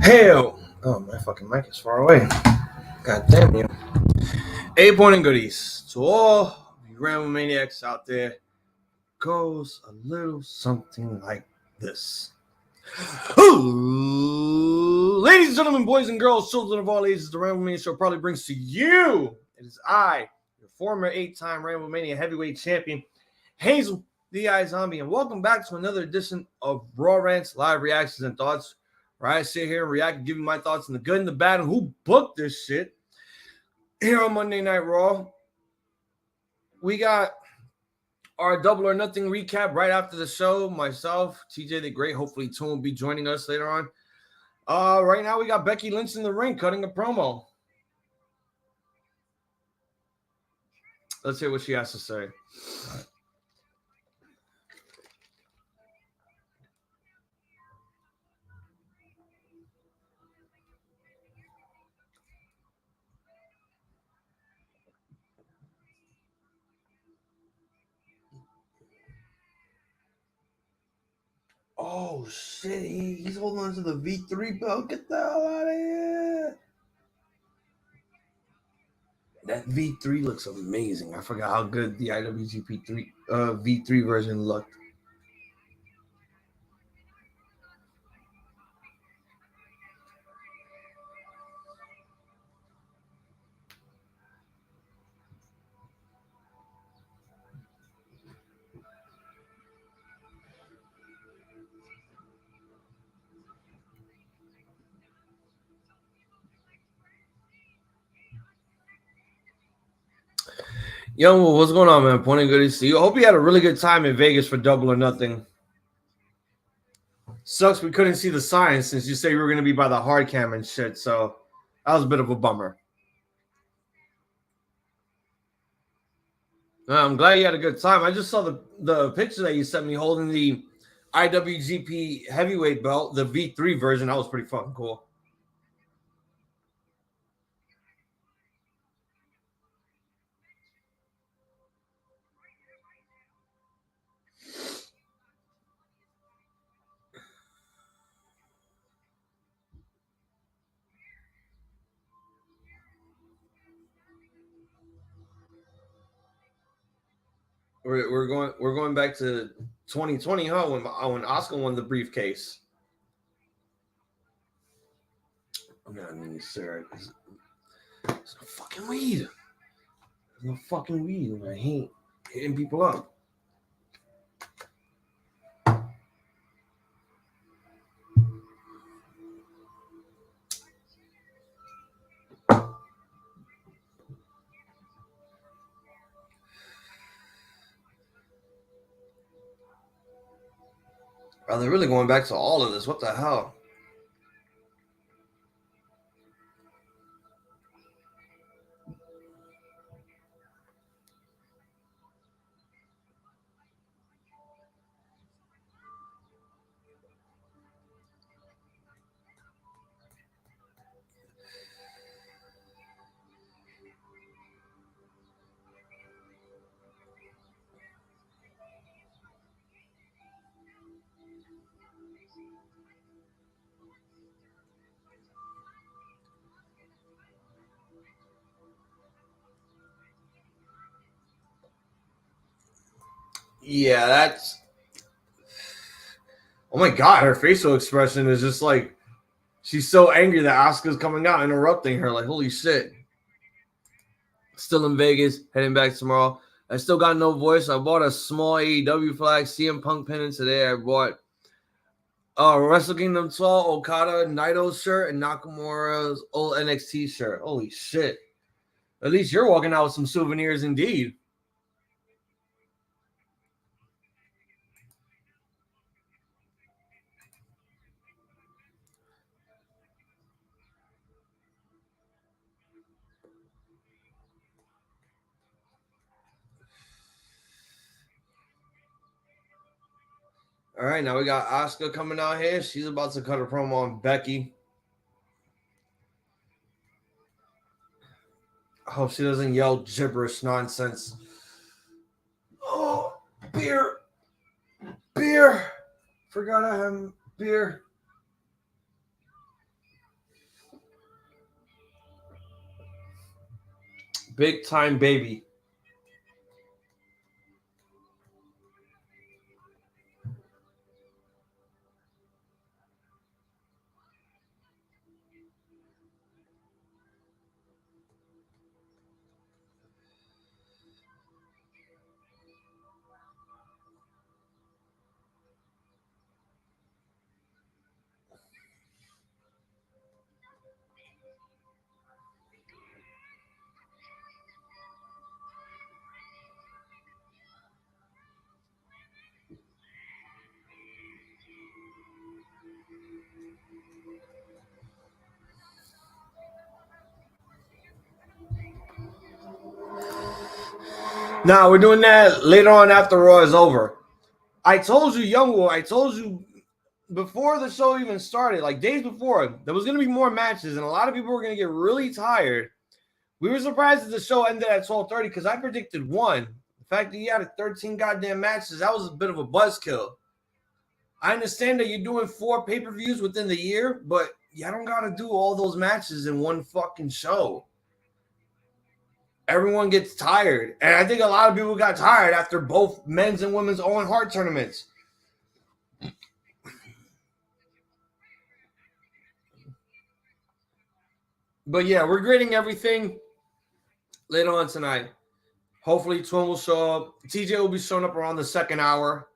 Hell! Oh, my fucking mic is far away. God damn you. 8 point goodies to all you Ramblemaniacs out there. Goes a little something like this. Ladies and gentlemen, boys and girls, children of all ages, the Ramblemania show probably brings to you. It is I, your former 8-time Ramblemania heavyweight champion, Hazel, the iZombie, and welcome back to another edition of Raw Rantz live reactions and thoughts, where I sit here and react and give you my thoughts on the good and the bad and who booked this shit. Here on Monday Night Raw, we got our Double or Nothing recap right after the show. Myself, TJ the Great, hopefully Toon will be joining us later on. Right now we got Becky Lynch in the ring cutting a promo. Let's hear what she has to say. Oh shit, he's holding on to the V3 belt. Get the hell out of here. That V3 looks amazing. I forgot how good the IWGP V3 version looked. Yo, what's going on, man? Point of goodies to you. I hope you had a really good time in Vegas for Double or Nothing. Sucks we couldn't see the signs since you said you were going to be by the hard cam and shit, so that was a bit of a bummer. I'm glad you had a good time. I just saw the picture that you sent me holding the IWGP heavyweight belt, the V3 version. That was pretty fucking cool. We're going back to 2020, huh? When Asuka won the briefcase. I'm gonna need sir. There's no fucking weed. There's no fucking weed. I hate hitting people up. Are they really going back to all of this? What the hell? Yeah, that's... Oh my god, her facial expression is just like... She's so angry that Asuka's coming out, interrupting her. Like, holy shit. Still in Vegas, heading back tomorrow. I still got no voice. I bought a small AEW flag, CM Punk pennant today. I bought Wrestle Kingdom 12, Okada, Naito's shirt, and Nakamura's old NXT shirt. Holy shit. At least you're walking out with some souvenirs indeed. All right, now we got Asuka coming out here. She's about to cut a promo on Becky. I hope she doesn't yell gibberish nonsense. Oh, beer. Beer. Forgot I have beer. Big time baby. Nah, we're doing that later on after Raw is over. I told you, Young Boy, I told you before the show even started, like days before, there was going to be more matches, and a lot of people were going to get really tired. We were surprised that the show ended at 12:30 because I predicted one. The fact that you had 13 goddamn matches, that was a bit of a buzzkill. I understand that you're doing 4 pay-per-views within the year, but you don't got to do all those matches in one fucking show. Everyone gets tired. And I think a lot of people got tired after both men's and women's Owen Hart tournaments. But yeah, we're grading everything later on tonight. Hopefully, Twin will show up. TJ will be showing up around the second hour.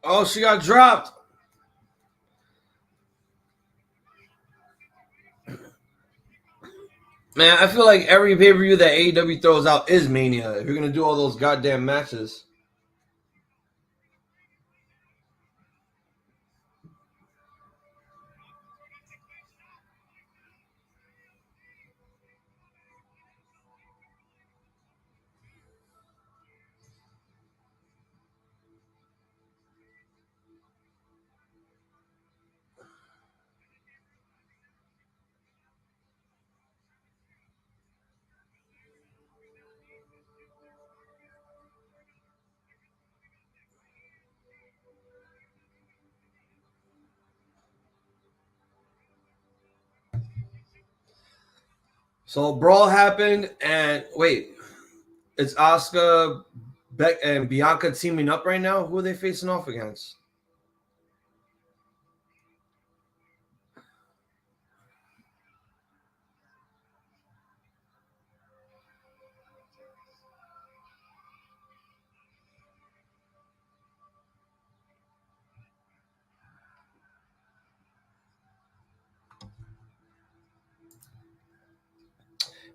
Oh, she got dropped. Man, I feel like every pay-per-view that AEW throws out is Mania. If you're going to do all those goddamn matches. So brawl happened, and wait, it's Asuka, Beck, and Bianca teaming up right now. Who are they facing off against?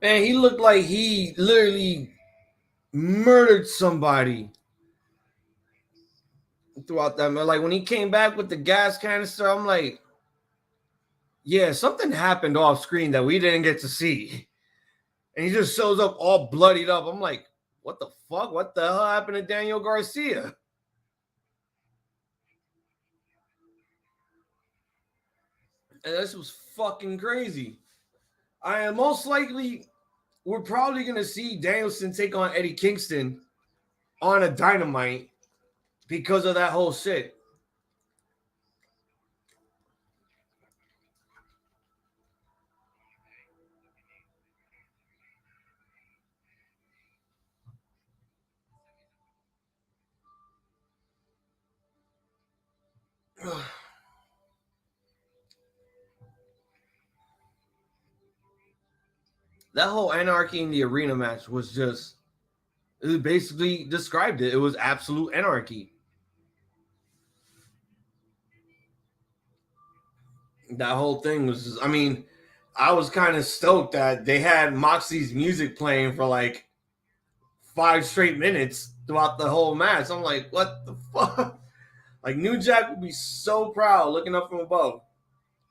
Man, he looked like he literally murdered somebody throughout that. Like when he came back with the gas canister, I'm like, yeah, something happened off screen that we didn't get to see. And he just shows up all bloodied up. I'm like, what the fuck? What the hell happened to Daniel Garcia? And this was fucking crazy. I am most likely, we're probably going to see Danielson take on Eddie Kingston on a Dynamite because of that whole shit. That whole Anarchy in the Arena match was just It basically described it. It was absolute anarchy. That whole thing was just, I mean, I was kind of stoked that they had Moxley's music playing for like 5 straight minutes throughout the whole match. I'm like, what the fuck? Like, New Jack would be so proud looking up from above,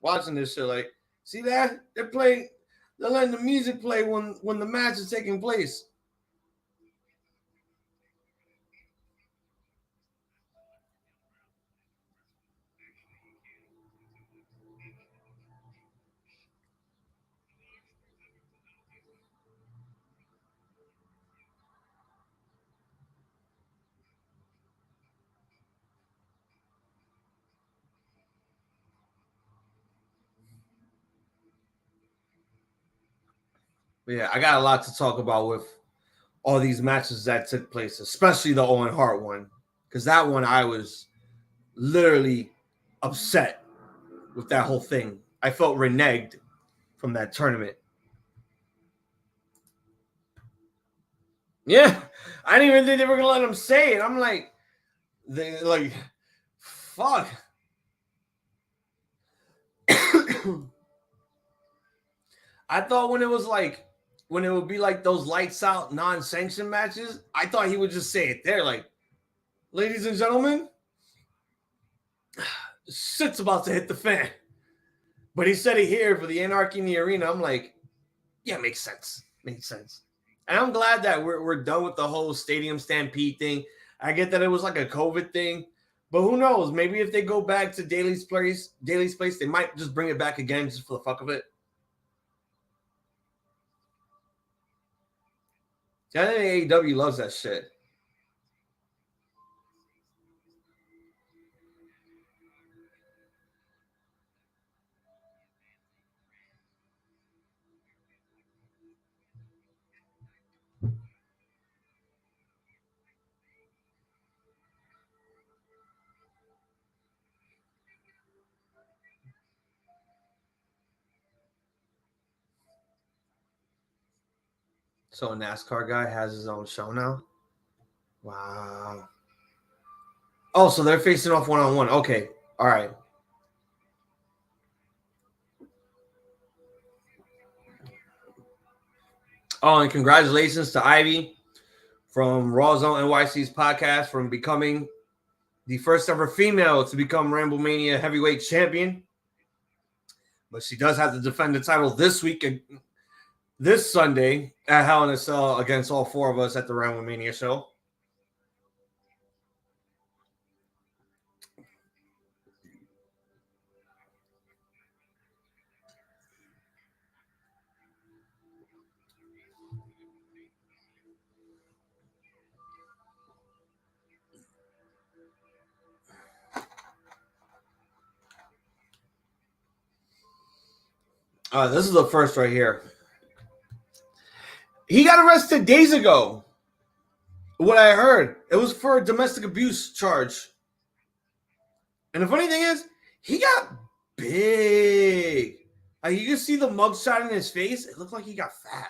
watching this shit. Like, see that? They're letting the music play when the match is taking place. But yeah, I got a lot to talk about with all these matches that took place, especially the Owen Hart one, because that one I was literally upset with that whole thing. I felt reneged from that tournament. Yeah, I didn't even think they were gonna let him say it. I'm like, fuck. I thought when it would be like those lights out non-sanctioned matches, I thought he would just say it there, like, ladies and gentlemen, shit's about to hit the fan. But he said it here for the Anarchy in the Arena. I'm like, yeah, makes sense. Makes sense. And I'm glad that we're done with the whole stadium stampede thing. I get that it was like a COVID thing, but who knows? Maybe if they go back to Daly's place, they might just bring it back again just for the fuck of it. I think AEW loves that shit. So a NASCAR guy has his own show now? Wow. Oh, so they're facing off one-on-one. Okay. All right. Oh, and congratulations to Ivy from Raw Zone NYC's podcast from becoming the first ever female to become Ramblemania heavyweight champion. But she does have to defend the title this week, this Sunday at Hell in a Cell against all 4 of us at the Ramblemania show. This is the first right here. He got arrested days ago. What I heard, it was for a domestic abuse charge. And the funny thing is, he got big. Like, you can see the mugshot in his face. It looked like he got fat.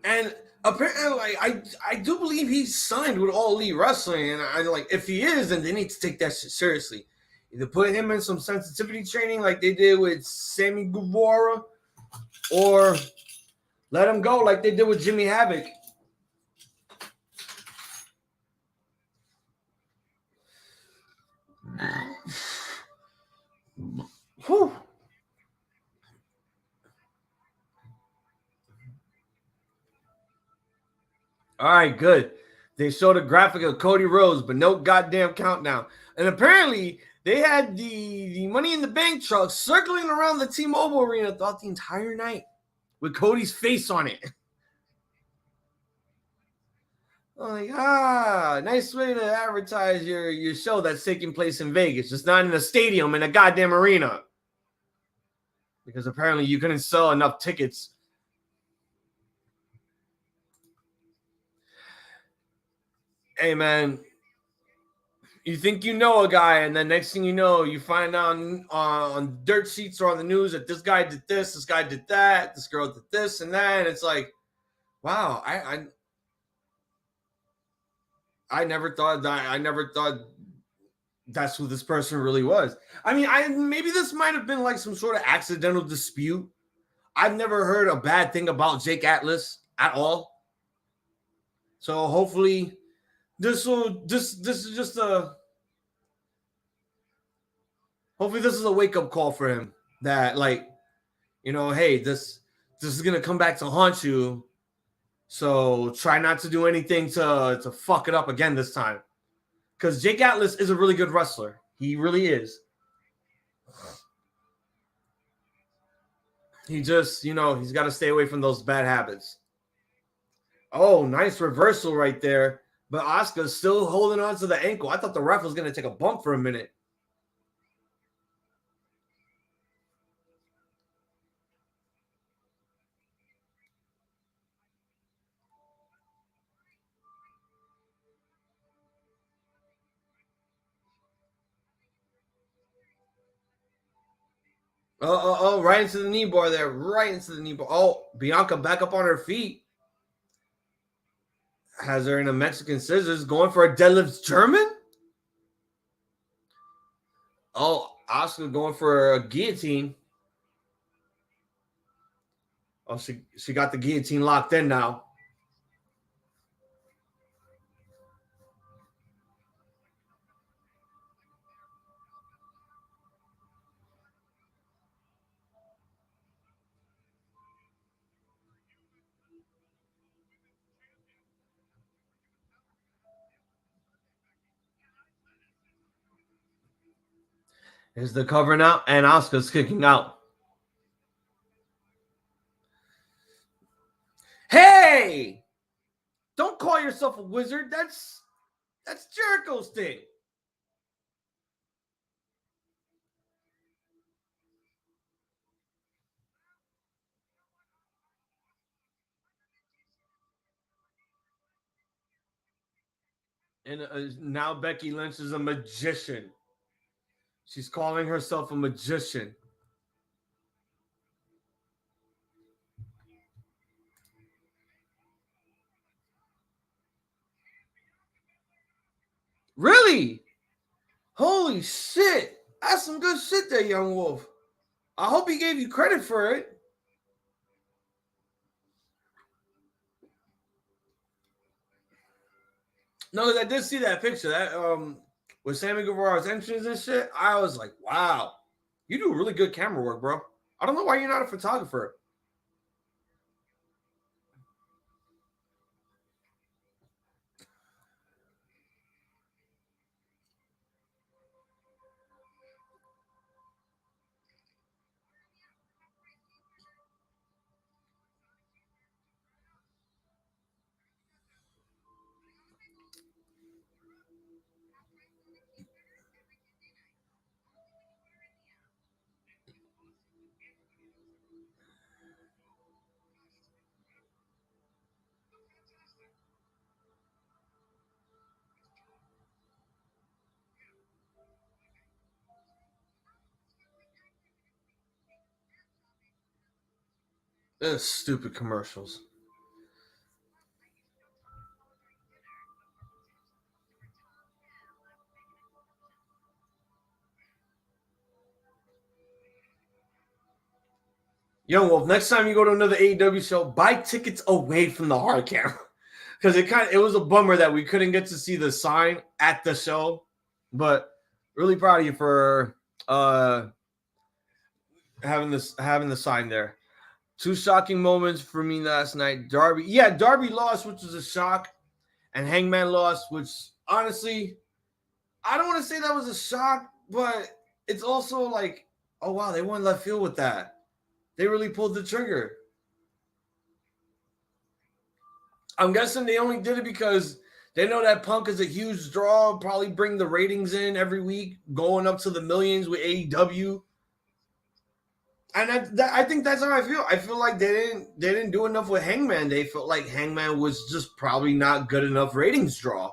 And apparently, like, I do believe he's signed with All Elite Wrestling. And I like, if he is, then they need to take that shit seriously. Either put him in some sensitivity training like they did with Sammy Guevara, or let him go like they did with Jimmy Havoc. Whew. All right, good. They showed a graphic of Cody Rhodes, but no goddamn countdown. And apparently, they had the Money in the Bank truck circling around the T-Mobile Arena throughout the entire night with Cody's face on it. I'm like, nice way to advertise your show that's taking place in Vegas. Just not in a stadium, in a goddamn arena. Because apparently you couldn't sell enough tickets. Hey, man. You think you know a guy, and then next thing you know, you find out on dirt sheets or on the news that this guy did this guy did that, this girl did this and that, and it's like, wow, I never thought that's who this person really was. I mean, maybe this might have been like some sort of accidental dispute. I've never heard a bad thing about Jake Atlas at all. So hopefully this is just a hopefully this is a wake-up call for him that, like, hey, this is gonna come back to haunt you. So try not to do anything to fuck it up again this time. Because Jake Atlas is a really good wrestler. He really is. He just, he's got to stay away from those bad habits. Oh, nice reversal right there. But Asuka's still holding on to the ankle. I thought the ref was going to take a bump for a minute. Oh, right into the knee bar there. Right into the knee bar. Oh, Bianca back up on her feet. Has her in a Mexican scissors. Going for a deadlift German? Oh, Asuka going for a guillotine. Oh, she got the guillotine locked in now. Here's the cover now, and Asuka's kicking out. Hey! Don't call yourself a wizard. That's Jericho's thing. And now Becky Lynch is a magician. She's calling herself a magician. Really? Holy shit. That's some good shit there, Young Wolf. I hope he gave you credit for it. No, because I did see that picture. That with Sammy Guevara's entrance and shit. I was like, wow. You do really good camera work, bro. I don't know why you're not a photographer. Ugh, stupid commercials. Young Wolf, next time you go to another AEW show, buy tickets away from the hard camera. Because it was a bummer that we couldn't get to see the sign at the show. But really proud of you for having the sign there. Two shocking moments for me last night. Darby lost, which was a shock, and Hangman lost, which honestly, I don't want to say that was a shock, but it's also like, oh wow, they went left field with that. They really pulled the trigger. I'm guessing they only did it because they know that Punk is a huge draw, probably bring the ratings in every week, going up to the millions with AEW. And I think that's how I feel. I feel like they didn't do enough with Hangman. They felt like Hangman was just probably not good enough ratings draw.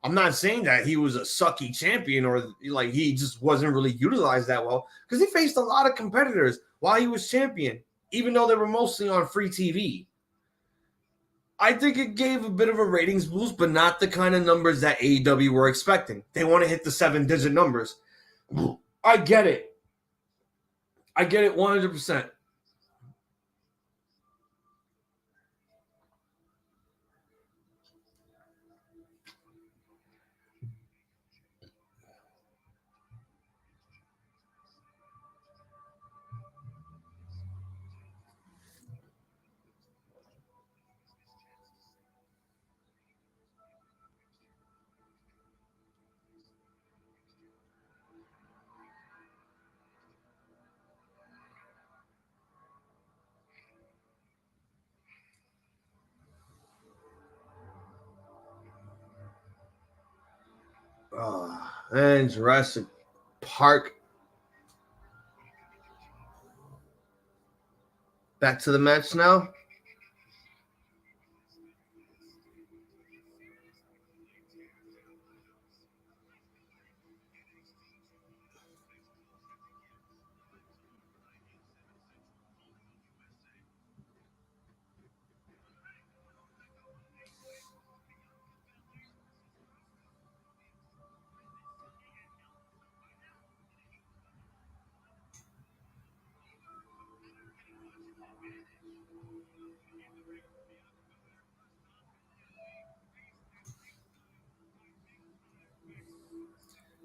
I'm not saying that he was a sucky champion or like he just wasn't really utilized that well because he faced a lot of competitors while he was champion, even though they were mostly on free TV. I think it gave a bit of a ratings boost, but not the kind of numbers that AEW were expecting. They want to hit the 7-digit numbers. I get it. I get it 100%. And Jurassic Park. Back to the match now.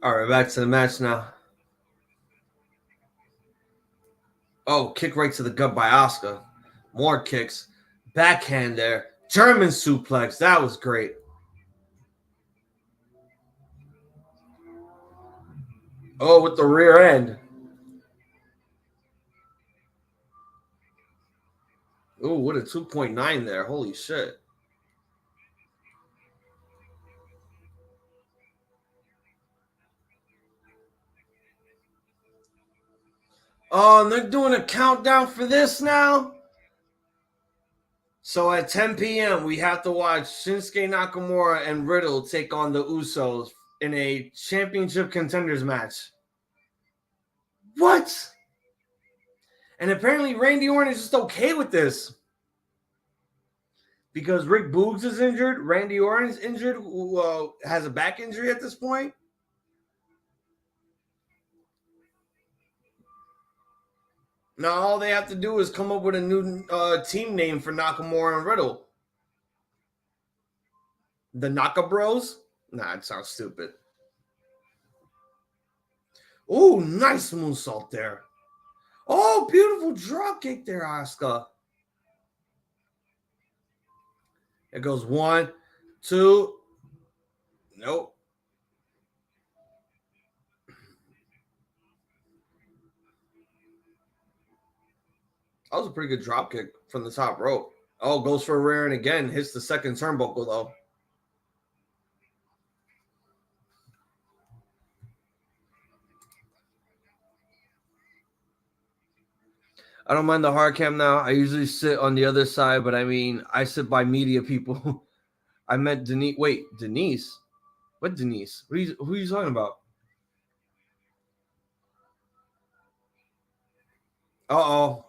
All right, back to the match now. Oh, kick right to the gut by Asuka. More kicks. Backhand there. German suplex. That was great. Oh, with the rear end. Oh, what a 2.9 there. Holy shit. Oh, and they're doing a countdown for this now? So at 10 p.m., we have to watch Shinsuke Nakamura and Riddle take on the Usos in a championship contenders match. What? And apparently Randy Orton is just okay with this. Because Rick Boogs is injured, Randy Orton is injured, who has a back injury at this point. Now all they have to do is come up with a new team name for Nakamura and Riddle. The Naka Bros? Nah, it sounds stupid. Oh, nice moonsault there. Oh, beautiful drop kick there, Asuka. It goes 1, 2. Nope. That was a pretty good drop kick from the top rope. Oh, goes for a rear and again. Hits the second turnbuckle, though. I don't mind the hard cam now. I usually sit on the other side, but I mean, I sit by media people. I met Denise. Wait, Denise? What Denise? Who are you talking about? Uh-oh.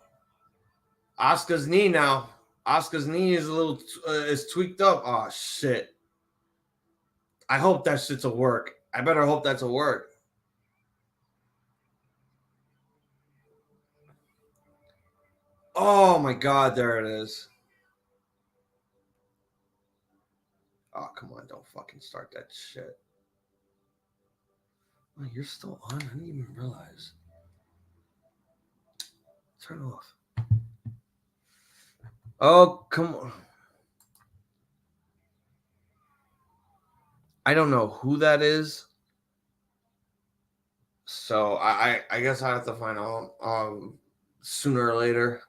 Asuka's knee now. Asuka's knee is a little is tweaked up. Oh, shit. I hope that shit's a work. I better hope that's a work. Oh, my God. There it is. Oh, come on. Don't fucking start that shit. Oh, you're still on? I didn't even realize. Turn off. Oh, come on. I don't know who that is. So I guess I have to find out sooner or later.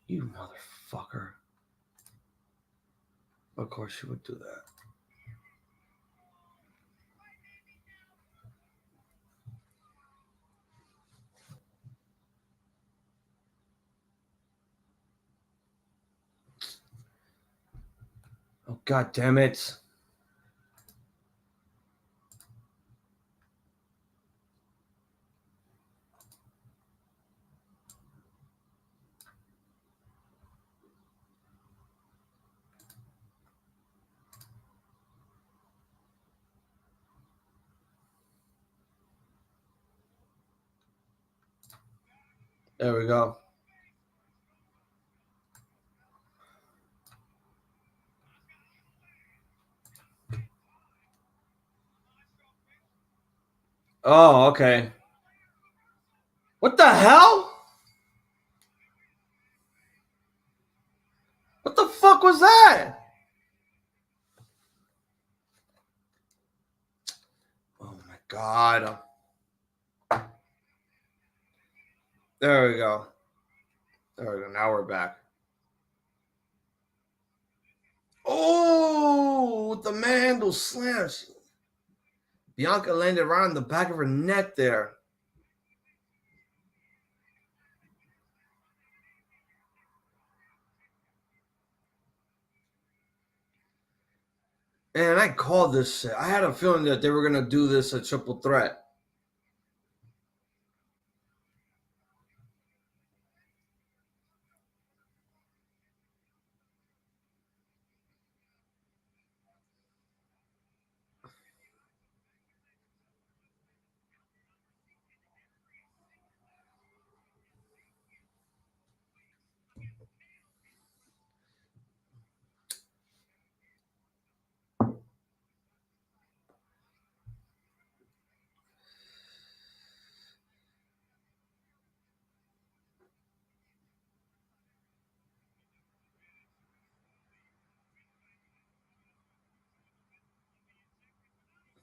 You motherfucker. Of course you would do that. Oh, God damn it. There we go. Oh, okay. What the hell? What the fuck was that? Oh my god. There we go. There we go. Now we're back. Oh, with the manhandle slams. Bianca landed right on the back of her neck there. And I called this shit. I had a feeling that they were going to do this a triple threat.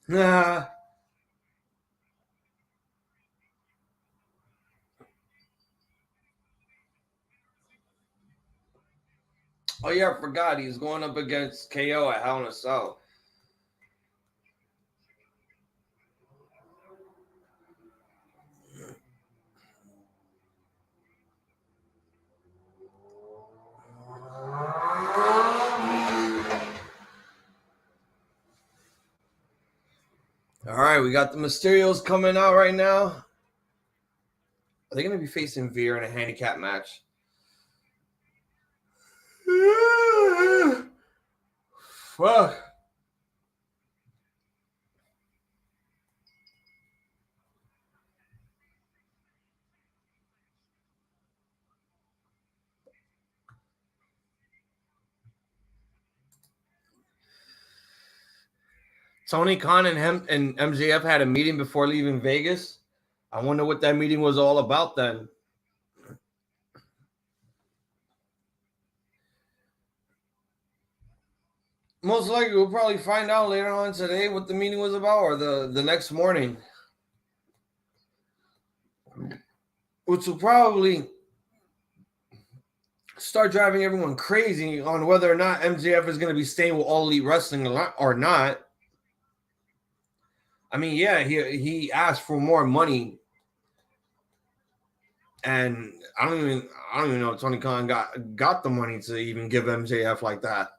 Nah. Oh, yeah, I forgot. He's going up against KO at Hell in a Cell. All right, we got the Mysterios coming out right now. Are they going to be facing Veer in a handicap match? Fuck. Tony Khan and him and MJF had a meeting before leaving Vegas. I wonder what that meeting was all about then. Most likely, we'll probably find out later on today what the meeting was about, or the next morning, which will probably start driving everyone crazy on whether or not MJF is going to be staying with All Elite Wrestling or not. I mean, yeah, he asked for more money, and I don't even know if Tony Khan got the money to even give MJF like that.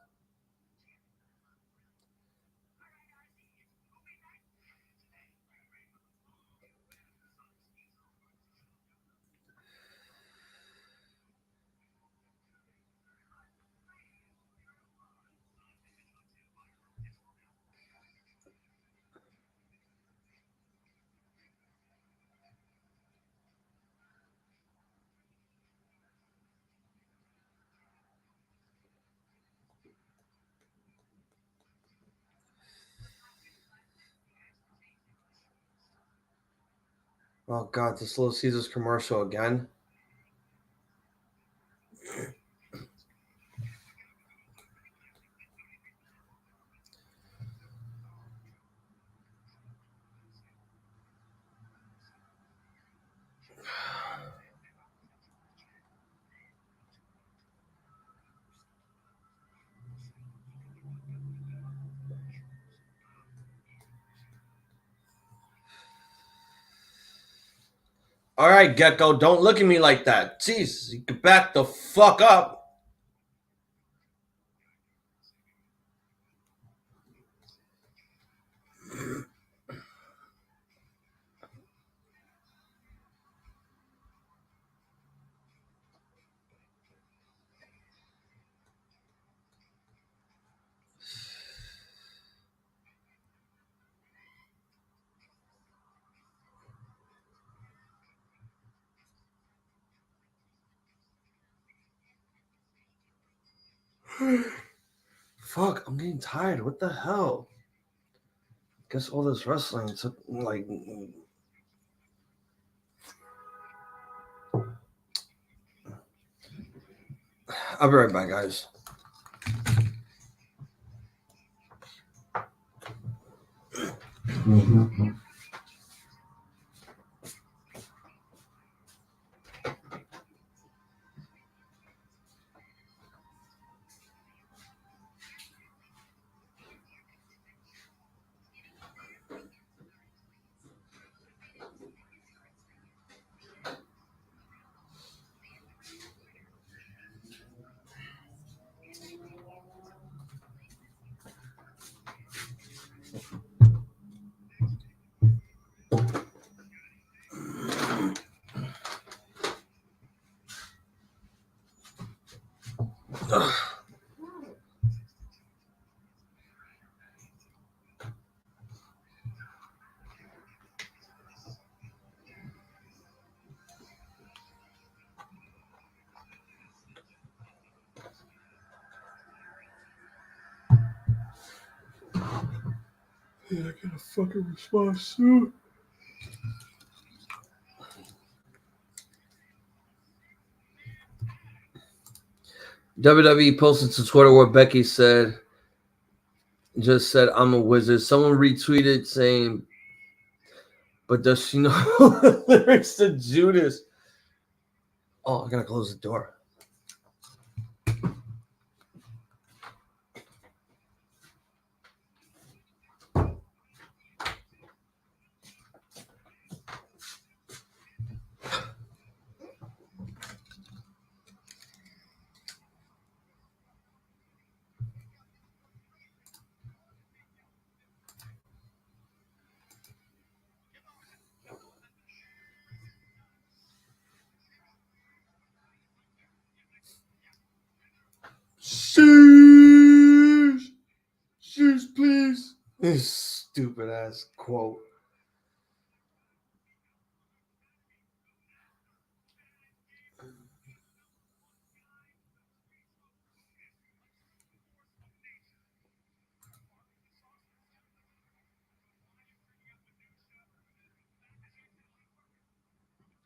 Oh God, this Little Caesars commercial again. All right, Gecko, don't look at me like that. Jeez, you can back the fuck up. Fuck, I'm getting tired. What the hell? Guess all this wrestling took like. I'll be right back, guys. Mm-hmm. Yeah, I get a fucking response soon. WWE posted to Twitter where Becky said, I'm a wizard. Someone retweeted saying, but does she know the lyrics to Judas? Oh, I gotta close the door. Sheesh, please. This stupid ass quote.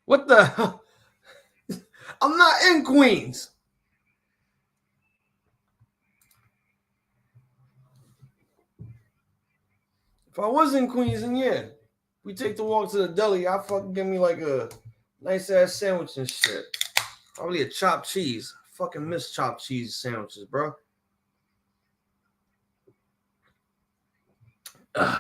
What the hell? I'm not in Queens. If I was in Queens, then yeah, we take the walk to the deli. I fucking give me like a nice ass sandwich and shit. Probably a chopped cheese. I fucking miss chopped cheese sandwiches, bro. I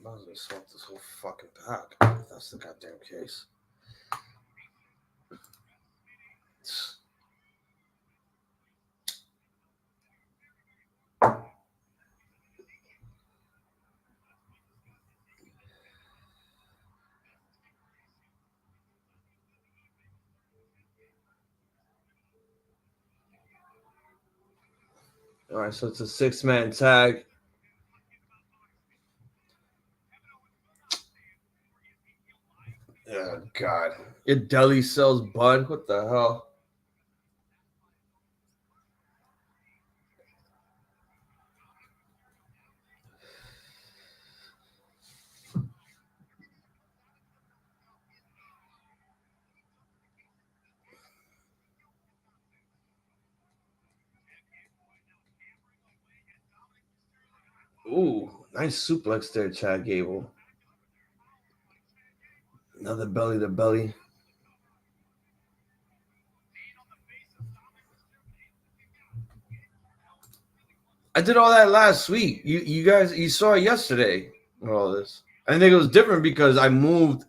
might as well swap this whole fucking pack if that's the goddamn case. All right, so it's a 6-man tag. Oh, God. Your deli sells bud? What the hell? Ooh, nice suplex there, Chad Gable. Another belly to belly. I did all that last week. You guys, you saw it yesterday. All this. I think it was different because I moved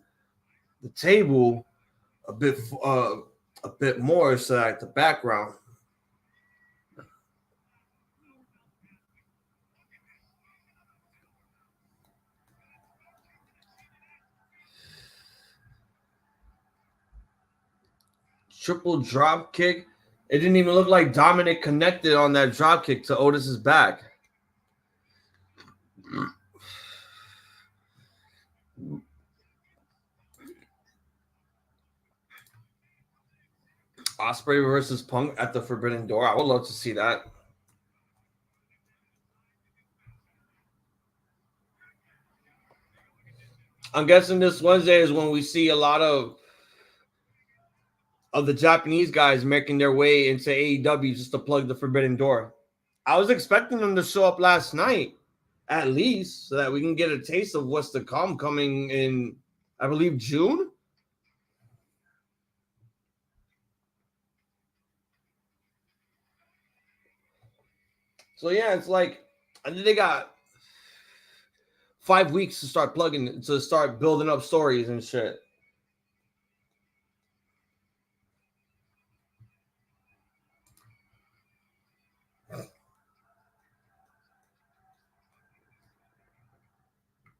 the table a bit more so that the background. Triple drop kick. It didn't even look like Dominic connected on that drop kick to Otis's back. Ospreay versus Punk at the Forbidden Door. I would love to see that. I'm guessing this Wednesday is when we see a lot of the Japanese guys making their way into AEW just to plug the Forbidden Door. I was expecting them to show up last night, at least, so that we can get a taste of what's to come coming in, I believe, June. So yeah, it's like I think they got 5 weeks to start building up stories and shit.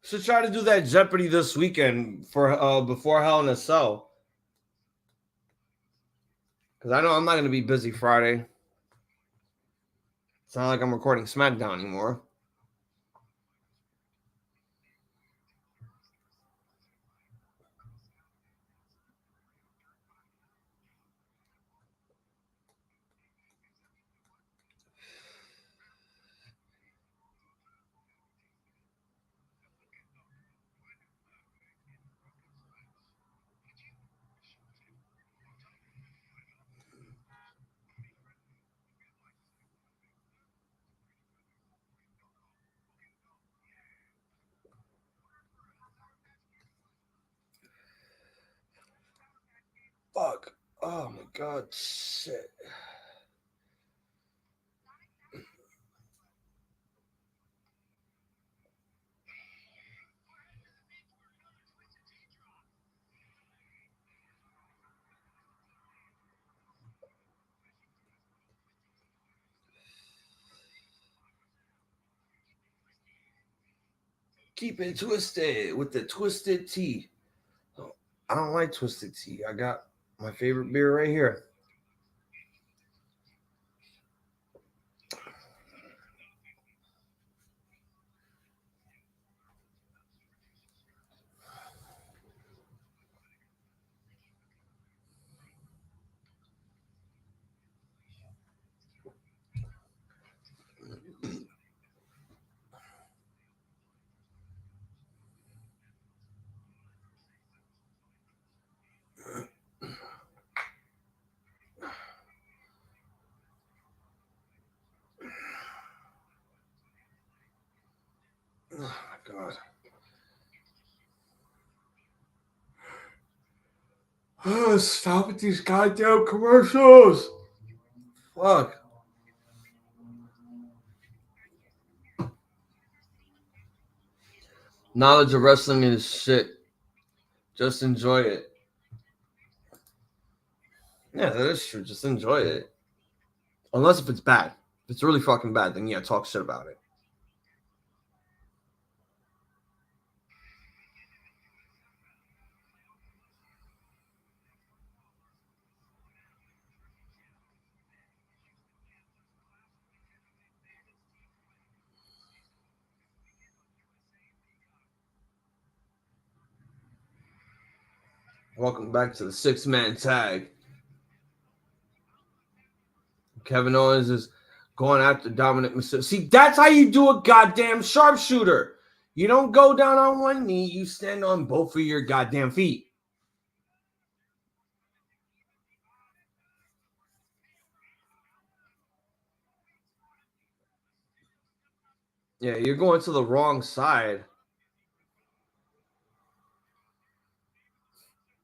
Should try to do that Jeopardy this weekend for before Hell in a Cell. Because I know I'm not going to be busy Friday. It's not like I'm recording SmackDown anymore. Fuck. Oh my god. Shit. Keep it twisted with the twisted tea. Oh, I don't like twisted tea. I got my favorite beer right here. Oh my god. Oh, stop with these goddamn commercials. Fuck. Knowledge of wrestling is shit. Just enjoy it. Yeah, that is true. Just enjoy it. Unless if it's bad. If it's really fucking bad, then yeah, talk shit about it. Welcome back to the 6-man tag. Kevin Owens is going after Dominic Mysterio. See, that's how you do a goddamn sharpshooter. You don't go down on one knee. You stand on both of your goddamn feet. Yeah, you're going to the wrong side.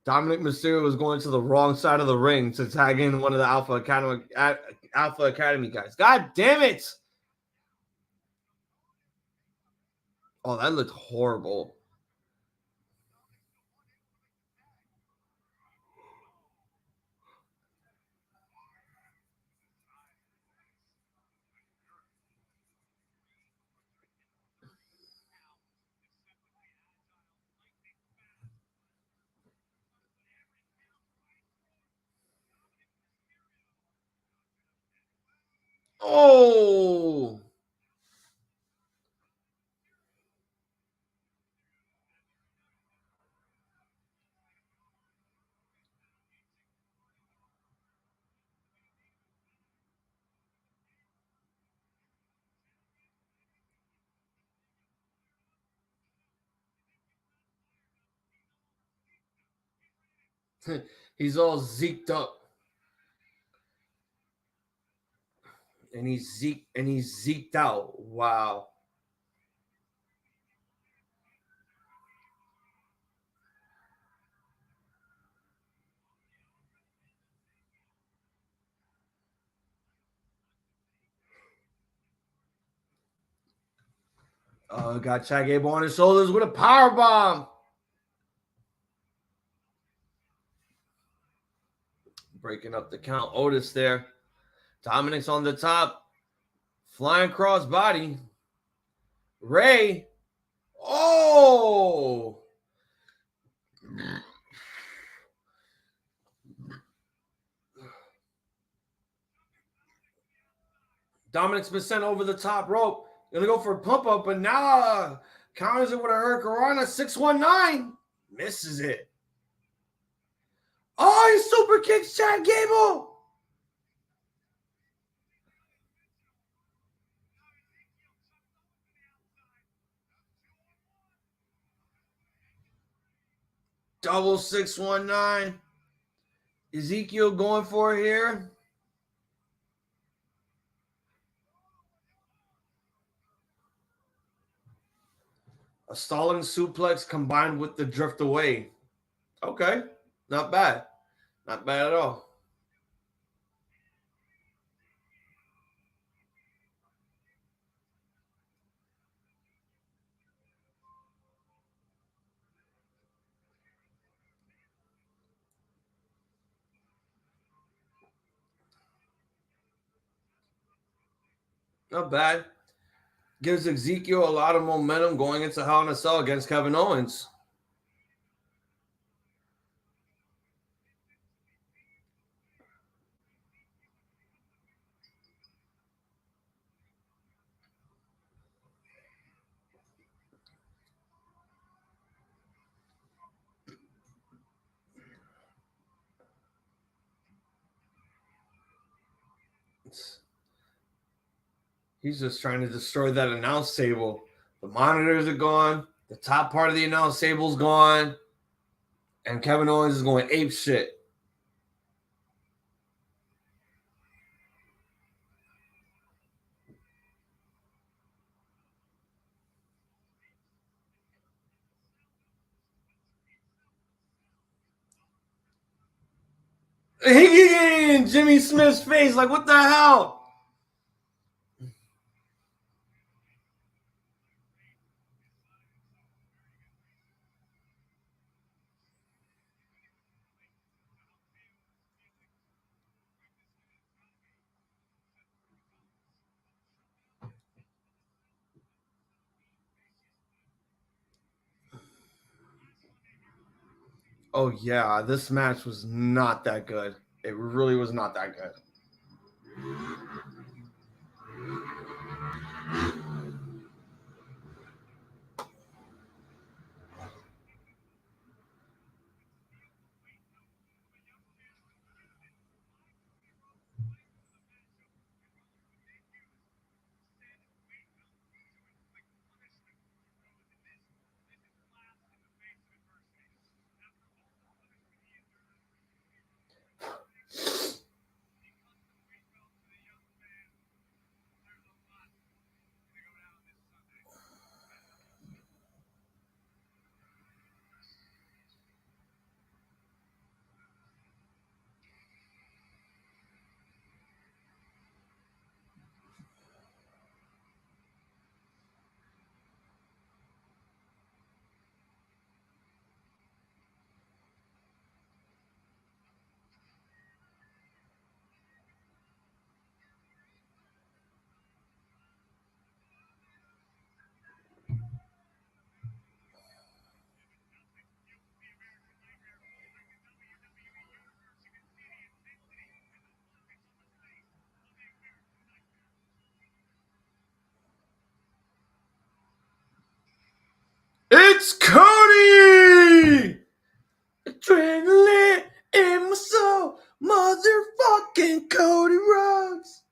Dominic Mysterio was going to the wrong side of the ring to tag in one of the Alpha Academy guys. God damn it! Oh, that looked horrible. Oh! He's all zeked up. And he's zeked out. Wow. Got Chad Gable on his shoulders with a power bomb. Breaking up the count. Otis there. Dominic's on the top. Flying cross body. Ray. Oh! Dominic's been sent over the top rope. Gonna go for a pump up, but now counters it with a Hurricanrana 619. Misses it. Oh, he super kicks Chad Gable. Double 619. Ezekiel going for it here. A stalling suplex combined with the drift away. Okay, not bad. Not bad at all. Not bad. Gives Ezekiel a lot of momentum going into Hell in a Cell against Kevin Owens. He's just trying to destroy that announce table. The monitors are gone. The top part of the announce table's gone. And Kevin Owens is going ape shit. He in Jimmy Smith's face, like, what the hell? Oh, yeah, this match was not that good. It really was not that good. It's Cody! Adrenaline in my soul, motherfucking Cody Rhodes.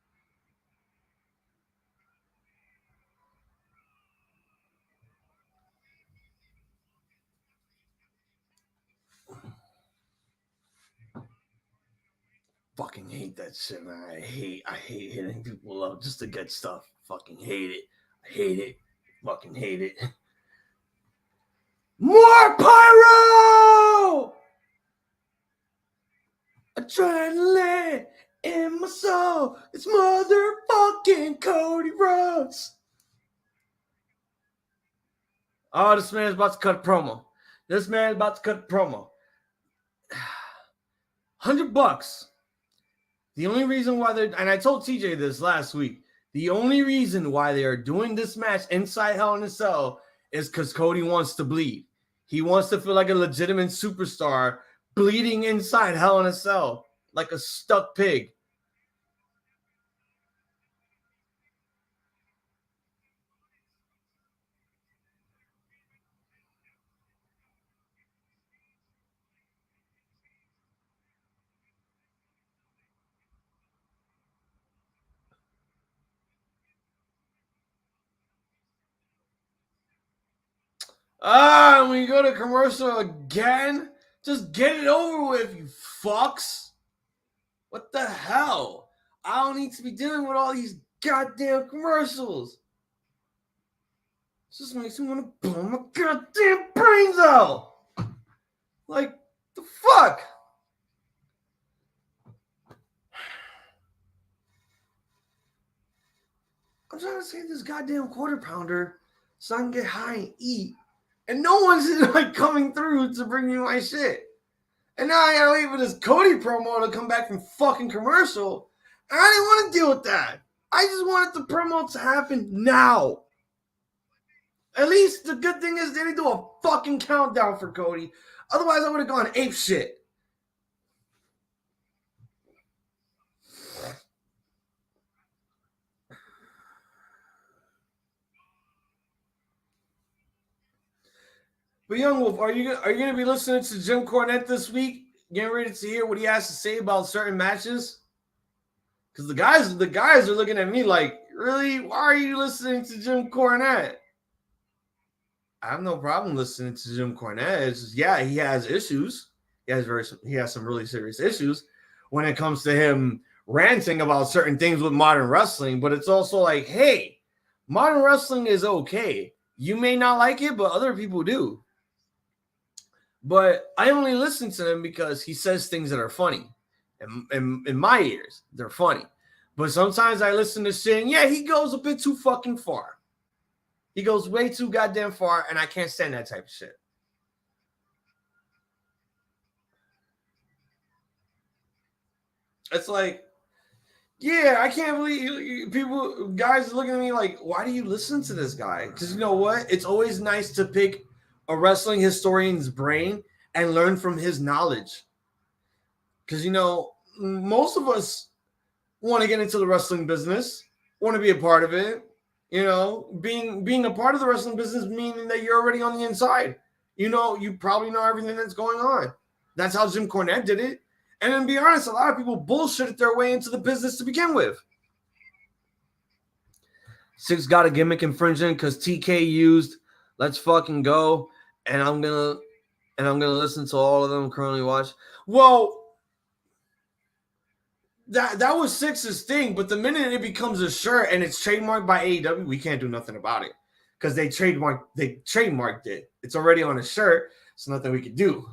hate that shit, man. I hate hitting people up just to get stuff. Fucking hate it. I hate it. Fucking hate it. More pyro! Adrenaline in my soul. It's motherfucking Cody Rhodes. Oh, this man's about to cut a promo. $100. The only reason why they're, and I told TJ this last week, the only reason why they are doing this match inside Hell in a Cell is because Cody wants to bleed. He wants to feel like a legitimate superstar bleeding inside Hell in a Cell like a stuck pig. And when you go to commercial again, just get it over with, you fucks. What the hell? I don't need to be dealing with all these goddamn commercials. This just makes me want to blow my goddamn brains out. Like, the fuck? I'm trying to save this goddamn quarter pounder so I can get high and eat. And no one's like coming through to bring me my shit. And now I gotta wait for this Cody promo to come back from fucking commercial. And I didn't want to deal with that. I just wanted the promo to happen now. At least the good thing is they didn't do a fucking countdown for Cody. Otherwise, I would have gone ape shit. But Young Wolf, are you gonna be listening to Jim Cornette this week? Getting ready to hear what he has to say about certain matches? Because the guys are looking at me like, really? Why are you listening to Jim Cornette? I have no problem listening to Jim Cornette. It's just, yeah, he has issues. He has some really serious issues when it comes to him ranting about certain things with modern wrestling. But it's also like, hey, modern wrestling is okay. You may not like it, but other people do. But I only listen to him because he says things that are funny. In my ears, they're funny. But sometimes I listen to shit and yeah, he goes a bit too fucking far. He goes way too goddamn far, and I can't stand that type of shit. It's like, yeah, I can't believe guys looking at me like, why do you listen to this guy? Because you know what? It's always nice to pick a wrestling historian's brain and learn from his knowledge. Because, you know, most of us want to get into the wrestling business, want to be a part of it. You know, being a part of the wrestling business meaning that you're already on the inside. You know, you probably know everything that's going on. That's how Jim Cornette did it. And then, to be honest, a lot of people bullshitted their way into the business to begin with. Six got a gimmick infringing because TK used "Let's Fucking Go," and I'm gonna listen to all of them currently watch. Well, that was Six's thing, but the minute it becomes a shirt and it's trademarked by AEW, we can't do nothing about it because they trademarked it. It's already on a shirt, so nothing we can do.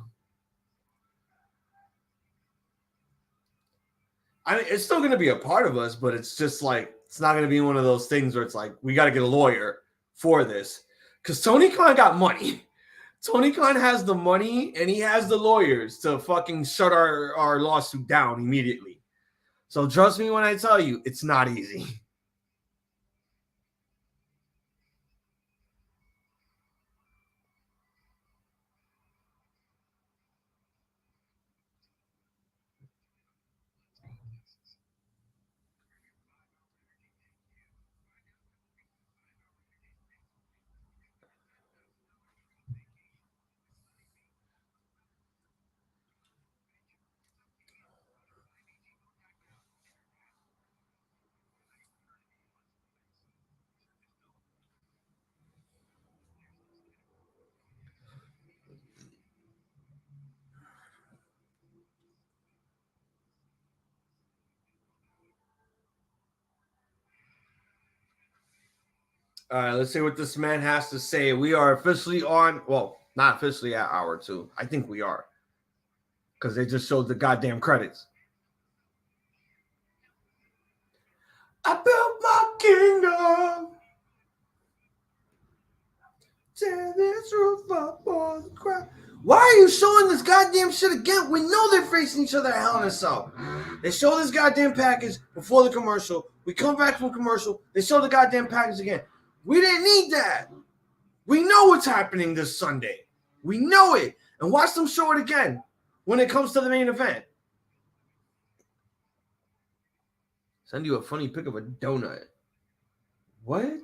I mean, it's still going to be a part of us, but it's just like, it's not going to be one of those things where it's like, we got to get a lawyer for this. Because Tony Khan got money. Tony Khan has the money, and he has the lawyers to fucking shut our lawsuit down immediately. So trust me when I tell you, it's not easy. All right, let's see what this man has to say. We are officially on, well, not officially at hour 2. I think we are. Because they just showed the goddamn credits. I built my kingdom. Tear this roof up on the crowd. Why are you showing this goddamn shit again? We know they're facing each other at Hell in a Cell. They show this goddamn package before the commercial. We come back from commercial. They show the goddamn package again. We didn't need that. We know what's happening this Sunday. We know it. And watch them show it again when it comes to the main event. Send you a funny pic of a donut. What?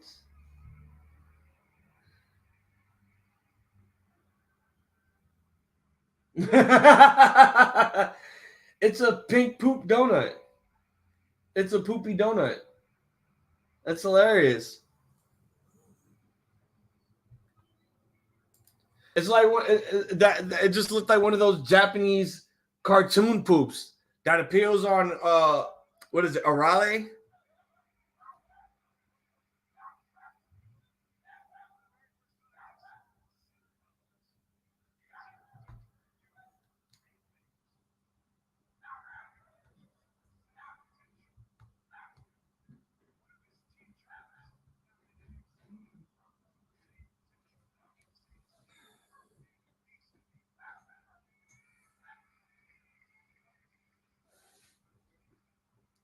It's a pink poop donut. It's a poopy donut. That's hilarious. It's like it just looked like one of those Japanese cartoon poops that appears on what is it, Arale?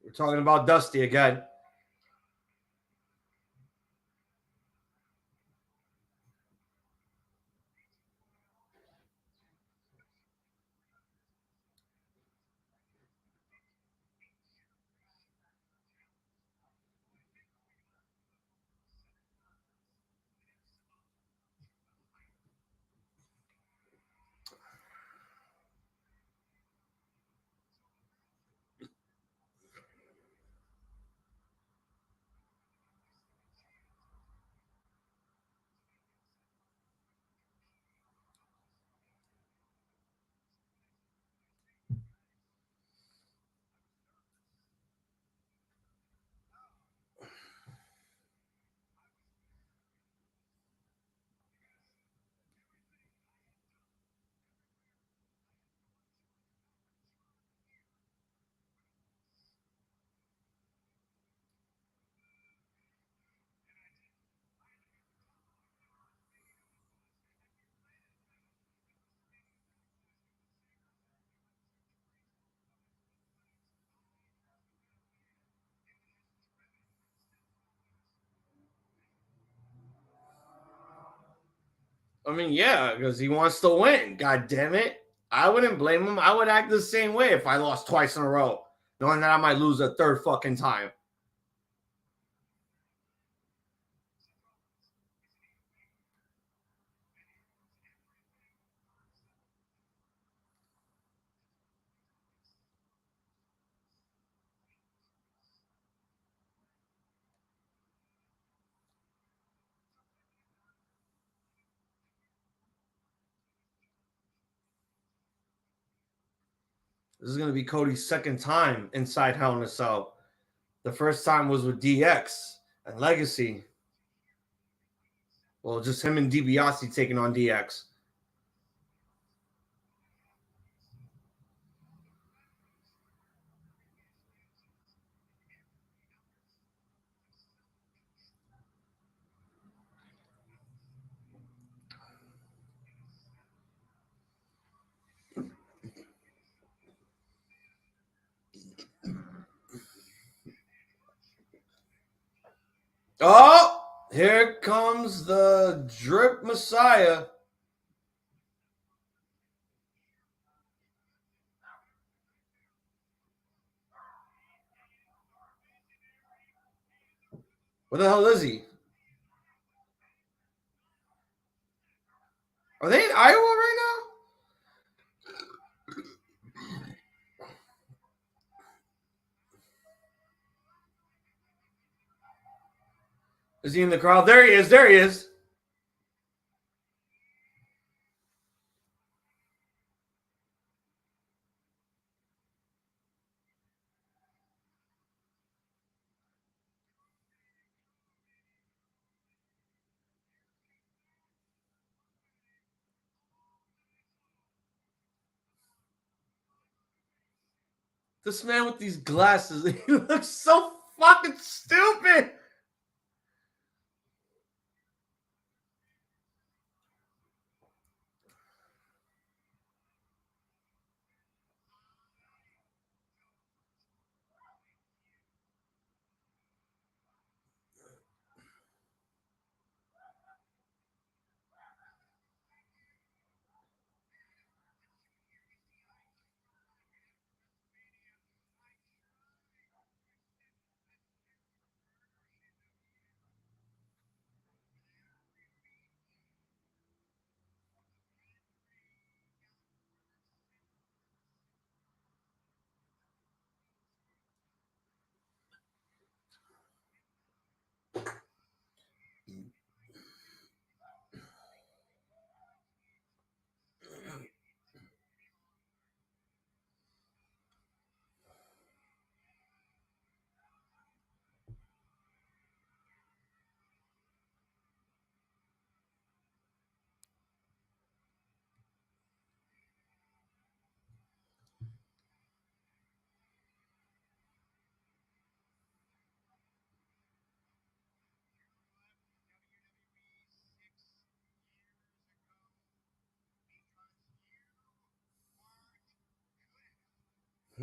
We're talking about Dusty again. I mean, yeah, because he wants to win. God damn it. I wouldn't blame him. I would act the same way if I lost twice in a row, knowing that I might lose a third fucking time. This is going to be Cody's second time inside Hell in a Cell. The first time was with DX and Legacy. Well, just him and DiBiase taking on DX. Oh, here comes the Drip Messiah. Where the hell is he? Are they in Iowa right now? Is he in the crowd? There he is. There he is. This man with these glasses, he looks so fucking stupid.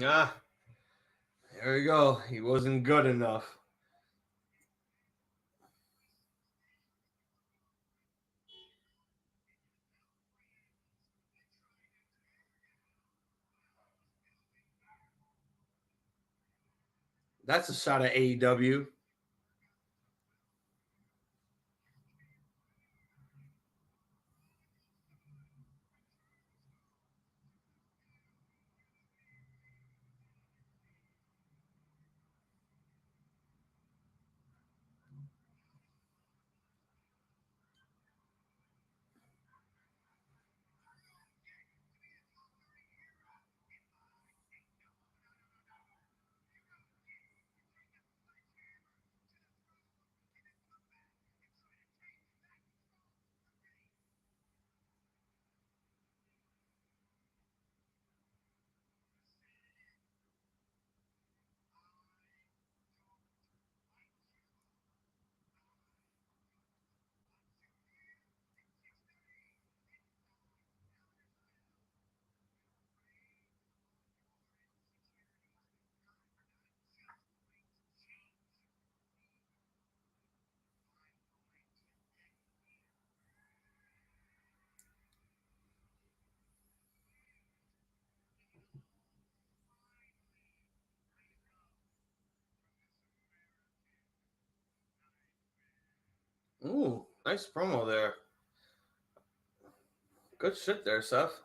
Ah, there we go. He wasn't good enough. That's a shot at AEW. Ooh, nice promo there. Good shit there, Seth.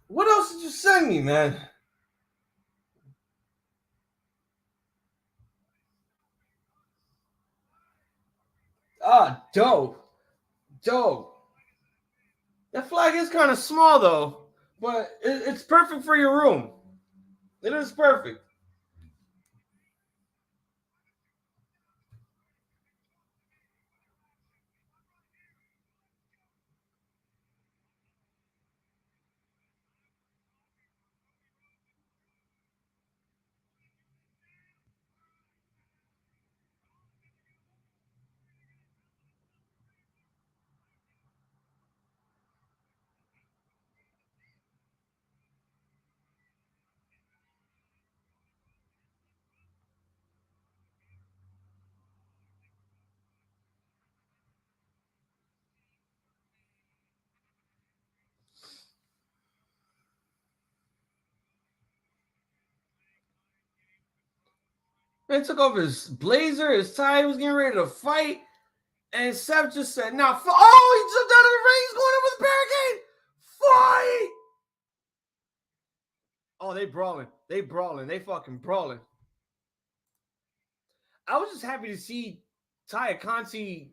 What else did you send me, man? Ah, dope. Dope. That flag is kind of small, though, but it's perfect for your room. It is perfect. Man took off his blazer, his tie, he was getting ready to fight. And Seth just said, "Now, oh, he jumped out of the ring. He's going over the barricade. Fight!" Oh, they brawling. They brawling. They fucking brawling. I was just happy to see Taya Conti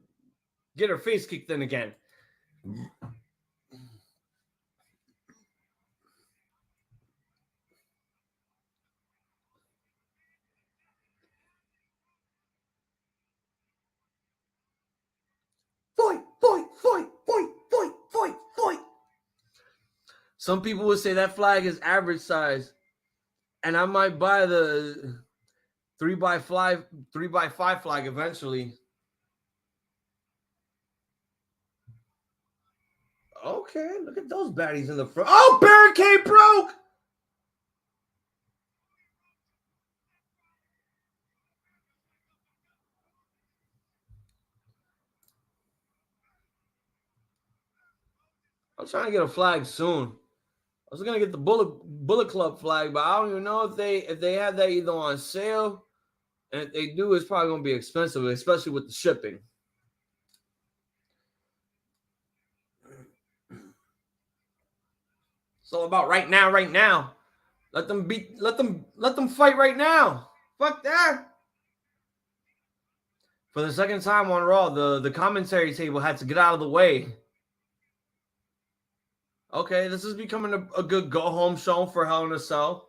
get her face kicked in again. Fight, fight, fight, fight, fight, fight, fight. Some people would say that flag is average size, and I might buy the 3x5 flag eventually. Okay, look at those baddies in the front. Oh, barricade broke! I'm trying to get a flag soon. I was gonna get the Bullet Club flag, but I don't even know if they have that either on sale. And if they do, it's probably gonna be expensive, especially with the shipping. It's all about right now, right now. Let them fight right now. Fuck that. For the second time on Raw, the commentary table had to get out of the way. Okay, this is becoming a good go-home show for Hell in a Cell,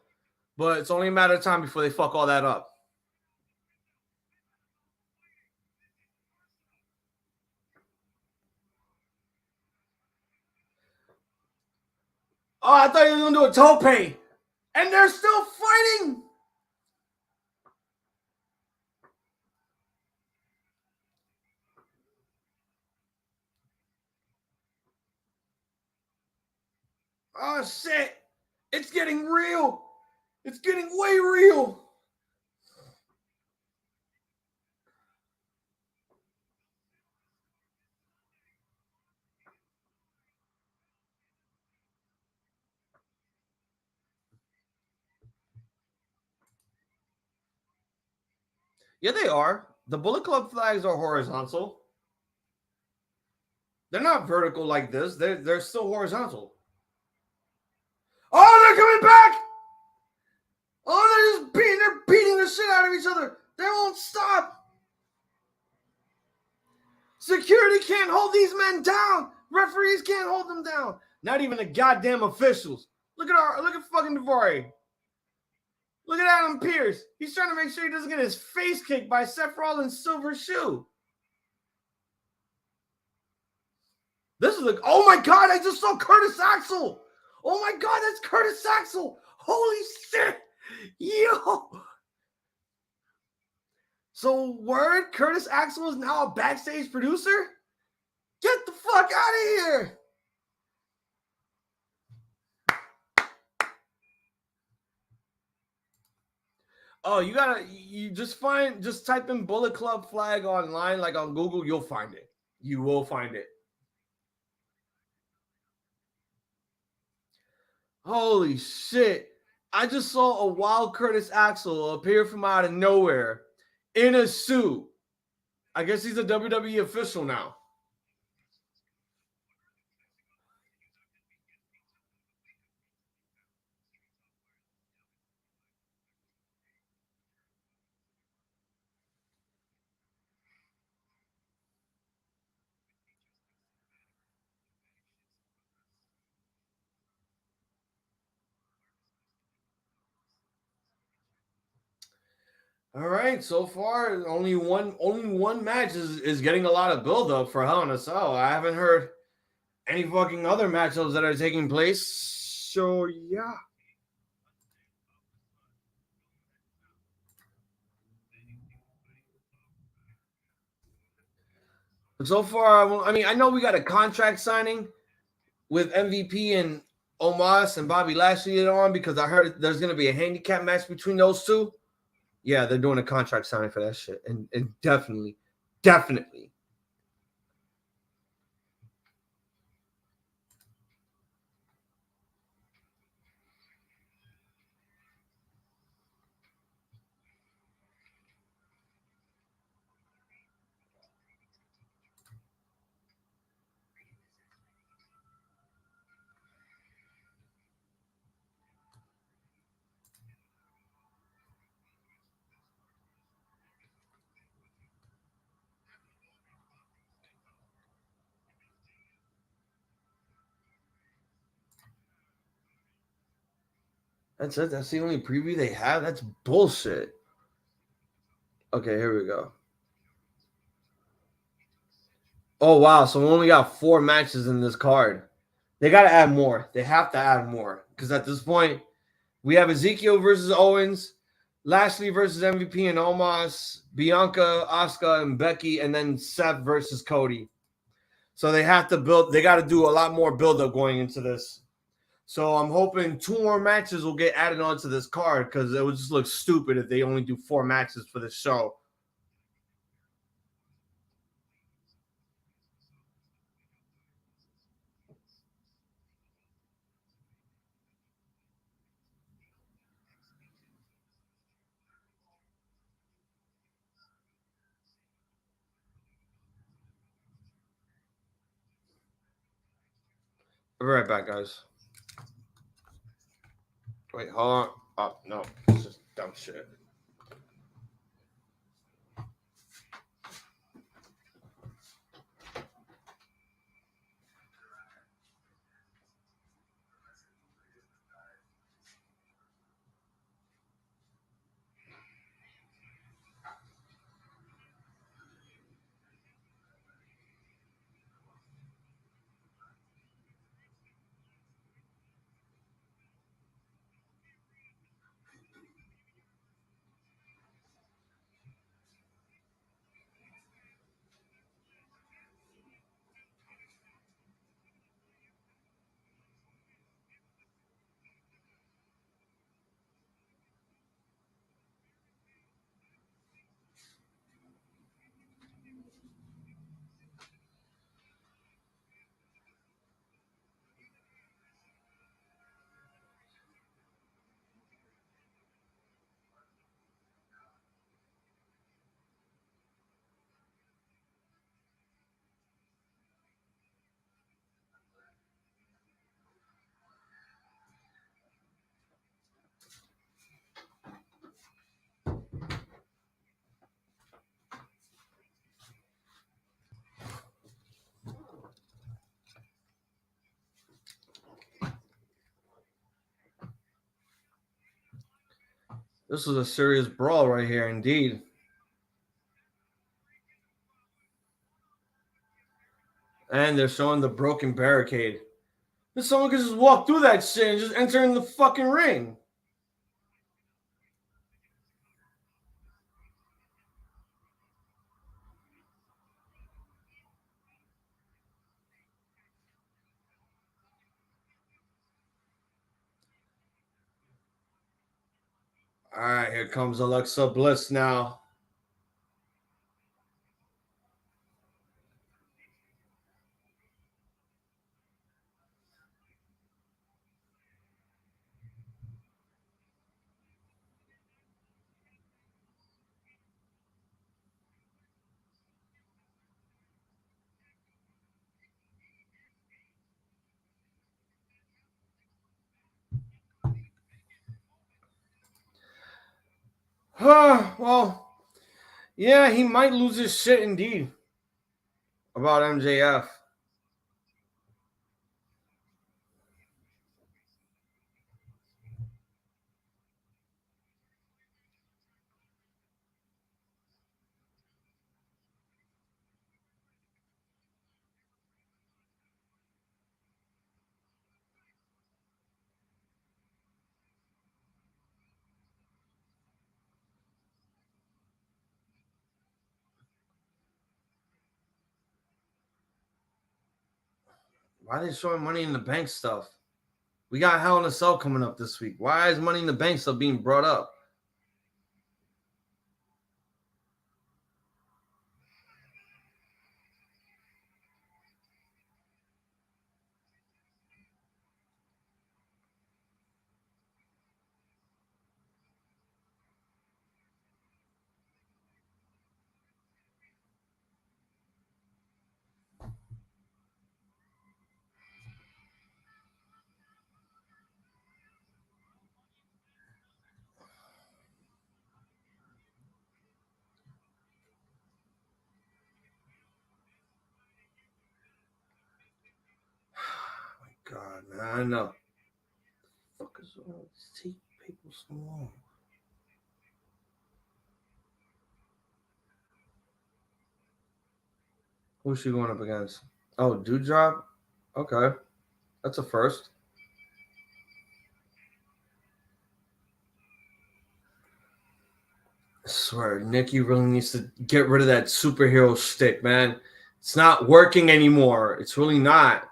but it's only a matter of time before they fuck all that up. Oh, I thought you were going to do a tope. And they're still fighting. Oh, shit. It's getting real. It's getting way real. Yeah, they are. The Bullet Club flags are horizontal. They're not vertical like this. They're still horizontal. Oh, they're coming back! Oh, they're beating the shit out of each other. They won't stop. Security can't hold these men down. Referees can't hold them down. Not even the goddamn officials. Look at fucking Daivari. Look at Adam Pearce. He's trying to make sure he doesn't get his face kicked by Seth Rollins' silver shoe. This is oh my god, I just saw Curtis Axel. Oh my god, that's Curtis Axel. Holy shit. Yo. So word, Curtis Axel is now a backstage producer? Get the fuck out of here. Oh, you just type in Bullet Club flag online, like on Google, you'll find it. You will find it. Holy shit. I just saw a wild Curtis Axel appear from out of nowhere in a suit. I guess he's a WWE official now. All right, so far only one match is getting a lot of build-up for Hell in a Cell. I haven't heard any fucking other matchups that are taking place. So yeah. So far, I mean, I know we got a contract signing with MVP and Omos and Bobby Lashley on because I heard there's going to be a handicap match between those two. Yeah, they're doing a contract signing for that shit. And definitely. That's it. That's the only preview they have. That's bullshit. Okay, here we go. Oh wow! So we only got 4 matches in this card. They got to add more. They have to add more because at this point we have Ezekiel versus Owens, Lashley versus MVP and Omos, Bianca, Asuka, and Becky, and then Seth versus Cody. So they have to build. They got to do a lot more build up going into this. So I'm hoping 2 more matches will get added onto this card because it would just look stupid if they only do 4 matches for this show. I'll be right back, guys. Wait, hold on. Oh, no. It's just dumb shit. This is a serious brawl right here, indeed. And they're showing the broken barricade. If someone could just walk through that shit and just enter in the fucking ring. All right, here comes Alexa Bliss now. Well, yeah, he might lose his shit indeed about MJF. Why are they showing Money in the Bank stuff? We got Hell in a Cell coming up this week. Why is Money in the Bank still being brought up? God, man, I know. What the fuck is wrong with this tape? People so long. Who's she going up against? Oh, Dewdrop? Okay. That's a first. I swear, Nikki really needs to get rid of that superhero stick, man. It's not working anymore. It's really not.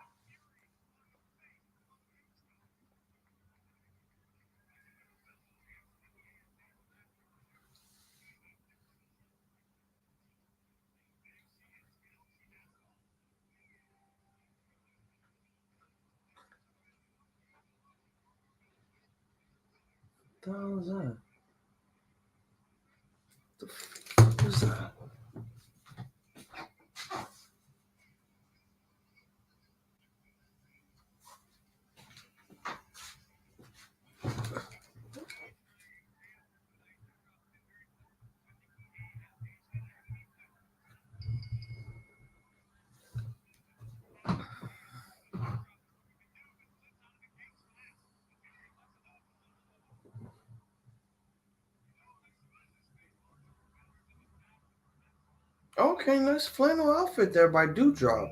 What the hell is that? The fuck is that? Okay, nice flannel outfit there by Dewdrop.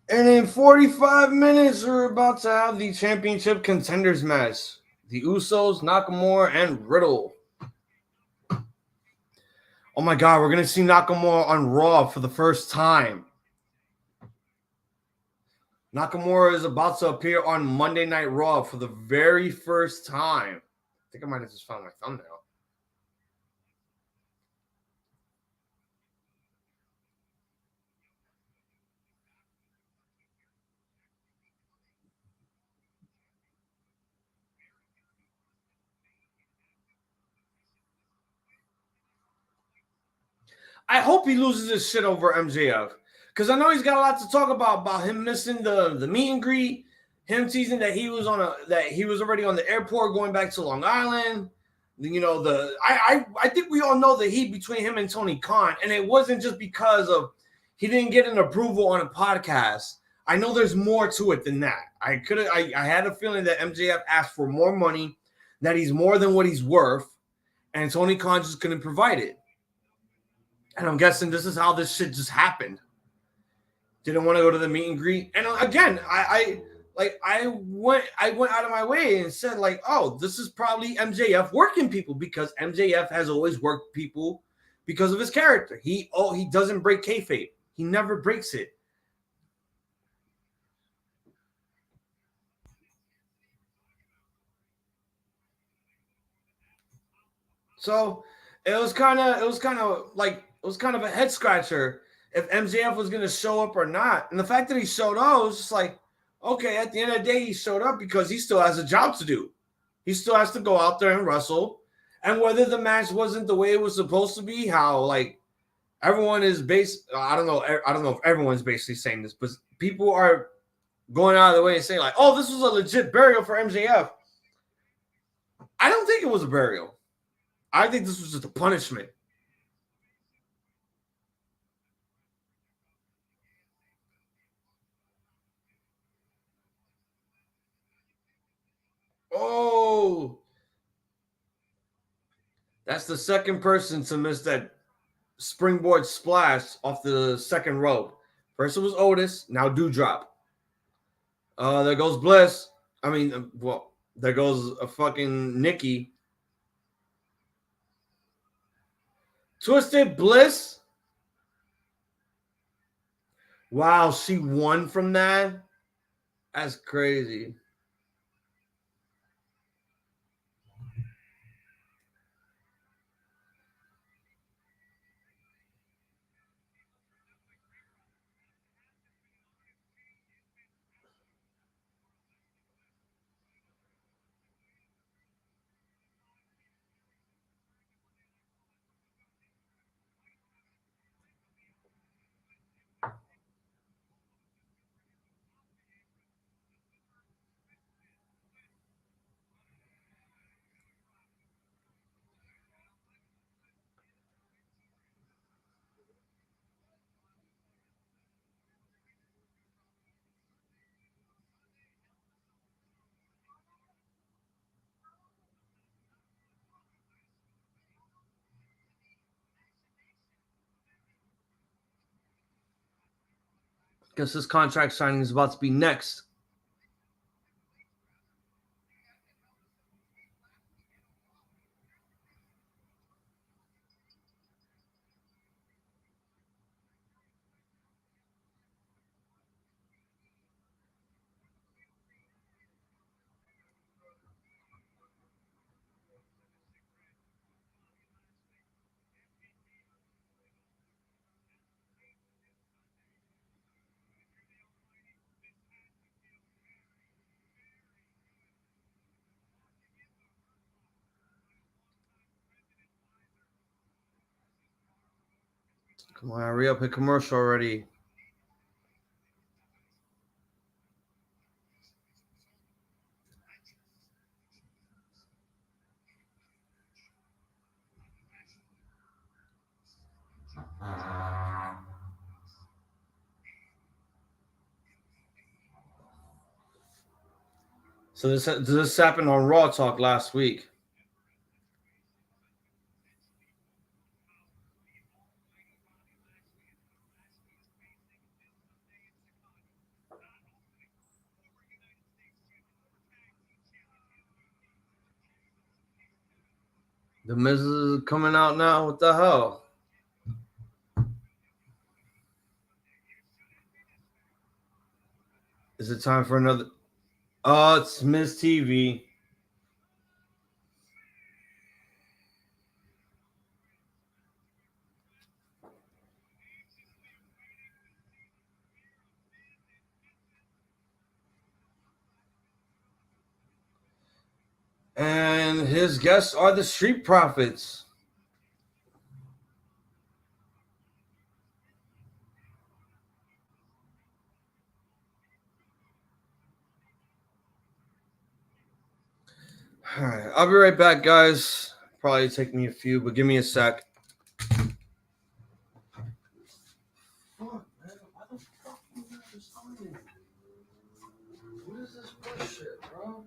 And in 45 minutes, we're about to have the championship contenders match. The Usos, Nakamura, and Riddle. Oh my god, we're going to see Nakamura on Raw for the first time. Nakamura is about to appear on Monday Night Raw for the very first time. I think I might have just found my thumbnail. I hope he loses his shit over MJF. Because I know he's got a lot to talk about him missing the meet and greet, him teasing that he was already on the airport going back to Long Island. You know, I think we all know the heat between him and Tony Khan, and it wasn't just because of he didn't get an approval on a podcast. I know there's more to it than that. I had a feeling that MJF asked for more money, that he's more than what he's worth, and Tony Khan just couldn't provide it. And I'm guessing this is how this shit just happened. Didn't want to go to the meet and greet. And again, I went out of my way and said, like, oh, this is probably MJF working people, because MJF has always worked people because of his character. He doesn't break kayfabe. He never breaks it. So it was kind of a head scratcher if MJF was going to show up or not. And the fact that he showed up was just like, okay, at the end of the day, he showed up because he still has a job to do. He still has to go out there and wrestle. And whether the match wasn't the way it was supposed to be, how like everyone is I don't know if everyone's basically saying this, but people are going out of the way and saying like, oh, this was a legit burial for MJF. I don't think it was a burial. I think this was just a punishment. Oh, that's the second person to miss that springboard splash off the second rope. First it was Otis, now Dewdrop. There goes Bliss. I mean, well, there goes a fucking Nikki. Twisted Bliss. Wow, she won from that? That's crazy. Guess this contract signing is about to be next. Come on, hurry up, hit commercial already. So this happened on Raw Talk last week. The Miz is coming out now. What the hell? Is it time for another? Oh, it's Miz TV. And his guests are the Street Profits. All right, I'll be right back, guys. Probably take me a few, but give me a sec. What is this bullshit, bro?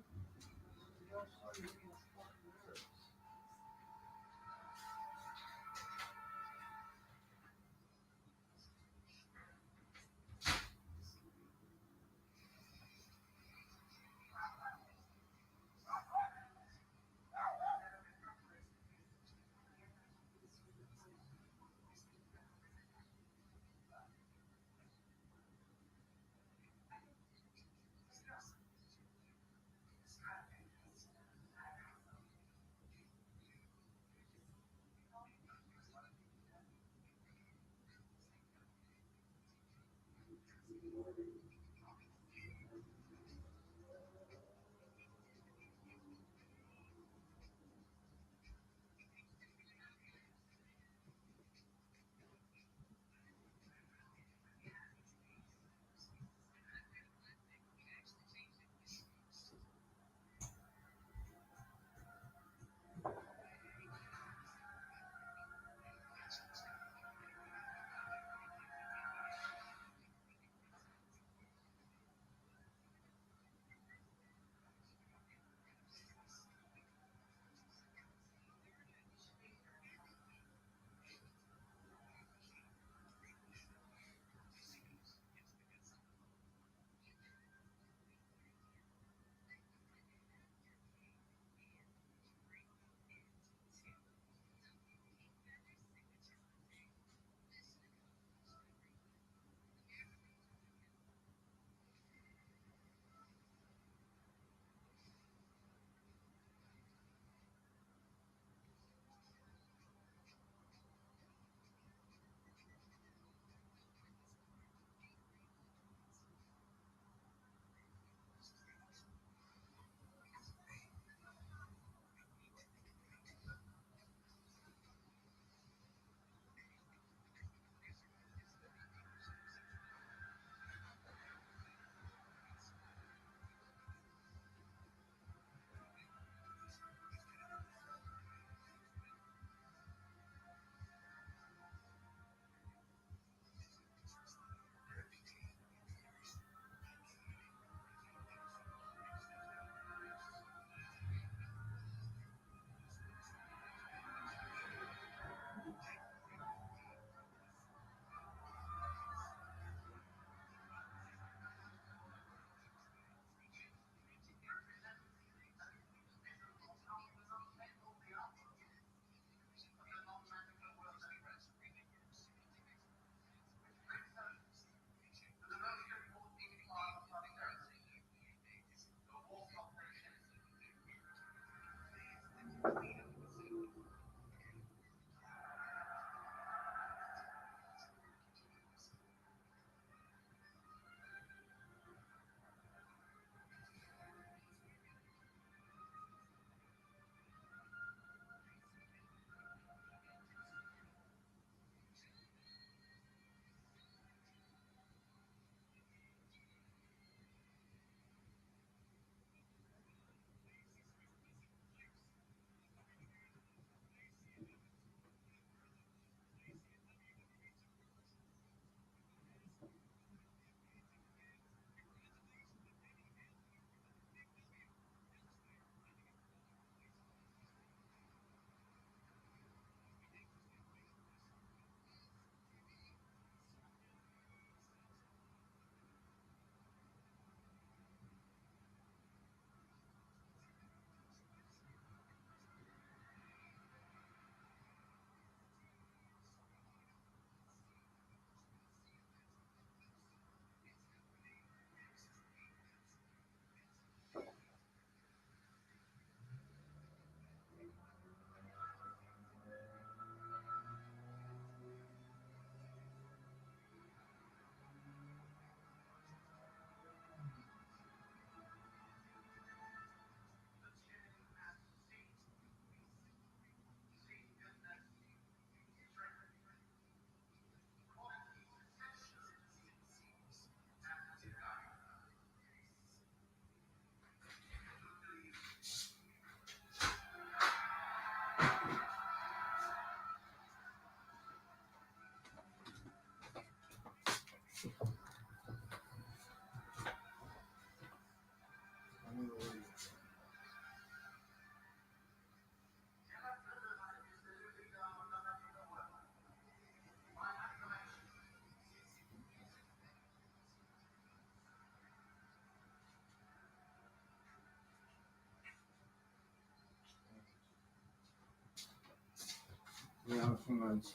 Yeah, a few months.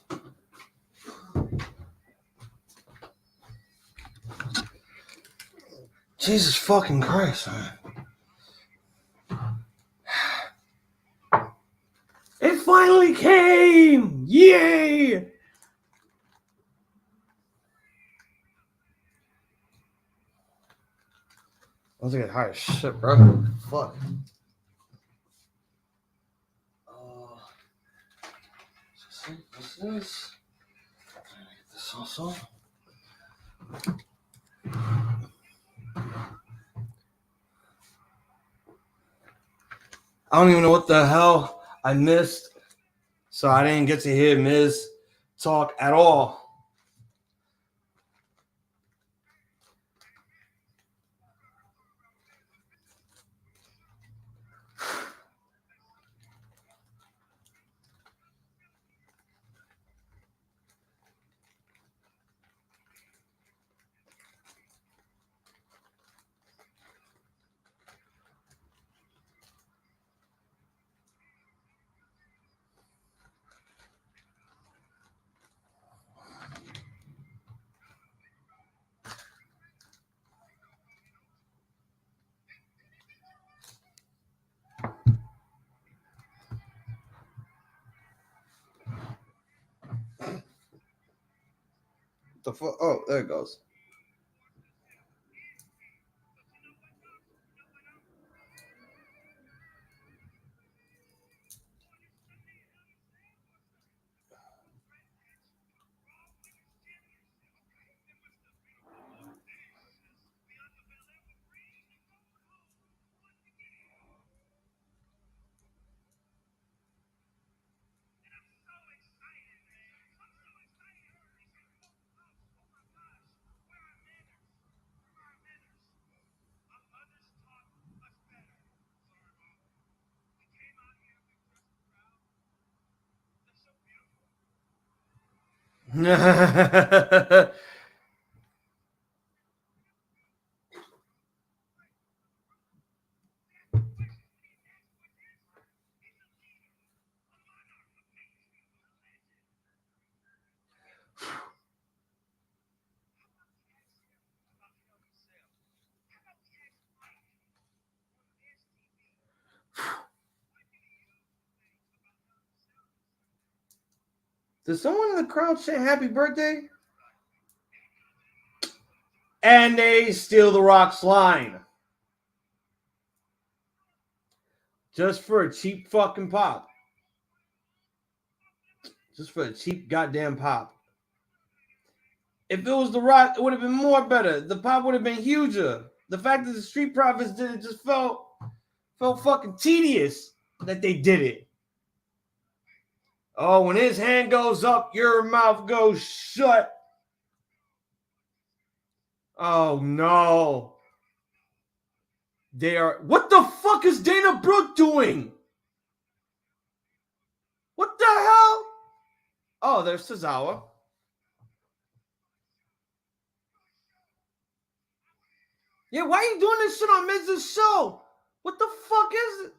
Jesus fucking Christ, man. It finally came! Yay! I was getting high as shit, bro. Fuck. What's this? This also. I don't even know what the hell I missed, so I didn't get to hear Miz talk at all. The fuck? Oh, there it goes. Did someone in the crowd say happy birthday? And they steal the Rock's line. Just for a cheap fucking pop. Just for a cheap goddamn pop. If it was The Rock, it would have been more better. The pop would have been huger. The fact that the Street Profits did it just felt fucking tedious that they did it. Oh, when his hand goes up, your mouth goes shut. Oh, no. They are... What the fuck is Dana Brooke doing? What the hell? Oh, there's Tozawa. Yeah, why are you doing this shit on Miz's show? What the fuck is it?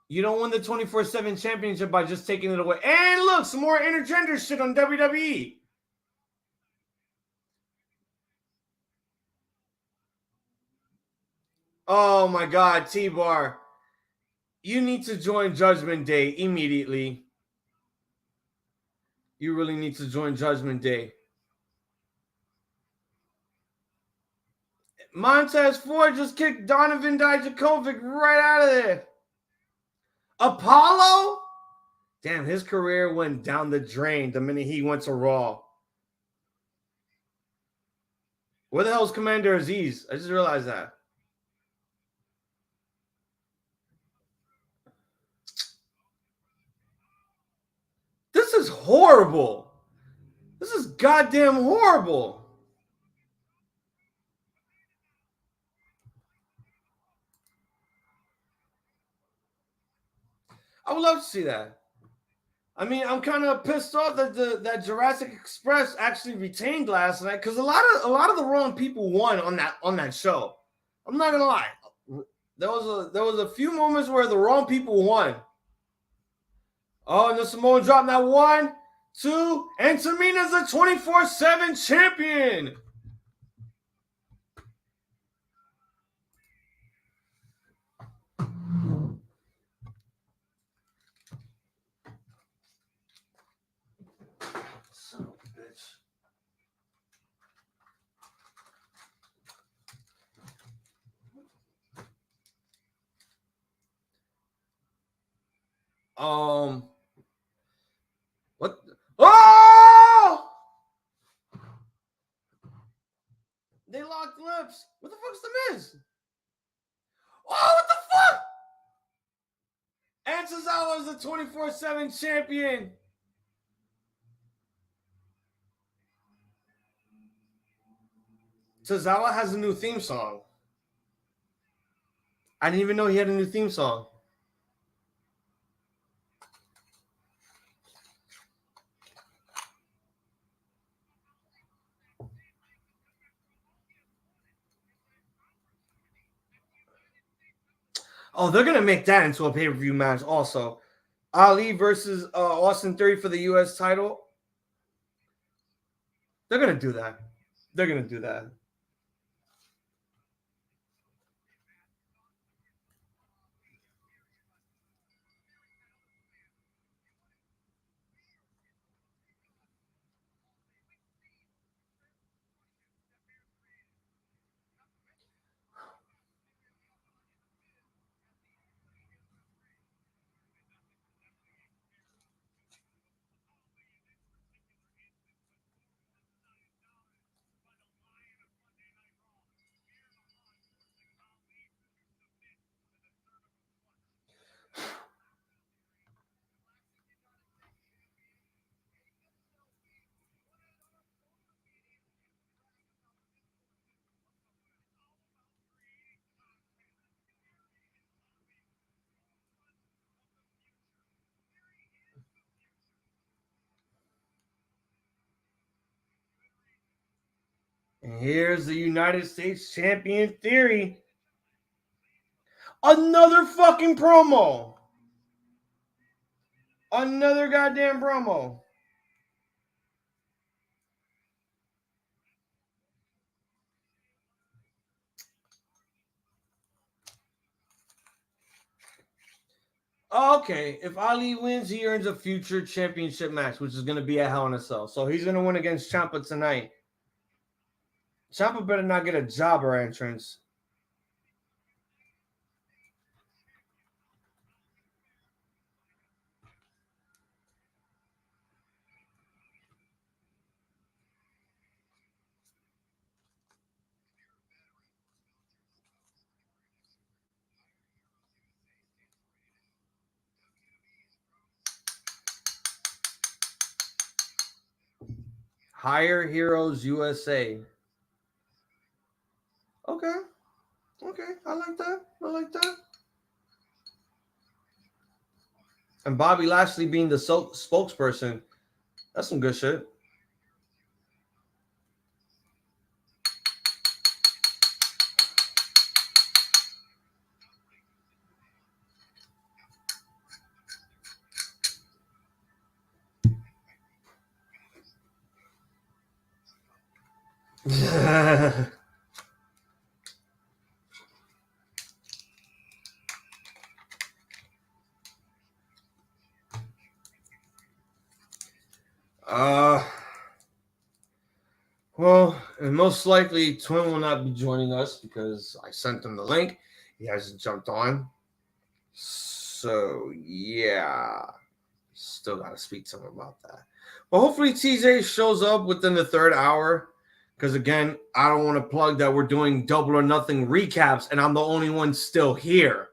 You don't win the 24/7 championship by just taking it away. And look, some more intergender shit on WWE. Oh my God, T-Bar. You need to join Judgment Day immediately. You really need to join Judgment Day. Montez Ford just kicked Donovan Dijakovic right out of there. Apollo? Damn, his career went down the drain the minute he went to Raw. Where the hell is Commander Aziz? I just realized that. This is horrible. This is goddamn horrible. I would love to see that. I mean, I'm kind of pissed off that that Jurassic Express actually retained last night because a lot of the wrong people won on that show. I'm not gonna lie. There was a few moments where the wrong people won. Oh, and the Samoan dropped that 1, 2, and Tamina's a 24/7 champion. Son of a bitch. What? Oh! They locked lips. What the fuck's the Miz? Oh, what the fuck? And Tozawa is the 24/7 champion. Tozawa has a new theme song. I didn't even know he had a new theme song. Oh, they're gonna make that into a pay-per-view match also. Ali versus Austin Theory for the U.S. title. They're gonna do that. They're gonna do that. And here's the United States champion Theory. Another fucking promo. Another goddamn promo. Okay, if Ali wins, he earns a future championship match, which is going to be at Hell in a Cell. So he's going to win against Ciampa tonight. Ciampa better not get a jobber entrance. Hire Heroes USA. Okay. I like that. And Bobby Lashley being the spokesperson. That's some good shit. Well, and most likely Twin will not be joining us because I sent him the link. He hasn't jumped on. So yeah, still got to speak to him about that. But hopefully TJ shows up within the third hour. Because again, I don't want to plug that we're doing Double or Nothing recaps and I'm the only one still here.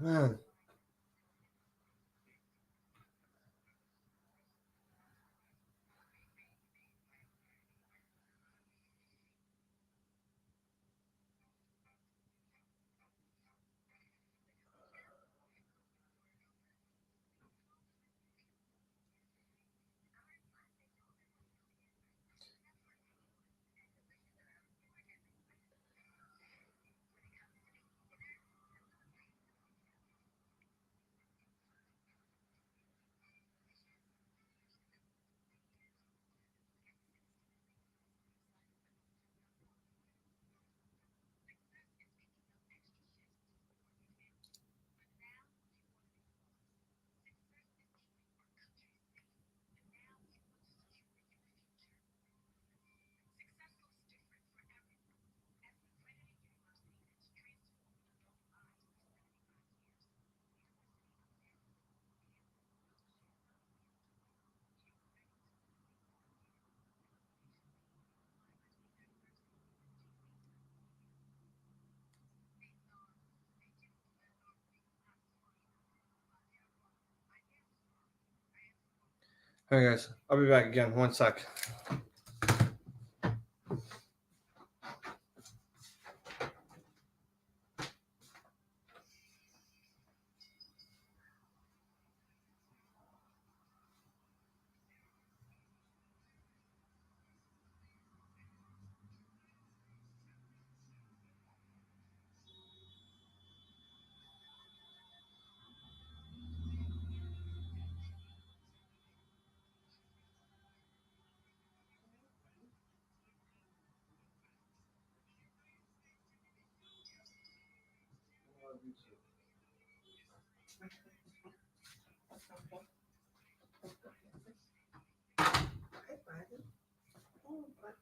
Man. All right, guys. I'll be back again. 1 sec.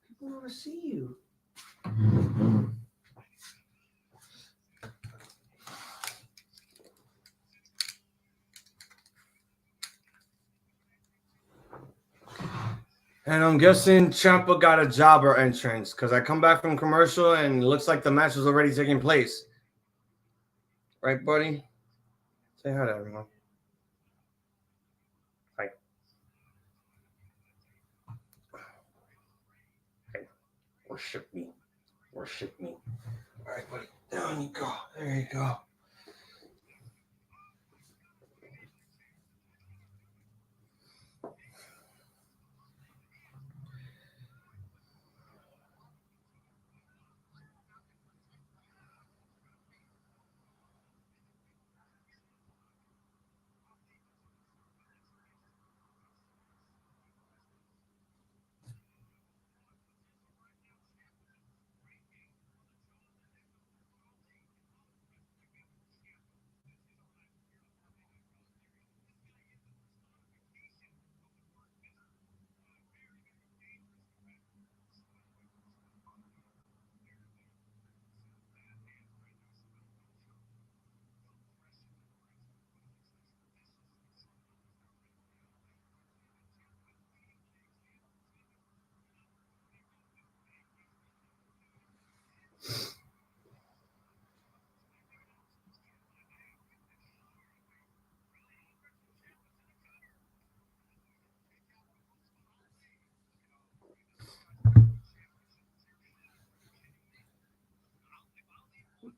People want to see you. And I'm guessing Ciampa got a jobber entrance because I come back from commercial and it looks like the match was already taking place. Right, buddy? Say hi to everyone. Hi. Hey. Worship me. Worship me. All right, buddy. Down you go. There you go.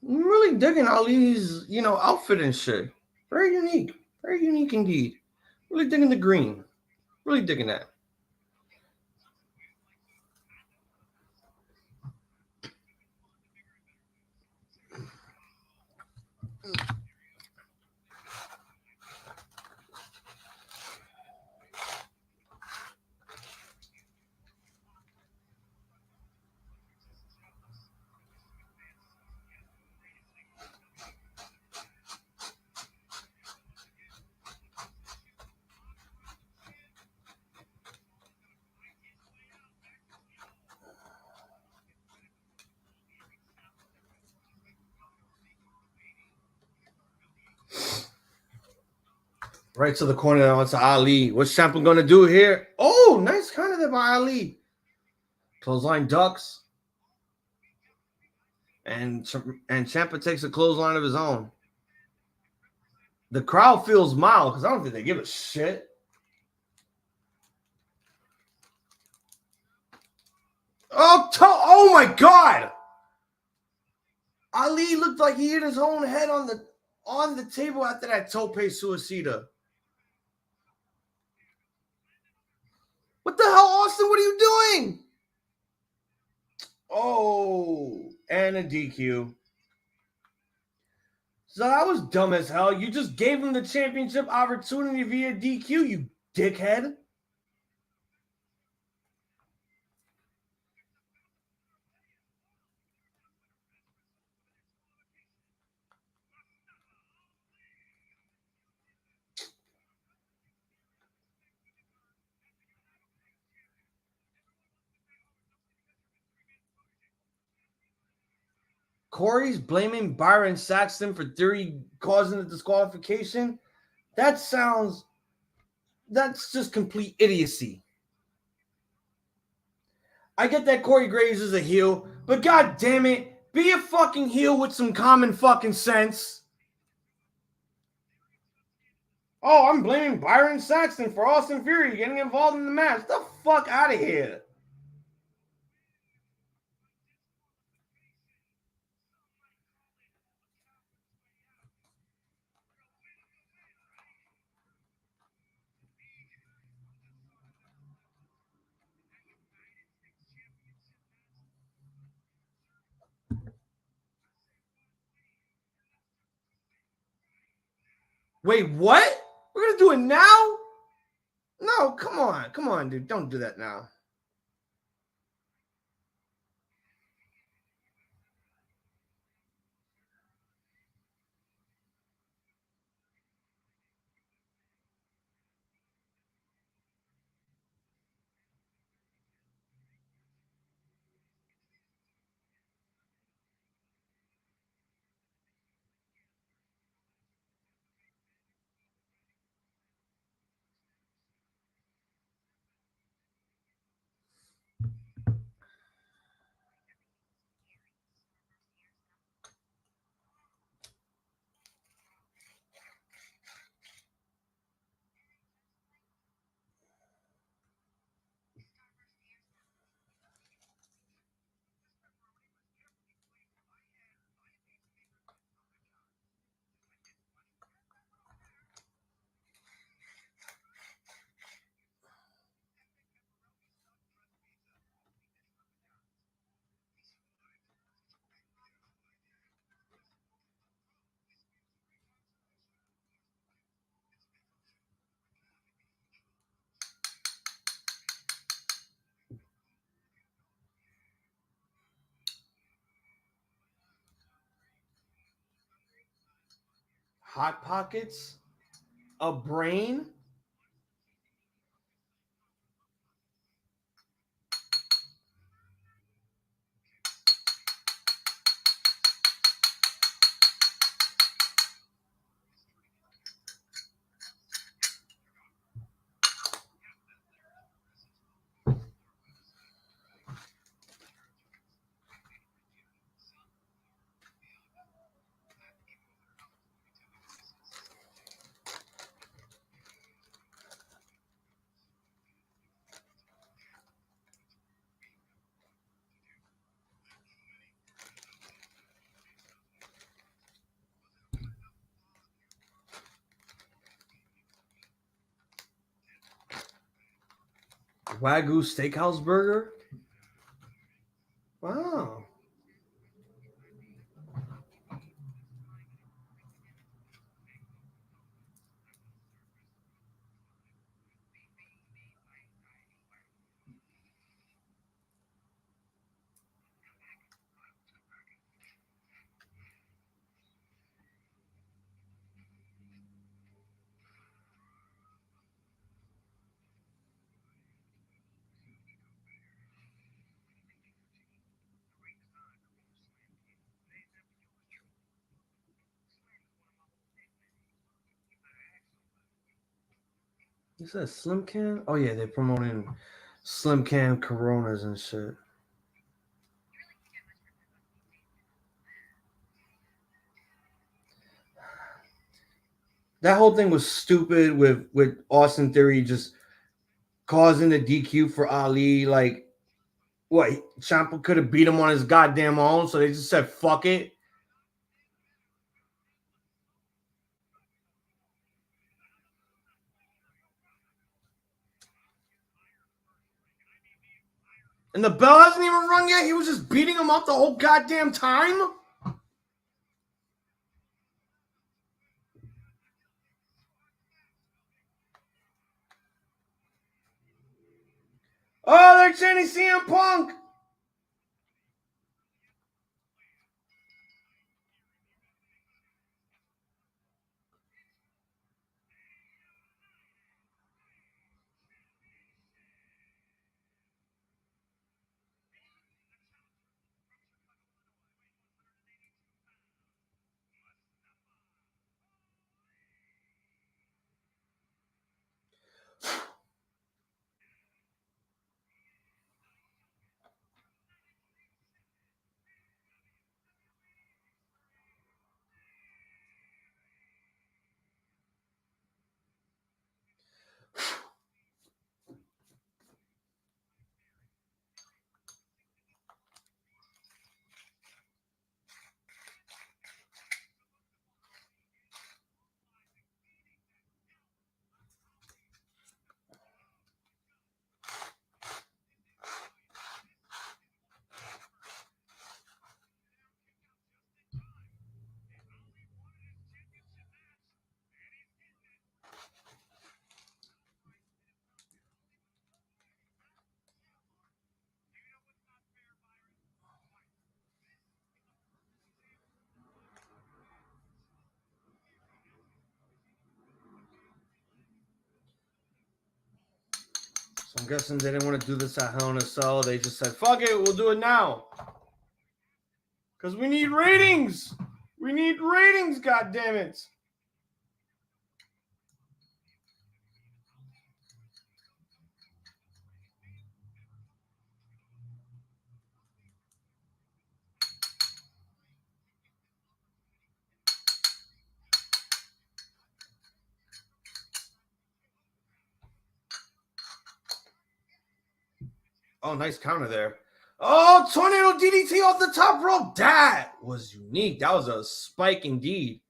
I'm really digging Ali's, outfit and shit. Very unique. Very unique indeed. Really digging the green. Really digging that. Right to the corner now. It's Ali. What's Ciampa going to do here? Oh, nice counter there by Ali. Clothesline ducks. And Ciampa takes a clothesline of his own. The crowd feels mild because I don't think they give a shit. Oh my God! Ali looked like he hit his own head on the table after that tope suicida. What the hell, Austin? What are you doing? Oh, and a DQ. So that was dumb as hell. You just gave him the championship opportunity via DQ, you dickhead. Corey's blaming Byron Saxton for Theory causing the disqualification. That's just complete idiocy. I get that Corey Graves is a heel, but god damn it, be a fucking heel with some common fucking sense. Oh, I'm blaming Byron Saxton for Austin Theory getting involved in the match. Get the fuck out of here. Wait, what? We're gonna do it now? No, come on, dude. Don't do that now. Hot Pockets? A brain? Wagyu Steakhouse Burger? Wow. Is that Slim Can? Oh yeah, they're promoting Slim Can Coronas and shit. That whole thing was stupid with Austin Theory just causing the DQ for Ali. Like, what? Ciampa could have beat him on his goddamn own, so they just said, fuck it. And the bell hasn't even rung yet. He was just beating him up the whole goddamn time. Oh, they're chanting CM Punk. So I'm guessing they didn't want to do this at Hell in a Cell. They just said, fuck it, we'll do it now. Because we need ratings. We need ratings, goddammit. Oh, nice counter there. Oh, tornado DDT off the top rope. That was unique. That was a spike indeed.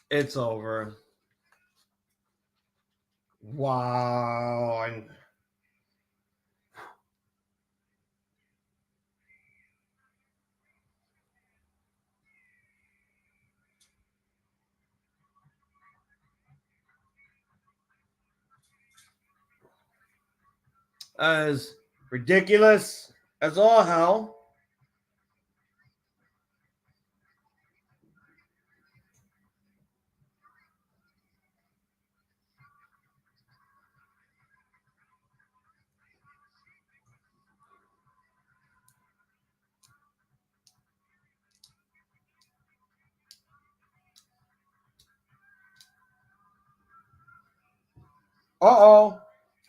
It's over. Wow. As ridiculous as all hell. Uh-oh.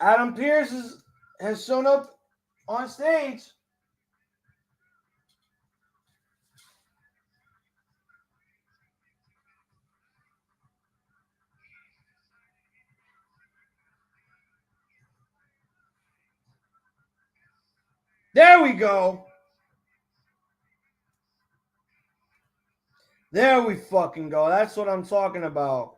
Adam Pearce has shown up on stage. There we go. There we fucking go. That's what I'm talking about.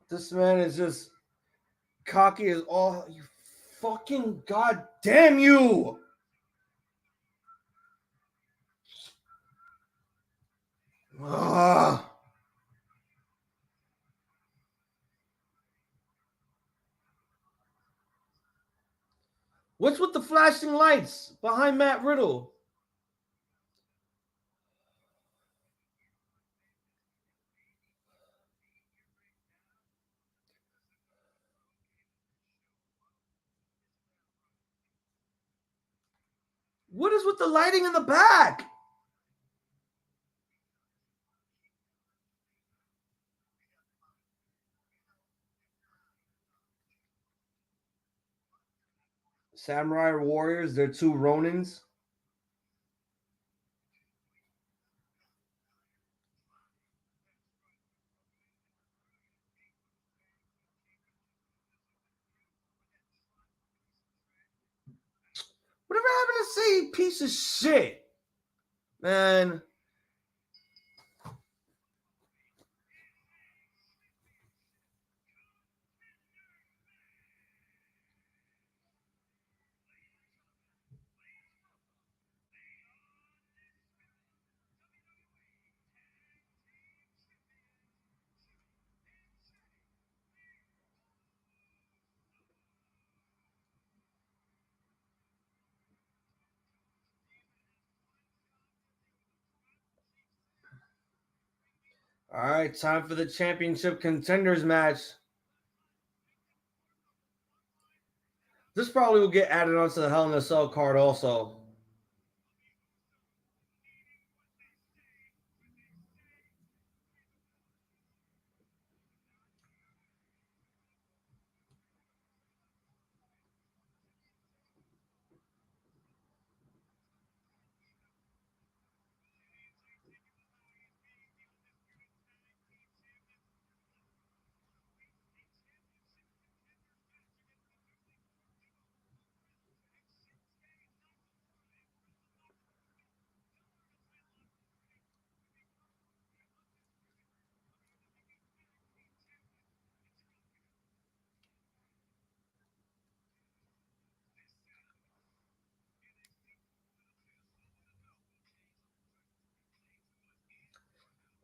This man is just cocky as all. You fucking goddamn you. Ugh. What's with the flashing lights behind Matt Riddle? What is with the lighting in the back? Samurai warriors, they're two Ronins. Whatever happened to say piece of shit? Man. All right, time for the championship contenders match. This probably will get added onto the Hell in a Cell card also.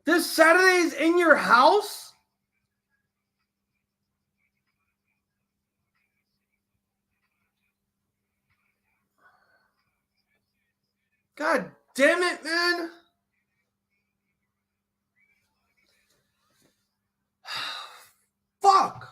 This Saturday is in your house? God damn it, man. Fuck.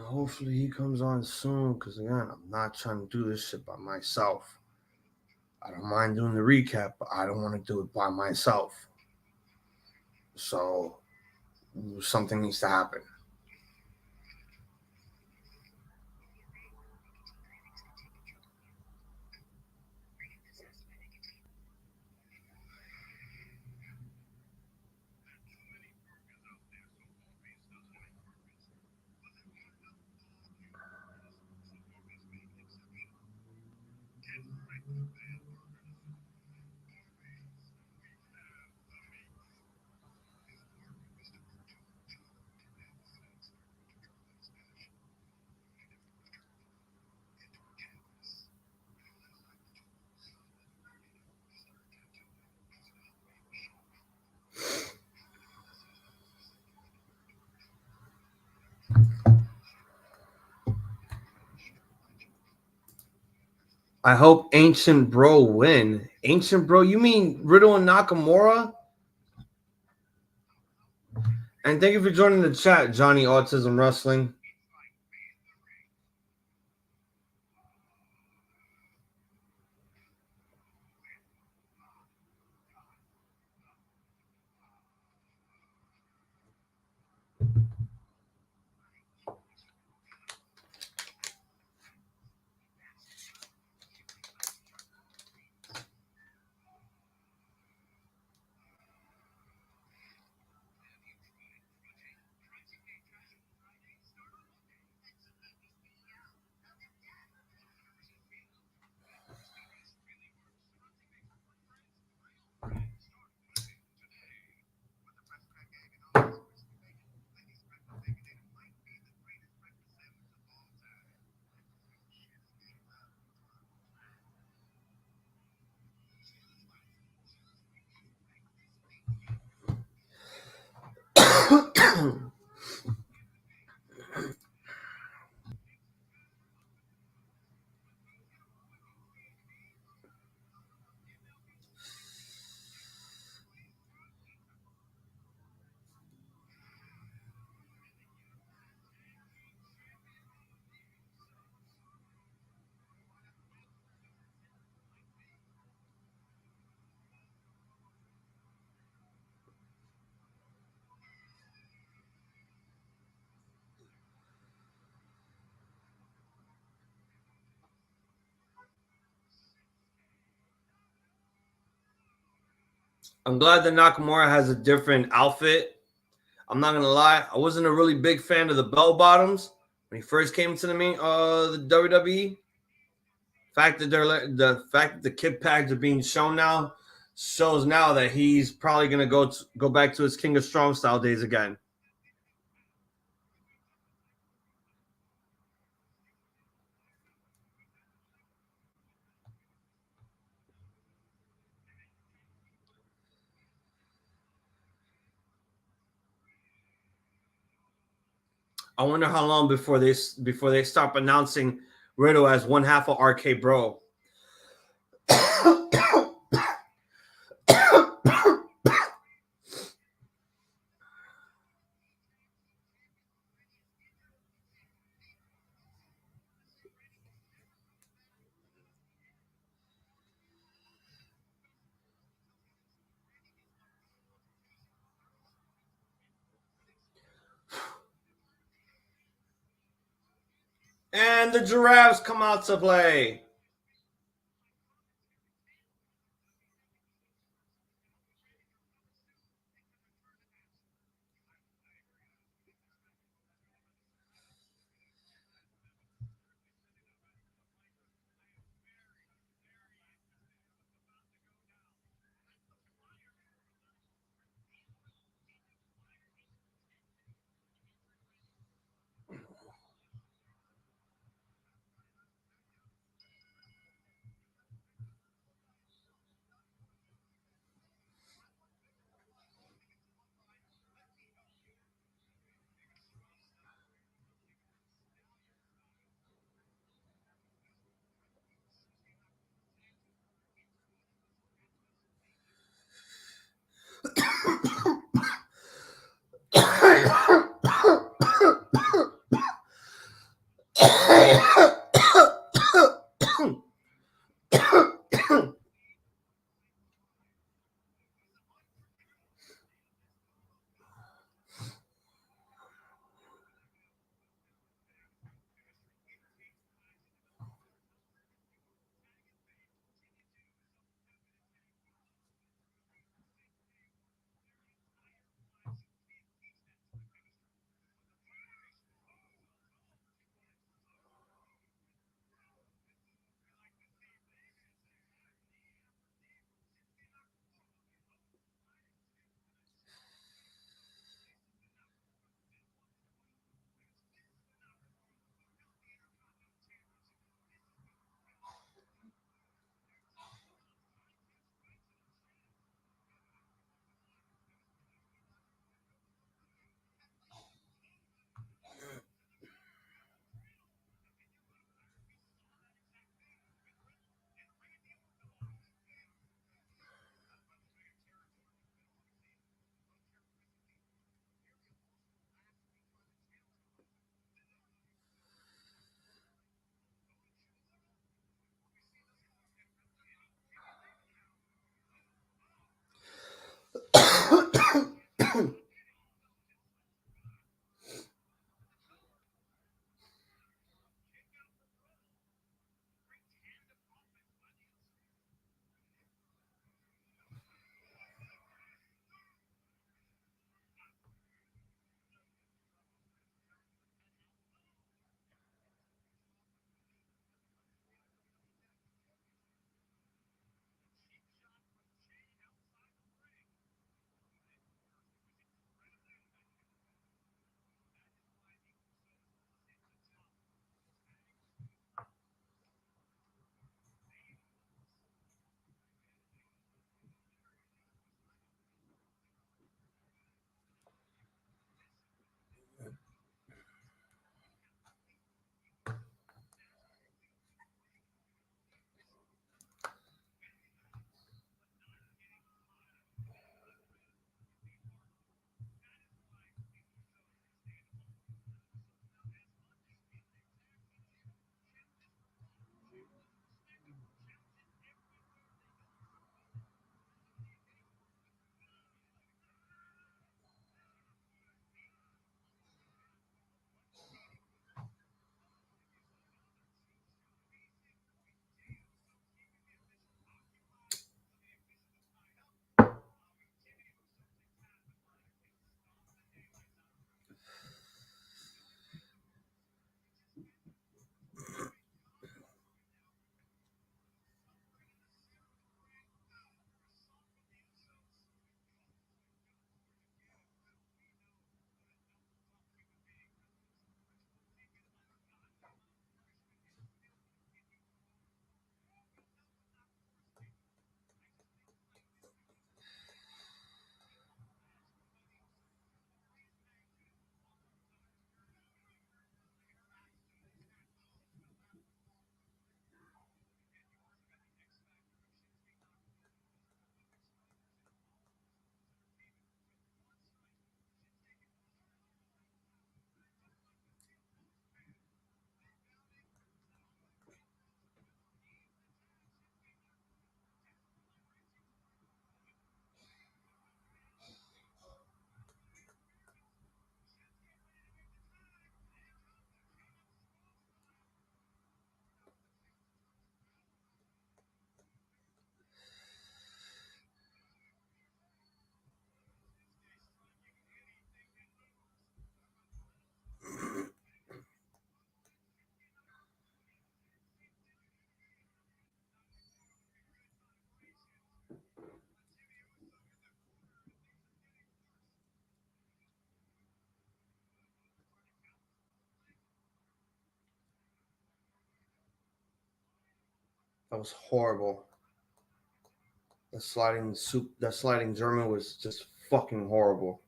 Hopefully he comes on soon, because again, I'm not trying to do this shit by myself. I don't mind doing the recap, but I don't want to do it by myself. So something needs to happen. I hope Ancient Bro win. Ancient Bro, you mean Riddle and Nakamura? And thank you for joining the chat, Johnny Autism Wrestling. I'm glad that Nakamura has a different outfit. I'm not gonna lie, I wasn't a really big fan of the bell bottoms when he first came to the WWE. The fact that the kid pads are being shown now shows now that he's probably gonna go back to his King of Strong style days again. I wonder how long before they stop announcing Riddle as one half of RK Bro. And the giraffes come out to play. That was horrible. That sliding German was just fucking horrible.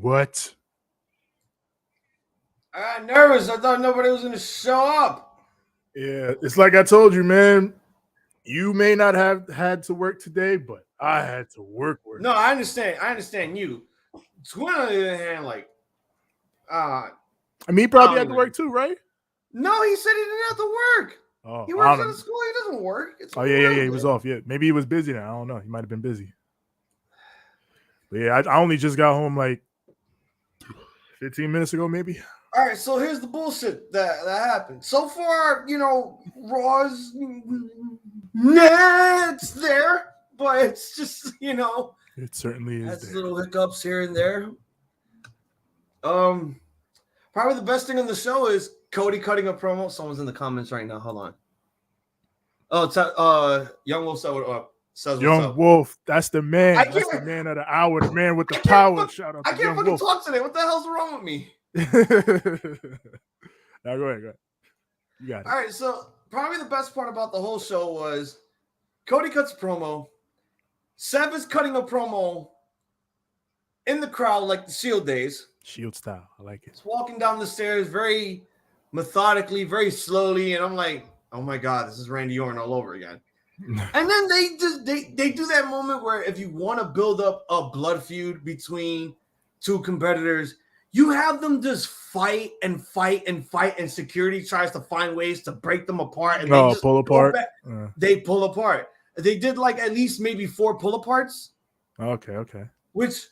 What? I got nervous. I thought nobody was going to show up. Yeah, it's like I told you, man. You may not have had to work today, but I had to work. No, I understand. I understand you. Twin, on the other hand, like, I mean, he probably had to work too, right? No, he said he didn't have to work. Oh, he works at a school. He doesn't work. Yeah. He was off. Yeah, maybe he was busy now. I don't know. He might have been busy. But yeah, I only just got home like 15 minutes ago, maybe. All right, so here's the bullshit that happened. So far, Raw's it's there, but it's just, it certainly is. Has little hiccups here and there. Probably the best thing on the show is Cody cutting a promo. Someone's in the comments right now. Hold on. Oh, it's Young Wolf says Young Wolf, that's the man. That's the man of the hour, the man with the power. Shout out to Young Wolf. I can't fucking talk today. What the hell's wrong with me? Now go ahead. You got it. All right, so probably the best part about the whole show was Cody cuts a promo. Seth is cutting a promo in the crowd like the Shield days. Shield style. I like it. It's walking down the stairs very methodically, very slowly, and I'm like, oh my God, this is Randy Orton all over again. And then they do that moment where if you want to build up a blood feud between two competitors, you have them just fight, and security tries to find ways to break them apart, and they just pull apart. They pull apart. They did like at least maybe 4 pull aparts. Okay. Which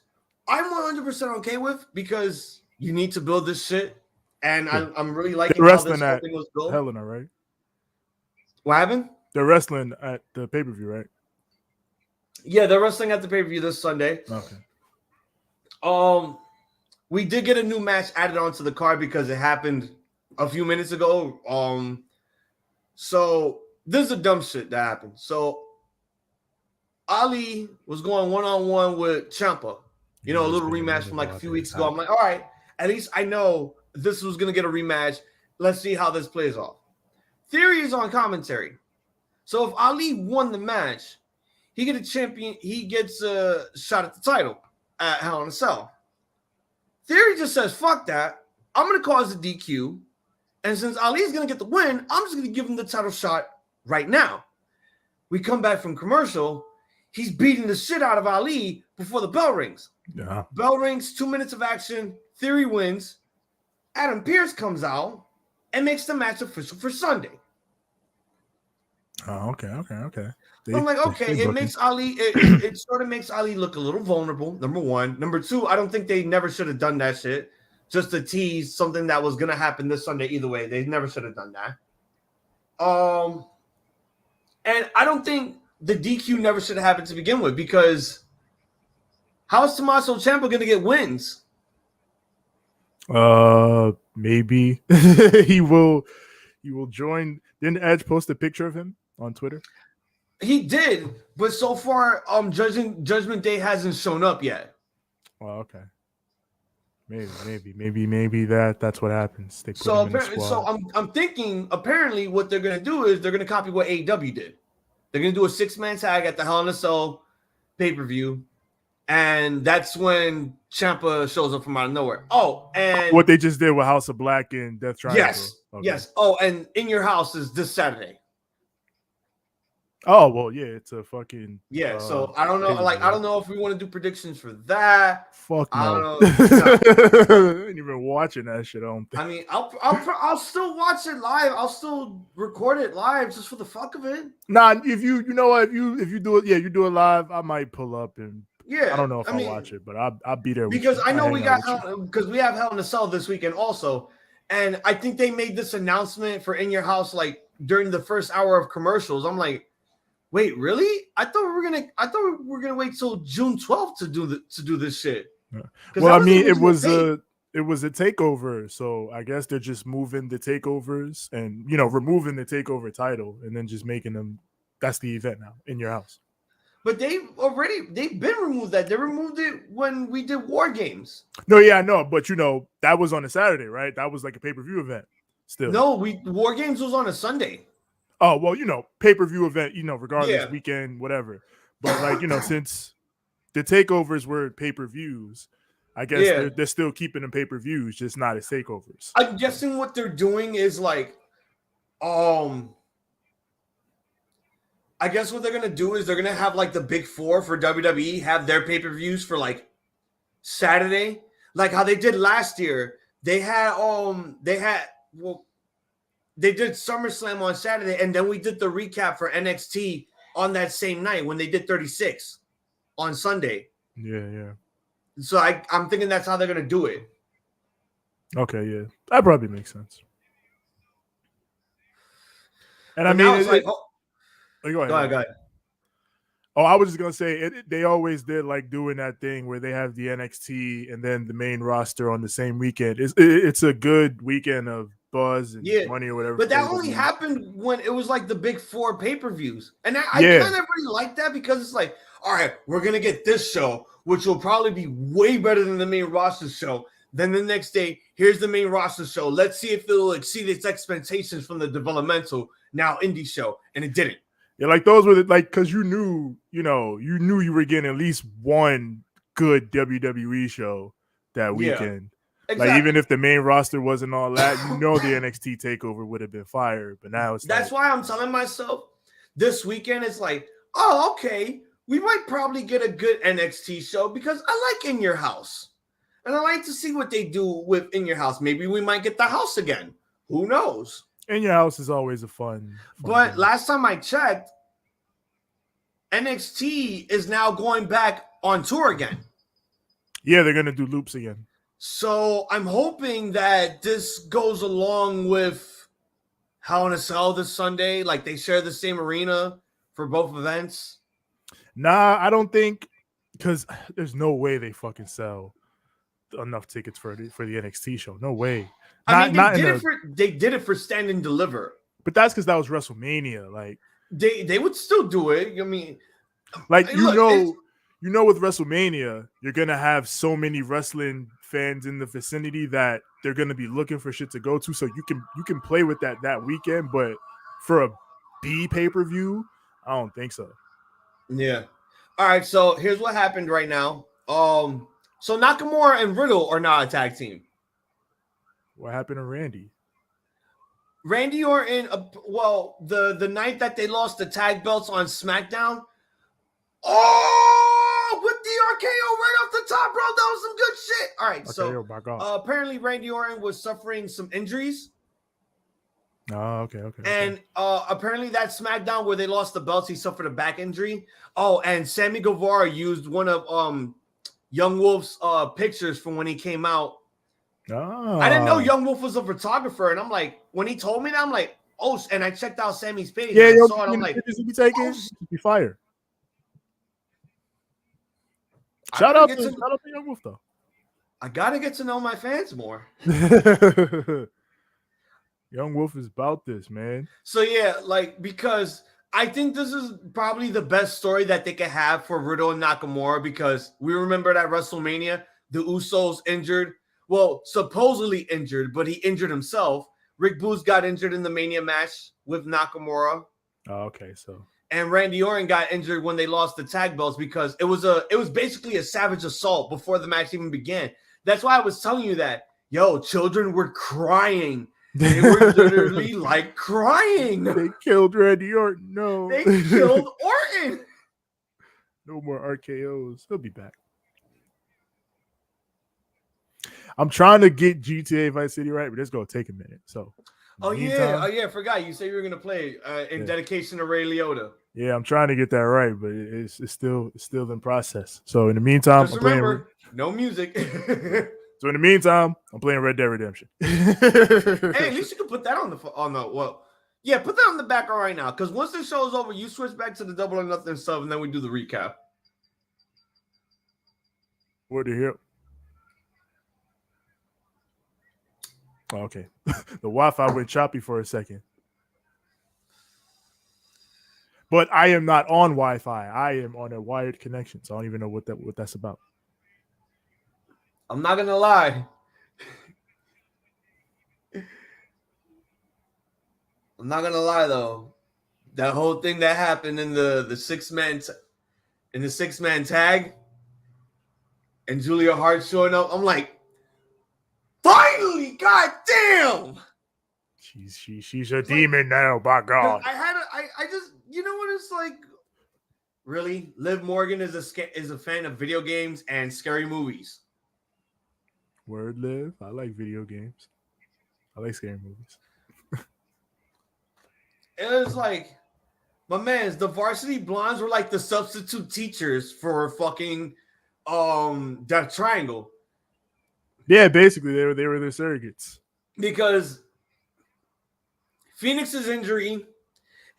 I'm 100% okay with because you need to build this shit, and I'm really liking how this whole thing was built. Helena, right? What happened? They're wrestling at the pay-per-view, right? Yeah, they're wrestling at the pay-per-view this Sunday. Okay. We did get a new match added onto the card because it happened a few minutes ago. So this is a dumb shit that happened. So Ali was going one-on-one with Ciampa. A little rematch from like a few weeks ago. I'm like, all right, at least I know this was going to get a rematch. Let's see how this plays off. Theory is on commentary. So if Ali won the match, he gets a shot at the title at Hell in a Cell. Theory just says, fuck that. I'm going to cause a DQ. And since Ali's going to get the win, I'm just going to give him the title shot right now. We come back from commercial. He's beating the shit out of Ali before the bell rings. Yeah. Bell rings, 2 minutes of action. Theory wins. Adam Pearce comes out and makes the match official for Sunday. Oh, okay. I'm like, okay, it makes Ali, it sort of makes Ali look a little vulnerable, number one. Number two, I don't think they never should have done that shit. Just to tease something that was going to happen this Sunday either way. They never should have done that. And I don't think the DQ never should have happened to begin with because how is Tommaso Ciampa going to get wins? Maybe he will join. Didn't Edge post a picture of him on Twitter? He did, but so far, Judgment Day hasn't shown up yet. Well, okay. Maybe that's what happens. They put him in the squad. So I'm thinking apparently what they're gonna do is they're gonna copy what AEW did. They're gonna do a 6-man tag at the Hell in a Cell pay-per-view, and that's when Ciampa shows up from out of nowhere. Oh, and what they just did with House of Black and Death Triangle. Yes, okay. Yes. Oh, and In Your House is this Saturday. Oh well, yeah, it's a fucking so I don't know. I don't know if we want to do predictions for that. Fuck no. I don't know. I ain't even watching that shit. I don't think. I mean, I'll still watch it live. I'll still record it live just for the fuck of it. Nah, if you know what, if you do it, you do it live. I might pull up and I don't know if I'll watch it, but I'll be there because I know we have Hell in a Cell this weekend also, and I think they made this announcement for In Your House like during the first hour of commercials. I'm like, wait, really? I thought we were gonna wait till June 12th to do this shit. Well, I mean, it was a takeover, so I guess they're just moving the takeovers and removing the takeover title and then just making them. That's the event now in your house. But they've been removed that. They removed it when we did War Games. No, yeah, I know, but that was on a Saturday, right? That was like a pay-per-view event. Still, no, War Games was on a Sunday. Oh well, pay-per-view event, regardless, weekend, whatever. But like, since the takeovers were pay-per-views, I guess they're still keeping them pay-per-views, just not as takeovers. I'm guessing what they're doing is like, I guess what they're gonna do is they're gonna have like the big four for WWE have their pay-per-views for like Saturday, like how they did last year. They did SummerSlam on Saturday, and then we did the recap for NXT on that same night when they did 36 on Sunday. Yeah. So I'm thinking that's how they're gonna do it. Okay, yeah, that probably makes sense. And I mean, go ahead. Oh, I was just gonna say they always did like doing that thing where they have the NXT and then the main roster on the same weekend. It's a good weekend of buzz and money or whatever. But that only happened when it was like the big four pay-per-views, and I kind of really like that because it's like, all right, we're gonna get this show, which will probably be way better than the main roster show. Then the next day, here's the main roster show. Let's see if it'll exceed its expectations from the developmental now indie show, and it didn't. Yeah, like those were because you knew you were getting at least one good WWE show that weekend. Exactly. Like even if the main roster wasn't all that, the NXT takeover would have been fired. But now that's why I'm telling myself this weekend it's like, oh, okay, we might probably get a good NXT show because I like In Your House. And I like to see what they do with In Your House. Maybe we might get the house again. Who knows? In Your House is always a fun but game. Last time I checked, NXT is now going back on tour again. Yeah, they're going to do loops again. So I'm hoping that this goes along with Hell in a Cell this Sunday. Like they share the same arena for both events. Nah, I don't think, because there's no way they fucking sell enough tickets for the NXT show. No way. They did it for Stand and Deliver. But that's because that was WrestleMania. Like they would still do it. I mean, like with WrestleMania, you're gonna have so many wrestling fans in the vicinity that they're gonna be looking for shit to go to. So you can play with that weekend, but for a B pay-per-view, I don't think so. Yeah. All right. So here's what happened right now. So Nakamura and Riddle are not a tag team. What happened to Randy? Randy Orton, the night that they lost the tag belts on SmackDown. Oh, with the RKO right off the top, bro. That was some good shit. All right, so apparently Randy Orton was suffering some injuries. Oh, okay. And apparently that SmackDown where they lost the belts, he suffered a back injury. Oh, and Sammy Guevara used one of Young Wolf's pictures from when he came out. Oh. I didn't know Young Wolf was a photographer, and I'm like, when he told me that, I'm like, oh, and I checked out Sammy's page. Yeah, and I saw it. I'm like, be fired. Shout out to Young Wolf though. I gotta get to know my fans more. Young Wolf is about this, man. So yeah, because I think this is probably the best story that they could have for Riddle and Nakamura, because we remember that WrestleMania, the Usos injured. Well, supposedly injured, but he injured himself. Rick Boogs got injured in the Mania match with Nakamura. Oh, okay, so. And Randy Orton got injured when they lost the tag belts because it was basically a savage assault before the match even began. That's why I was telling you that. Yo, children were crying. They were literally like crying. They killed Randy Orton. No. They killed Orton. No more RKOs. He'll be back. I'm trying to get GTA Vice City right, but it's going to take a minute. So, I forgot. You said you were going to play in dedication to Ray Liotta. Yeah, I'm trying to get that right, but it's still in process. So in the meantime, just remember, no music. So in the meantime, I'm playing Red Dead Redemption. Hey, at least you can put that on the Yeah, put that on the background right now. Because once the show is over, you switch back to the Double or Nothing stuff, and then we do the recap. What the hell? Oh, okay. The Wi-Fi went choppy for a second. But I am not on Wi-Fi. I am on a wired connection, so I don't even know what that's about. I'm not gonna lie. I'm not gonna lie though. That whole thing that happened in the 6-man tag, and Julia Hart showing up, I'm like, finally, goddamn! She's a demon now, by God. I just, you know what it's like. Really, Liv Morgan is a fan of video games and scary movies. Word, Liv. I like video games. I like scary movies. It was like, my man, the Varsity Blondes were like the substitute teachers for fucking that triangle. Yeah, basically they were their surrogates. Because Phoenix's injury,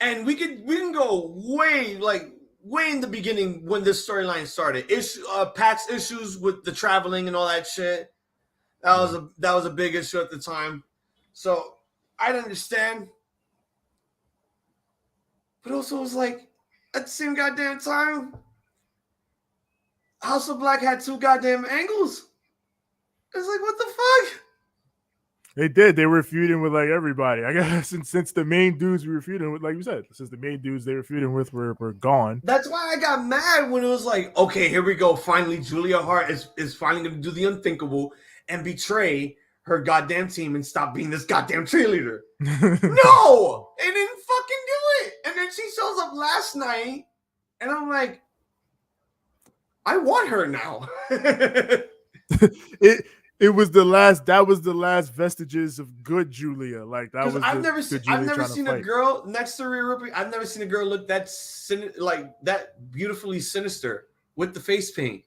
and we can go way in the beginning when this storyline started. Pat's issues with the traveling and all that shit. That was a big issue at the time. So I'd understand. But also it was like, at the same goddamn time, House of Black had 2 goddamn angles. It's like, what the fuck? They did. They were feuding with like everybody. I guess since the main dudes we were feuding with, like you said, since the main dudes they were feuding with were gone. That's why I got mad when it was like, okay, here we go. Finally, Julia Hart is finally going to do the unthinkable and betray her goddamn team and stop being this goddamn cheerleader. No! It didn't fucking do it. And then she shows up last night, and I'm like, I want her now. It was the last. That was the last vestiges of good Julia. Like that was. I've never seen a girl next to Rhea Ripley. I've never seen a girl look that that beautifully sinister with the face paint.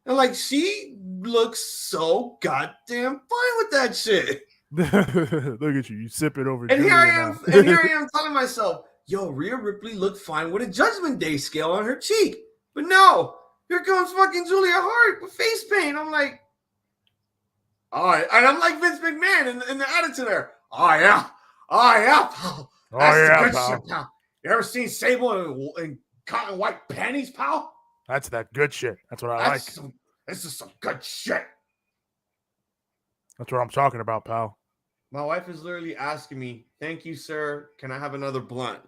And like she looks so goddamn fine with that shit. Look at you. You sip it over. And here I am telling myself, yo, Rhea Ripley looked fine with a Judgment Day scale on her cheek. But no, here comes fucking Julia Hart with face paint. I'm like, all right. And I'm like Vince McMahon in the attitude there. Oh, yeah, pal. That's the good shit, pal. You ever seen Sable in cotton white panties, pal? That's that good shit. That's what I like. This is some good shit. That's what I'm talking about, pal. My wife is literally asking me, thank you, sir. Can I have another blunt?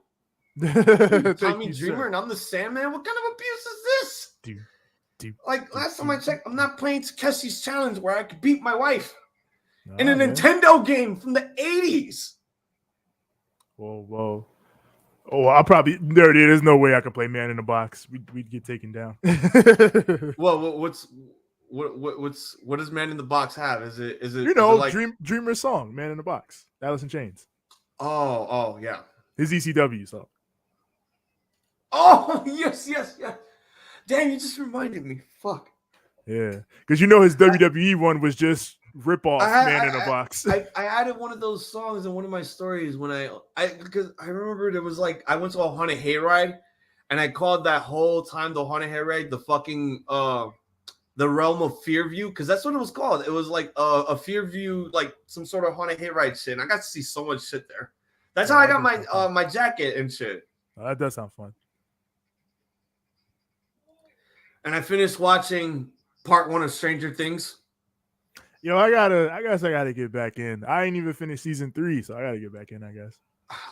Tommy Dreamer, sir. And I'm the Sandman? What kind of abuse is this? Like, last time I checked, I'm not playing Takeshi's Challenge where I could beat my wife in a Nintendo game from the 80s. Whoa. Oh, I'll probably there. There's no way I could play Man in the Box. We'd get taken down. Well, what does Man in the Box have? Is it like Dreamer's song, Man in the Box, Alice in Chains. Oh yeah. His ECW song. Oh yes. Damn, you just reminded me. Fuck. Yeah, because his WWE one was just rip off Man in a Box. I added one of those songs in one of my stories when because I remember there was like I went to a haunted hayride, and I called that whole time the haunted hayride the fucking the realm of Fearview, because that's what it was called. It was like a Fearview, like some sort of haunted hayride shit. And I got to see so much shit there. That's how I got my jacket and shit. That does sound fun. And I finished watching part 1 of Stranger Things. Yo, I gotta get back in. I ain't even finished season 3, so I gotta get back in, I guess.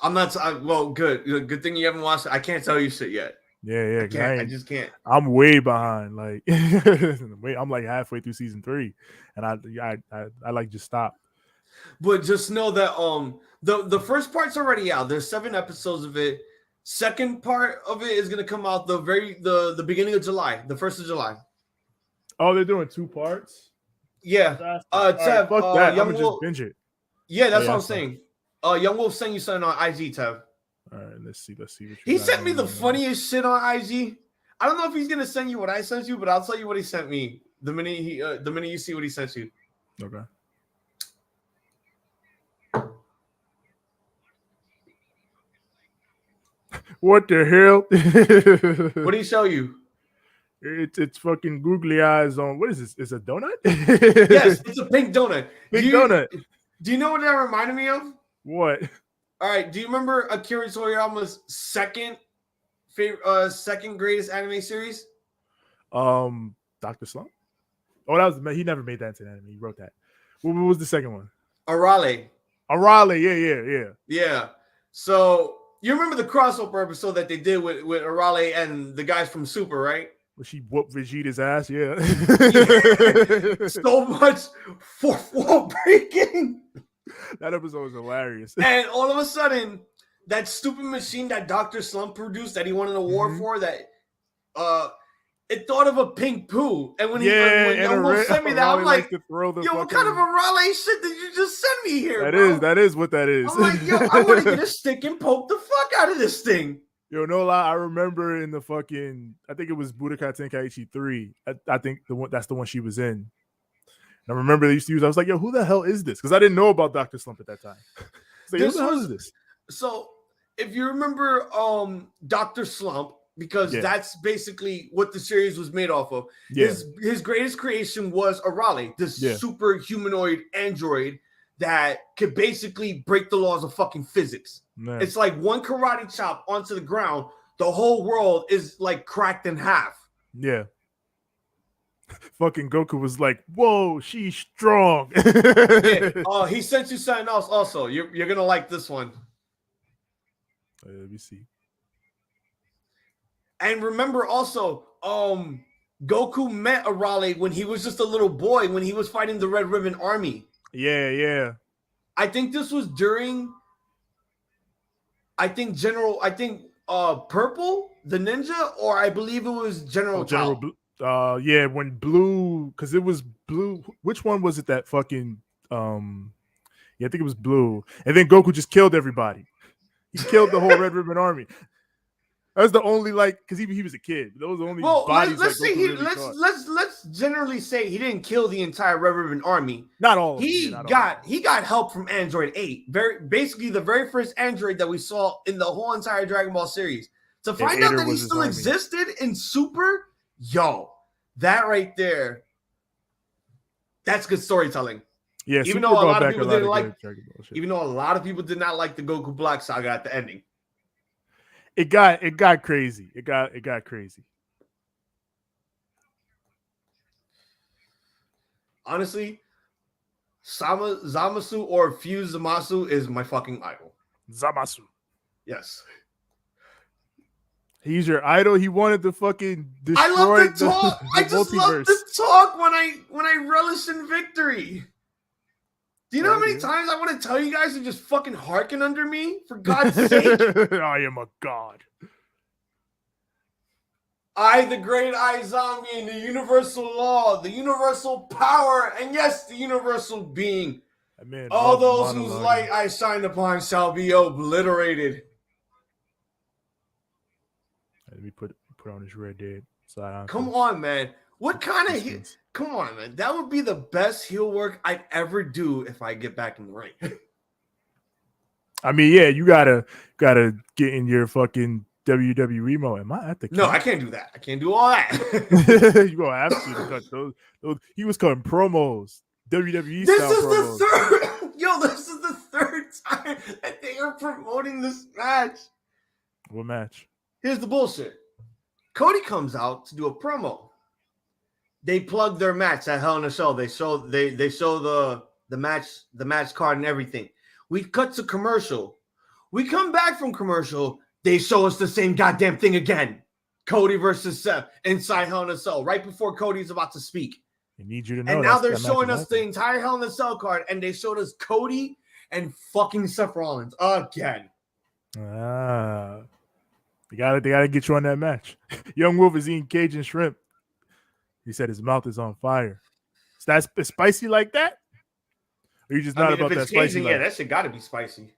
I'm not. Well, good thing you haven't watched it. I can't tell you shit yet. Yeah. I just can't. I'm way behind. Like, I'm like halfway through season 3, and I like just stop. But just know that the first part's already out. There's 7 episodes of it. Second part of it is gonna come out the beginning of July, the 1st of July. Oh, they're doing 2 parts. Yeah. Tev, fuck that. Young I'm gonna Wolf, just binge it. Yeah, that's what I'm saying. Young Wolf sent you something on IG, Tev. All right, let's see. What he sent me the funniest shit on IG. I don't know if he's gonna send you what I sent you, but I'll tell you what he sent me the minute you see what he sent you. Okay. What the hell? What did he show you? It's fucking googly eyes on. What is this? It's a donut? Yes, it's a pink donut. Donut. Do you know what that reminded me of? What? All right. Do you remember Akira Toriyama's second greatest anime series? Dr. Slump? Oh, that was he never made that into an anime. He wrote that. What was the second one? Arale. Yeah. So you remember the crossover episode that they did with Arale and the guys from Super, right? Where she whooped Vegeta's ass, yeah. So much fourth wall breaking. That episode was hilarious. And all of a sudden, that stupid machine that Dr. Slump produced that he won an award for, that it thought of a pink poo. And when he almost sent me that, I'm like, yo, what kind of a Raleigh shit did you just send me here, bro? That is what that is. I'm like, yo, I want to get a stick and poke the fuck out of this thing. Yo, no lie, I remember in the fucking, I think it was Budokai Tenkaichi 3. I think that's the one she was in. And I remember they used to use, I was like, yo, who the hell is this? Because I didn't know about Dr. Slump at that time. So who the hell is this? So if you remember Dr. Slump, because that's basically what the series was made off of. Yeah. His greatest creation was Arale, this super humanoid android that could basically break the laws of fucking physics. Man. It's like one karate chop onto the ground, the whole world is like cracked in half. Yeah. Fucking Goku was like, whoa, she's strong. Oh, he sent you something else also. You're gonna like this one. Let me see. And remember also, Goku met Arale when he was just a little boy, when he was fighting the Red Ribbon Army. Yeah. I think this was during, Purple, the ninja, or I believe it was General Blue. When Blue, because it was Blue. Which one was it that fucking, I think it was Blue. And then Goku just killed everybody. He killed the whole Red Ribbon Army. That's the only, like, because he was a kid. Those are the only bodies. Let's generally say he didn't kill the entire Red Ribbon Army. Not all. He got help from Android 8. Basically the very first android that we saw in the whole entire Dragon Ball series. To find out that he still existed in Super, yo, that right there, that's good storytelling. Yeah, even though a lot of people didn't like, even though a lot of people did not like the Goku Black saga at the ending. It got crazy. It got crazy. Honestly, Zamasu or Fuse Zamasu is my fucking idol. Zamasu. Yes. He's your idol. He wanted to fucking destroy I love the talk. I just multiverse. love the talk when I relish in victory. Do you know how many times I want to tell you guys to just fucking hearken under me? For God's sake. I am a god. I, the great iZombie, and the universal law, the universal power, and yes, the universul being. All those whose light I shine upon shall be obliterated. Let me put on his red dead. Come on, man. What kind of come on, man. That would be the best heel work I'd ever do if I get back in the ring. I mean, yeah, you gotta get in your fucking WWE mode. Am I at the No, I can't do that. I can't do all that. You gonna have to cut those. He was cutting promos. WWE this style is promos. The third this is the third time that they are promoting this match. What match? Here's the bullshit. Cody comes out to do a promo. They plug their match at Hell in a Cell. They show the match card and everything. We cut to commercial. We come back from commercial. They show us the same goddamn thing again. Cody versus Seth inside Hell in a Cell, right before Cody's about to speak. I need you to know. And now they're showing us the entire Hell in a Cell card, and they showed us Cody and fucking Seth Rollins again. They gotta get you on that match. Young Wolf is eating Cajun shrimp. He said his mouth is on fire. Is that spicy like that? Or you just not about that spicy? Yeah, that shit gotta be spicy.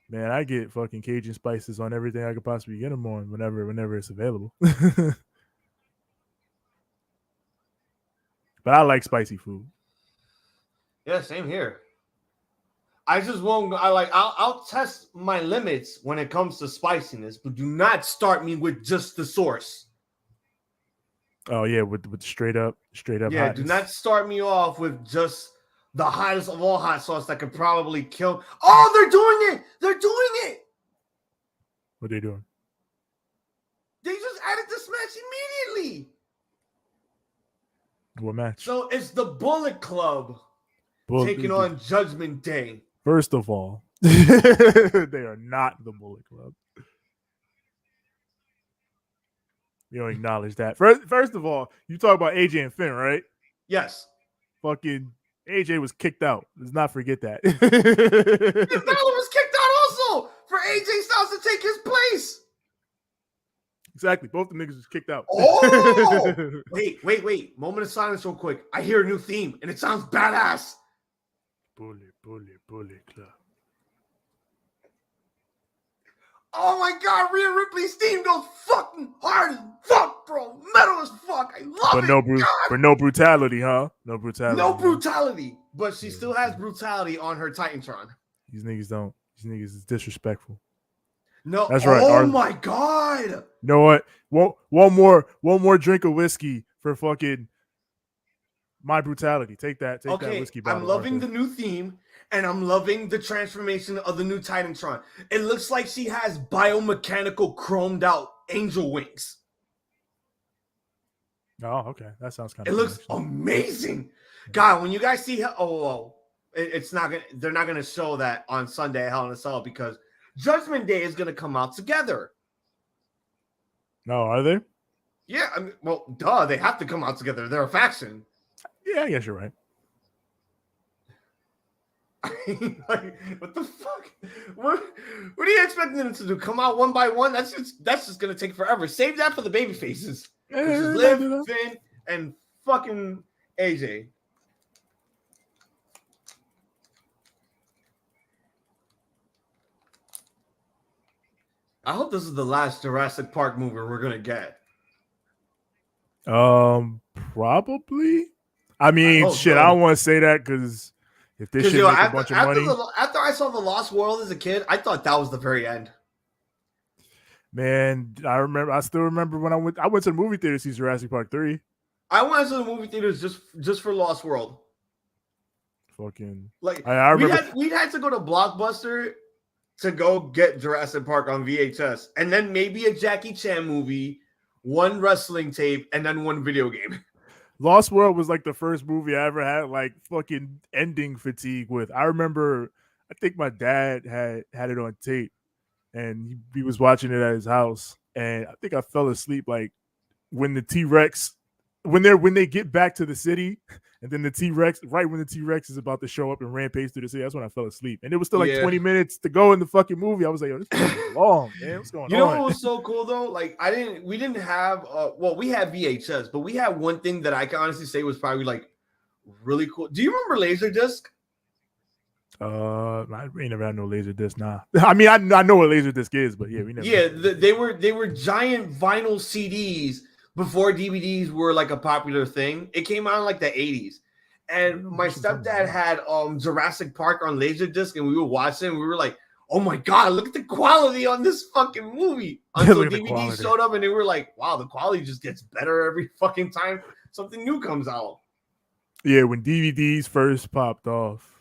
Man, I get fucking Cajun spices on everything I could possibly get them on whenever it's available. But I like spicy food. Yeah, same here. I just won't. I'll test my limits when it comes to spiciness, but do not start me with just the source. Oh yeah, with straight up Yeah, hotness. do not start me off with just the hottest of all hot sauce that could probably kill. Oh, they're doing it! They're doing it! What are they doing? They just added this match immediately. What match? So it's the Bullet Club taking on Judgment Day. First of all, they are not the Bullet Club. You don't acknowledge that. First of all, you talk about AJ and Finn, right? Yes. Fucking AJ was kicked out. Let's not forget that. Finn Balor was kicked out also for AJ Styles to take his place. Exactly. Both the niggas was kicked out. Oh! Wait. Moment of silence real quick. I hear a new theme, and it sounds badass. Bullet Club. Oh my God, Rhea Ripley's theme goes fucking hard as fuck, bro. Metal as fuck. I love it. But no brutality, huh? No brutality. No brutality. But she still has brutality on her Titantron. These niggas don't. These niggas is disrespectful. No. That's right. Oh my God. You know what? One more drink of whiskey for fucking my brutality. Take that whiskey bottle. I'm loving the new theme. And I'm loving the transformation of the new Titantron. It looks like she has biomechanical chromed out angel wings. Oh, okay. That sounds kind of cool. It looks amazing. God, when you guys see her, they're not gonna show that on Sunday at Hell in a Cell because Judgment Day is gonna come out together. No, are they? Yeah, I mean, well, duh, they have to come out together. They're a faction. Yeah, I guess you're right. What the fuck? What are you expecting them to do? Come out one by one? That's just gonna take forever. Save that for the baby faces. Liv, Finn, and fucking AJ. I hope this is the last Jurassic Park movie we're gonna get. Probably. I mean, shit. I don't want to say that because. If this shit make a bunch of money. After I saw The Lost World as a kid, I thought that was the very end. Man, I still remember when I went to the movie theater to see Jurassic Park 3. I went to the movie theaters just for Lost World. Fucking like I remember we'd had to go to Blockbuster to go get Jurassic Park on VHS, and then maybe a Jackie Chan movie, one wrestling tape, and then one video game. Lost World was like the first movie I ever had like fucking ending fatigue with. I remember, I think my dad had it on tape, and he was watching it at his house, and I think I fell asleep like when the T-Rex, when they get back to the city, and then the T-Rex, right when the T-Rex is about to show up and rampage through the city, that's when I fell asleep. And it was still like 20 minutes to go in the fucking movie. I was like, yo, this is long, man. What's going on? You know what was so cool though? Like we didn't have we had VHS, but we had one thing that I can honestly say was probably like really cool. Do you remember Laserdisc? I ain't never had no Laserdisc, nah. I mean, I know what Laserdisc is, but yeah, we never. Yeah, they were giant vinyl CDs before DVDs were like a popular thing. It came out in like the 80s. And my stepdad had Jurassic Park on Laserdisc, and we were watching, and we were like, oh my God, look at the quality on this fucking movie. Until DVD showed up, and they were like, wow, the quality just gets better every fucking time something new comes out. Yeah, when DVDs first popped off.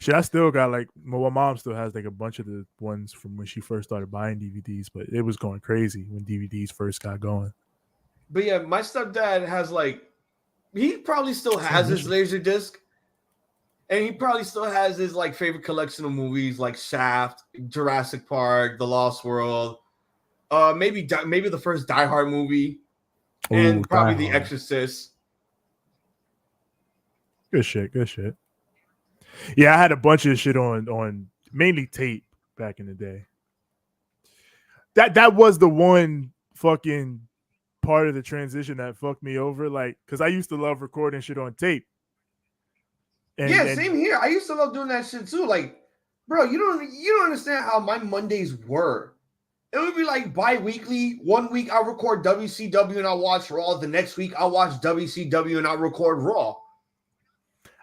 Shit, I still got like, my mom still has like a bunch of the ones from when she first started buying DVDs, but it was going crazy when DVDs first got going. But yeah, my stepdad has like, he probably still has his Laserdisc, and he probably still has his like favorite collection of movies like Shaft, Jurassic Park, The Lost World, maybe the first Die Hard movie, and probably The Exorcist. Good shit. Yeah, I had a bunch of shit on mainly tape back in the day. That was the one fucking part of the transition that fucked me over, like, because I used to love recording shit on tape. And same here. I used to love doing that shit too. Like, bro, you don't understand how my Mondays were. It would be like bi-weekly. 1 week I'll record WCW and I'll watch Raw. The next week I'll watch WCW and I'll record Raw.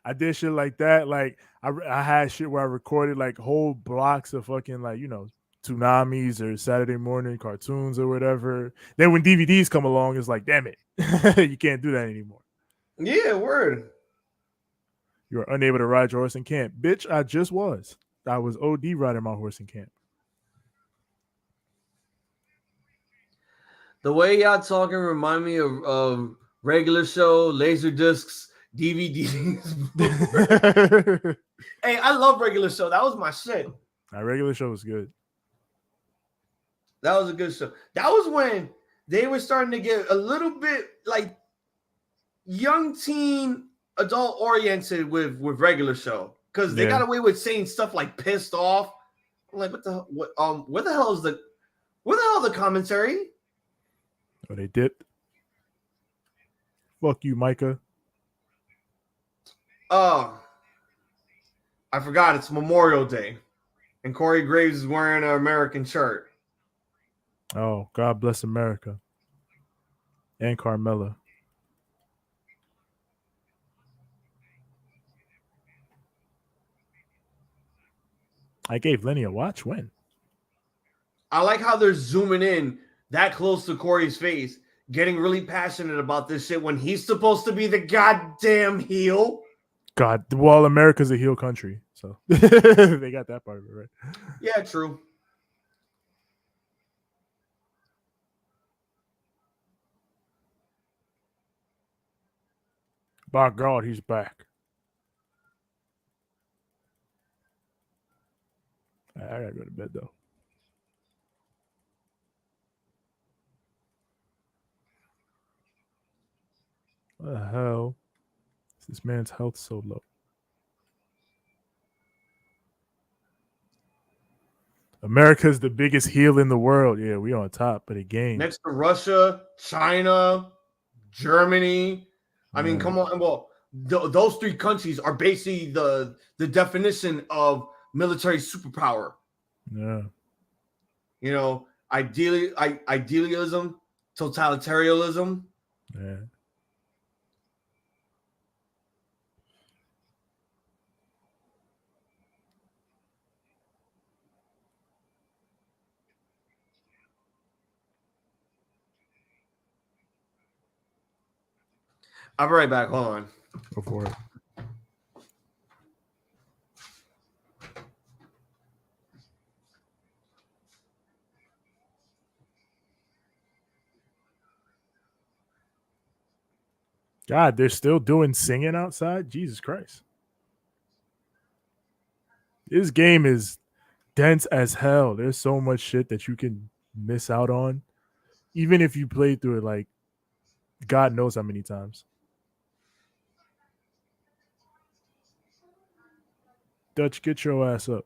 I did shit like that. Like, I had shit where I recorded like whole blocks of fucking like, you know, Tsunamis or Saturday morning cartoons or whatever. Then when DVDs come along, it's like, damn it, you can't do that anymore. Yeah, word. You are unable to ride your horse in camp. Bitch, I just was. I was OD riding my horse in camp. The way y'all talking remind me of regular show, laser discs, DVDs. Hey, I love regular show. That was my shit. That regular show was good. That was a good show. That was when they were starting to get a little bit like young teen adult oriented with regular show, because they got away with saying stuff like pissed off. I'm like, where the hell is the commentary? Oh, they dipped. Fuck you, Micah. I forgot it's Memorial Day, and Corey Graves is wearing an American shirt. Oh, God bless America. And Carmella. I gave Lenny a watch. When? I like how they're zooming in that close to Corey's face, getting really passionate about this shit when he's supposed to be the goddamn heel. God, well, America's a heel country, so they got that part of it right. Yeah, true. By God, he's back. I gotta go to bed though. What the hell is this man's health so low? America's the biggest heel in the world. Yeah, we on top of the game. Next to Russia, China, Germany. I mean, come on. Well, those three countries are basically the definition of military superpower. Yeah. You know, idealism, totalitarianism. Yeah. I'll be right back. Hold on. Go for it. God, they're still doing singing outside? Jesus Christ. This game is dense as hell. There's so much shit that you can miss out on, even if you play through it like God knows how many times. Dutch, get your ass up.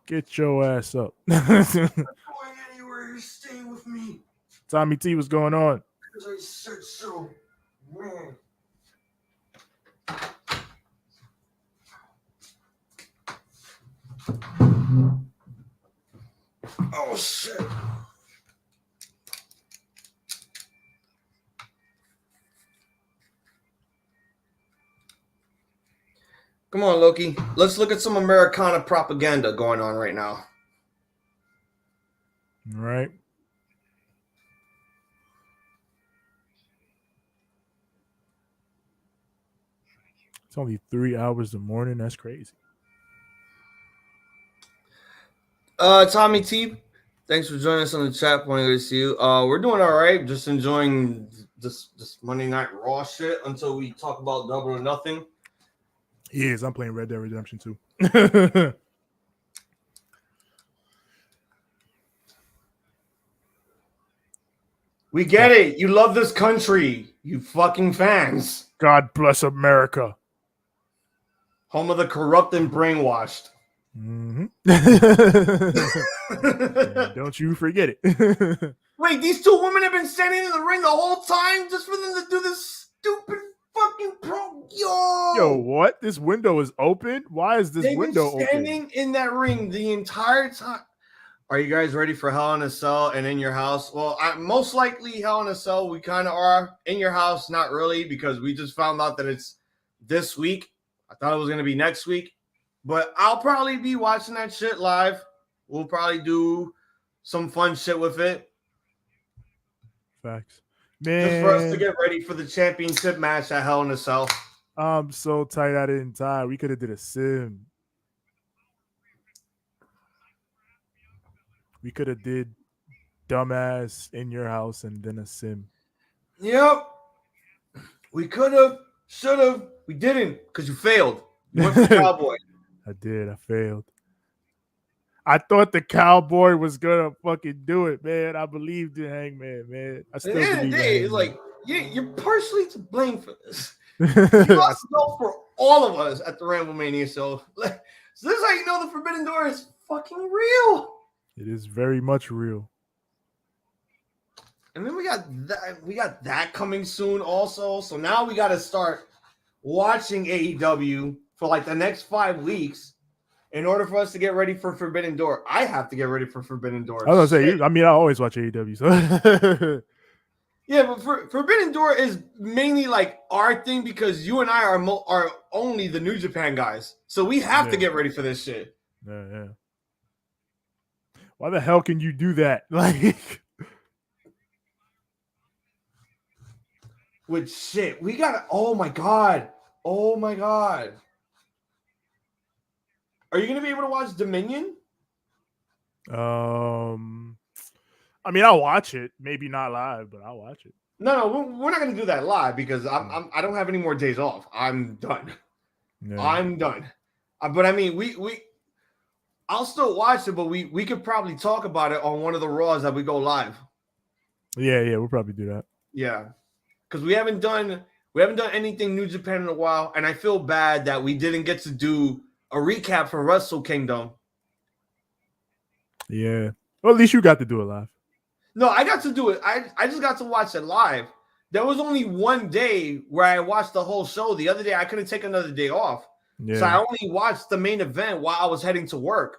Get your ass up. I'm not going anywhere. You're staying with me. Tommy T, what's going on? Because I said so. Man. Oh, shit. Come on, Loki. Let's look at some Americana propaganda going on right now. All right. It's only 3 hours in the morning. That's crazy. Tommy T, thanks for joining us on the chat. Point to see you. We're doing all right. Just enjoying this Monday Night Raw shit until we talk about Double or Nothing. He is. I'm playing Red Dead Redemption 2. We get it. You love this country, you fucking fans. God bless America. Home of the corrupt and brainwashed. Mm-hmm. Don't you forget it. Wait, these two women have been standing in the ring the whole time just for them to do this stupid fucking pro. Yo, what? This window is open? Why is this window standing in that ring the entire time? Are you guys ready for Hell in a Cell and In Your House? Well, most likely Hell in a Cell, we kind of are. In Your House, not really, because we just found out that it's this week. I thought it was going to be next week. But I'll probably be watching that shit live. We'll probably do some fun shit with it. Facts. Man. Just for us to get ready for the championship match at Hell in a Cell. I'm so tight I didn't tie. We could have did a sim. We could have did dumbass In Your House and then a sim. Yep. We could have, should have. We didn't because you failed. You went for Cowboy. I did. I failed. I thought the Cowboy was going to fucking do it, man. I believed in Hangman, man. I still believe in Hangman. It's like, you're partially to blame for this. You lost go for all of us at the Ramblemania, so this is how you know the Forbidden Door is fucking real. It is very much real. And then we got that coming soon also. So now we got to start watching AEW for like the next 5 weeks in order for us to get ready for Forbidden Door. I have to get ready for Forbidden Door. I was gonna say, I always watch AEW, so yeah, but Forbidden Door is mainly like our thing because you and I are only the New Japan guys, so we have to get ready for this shit. Yeah. Why the hell can you do that? Like, with shit, we gotta. Oh my god. Are you gonna be able to watch Dominion? I'll watch it. Maybe not live, but I'll watch it. No, we're not gonna do that live because I don't have any more days off. I'm done. Yeah. I'm done. But I mean, I'll still watch it, but we could probably talk about it on one of the Raws that we go live. Yeah, we'll probably do that. Yeah, because we haven't done anything New Japan in a while, and I feel bad that we didn't get to do a recap for Wrestle Kingdom. Yeah, well, at least you got to do it live. No, I got to do it. I just got to watch it live. There was only one day where I watched the whole show. The other day, I couldn't take another day off. Yeah. So I only watched the main event while I was heading to work.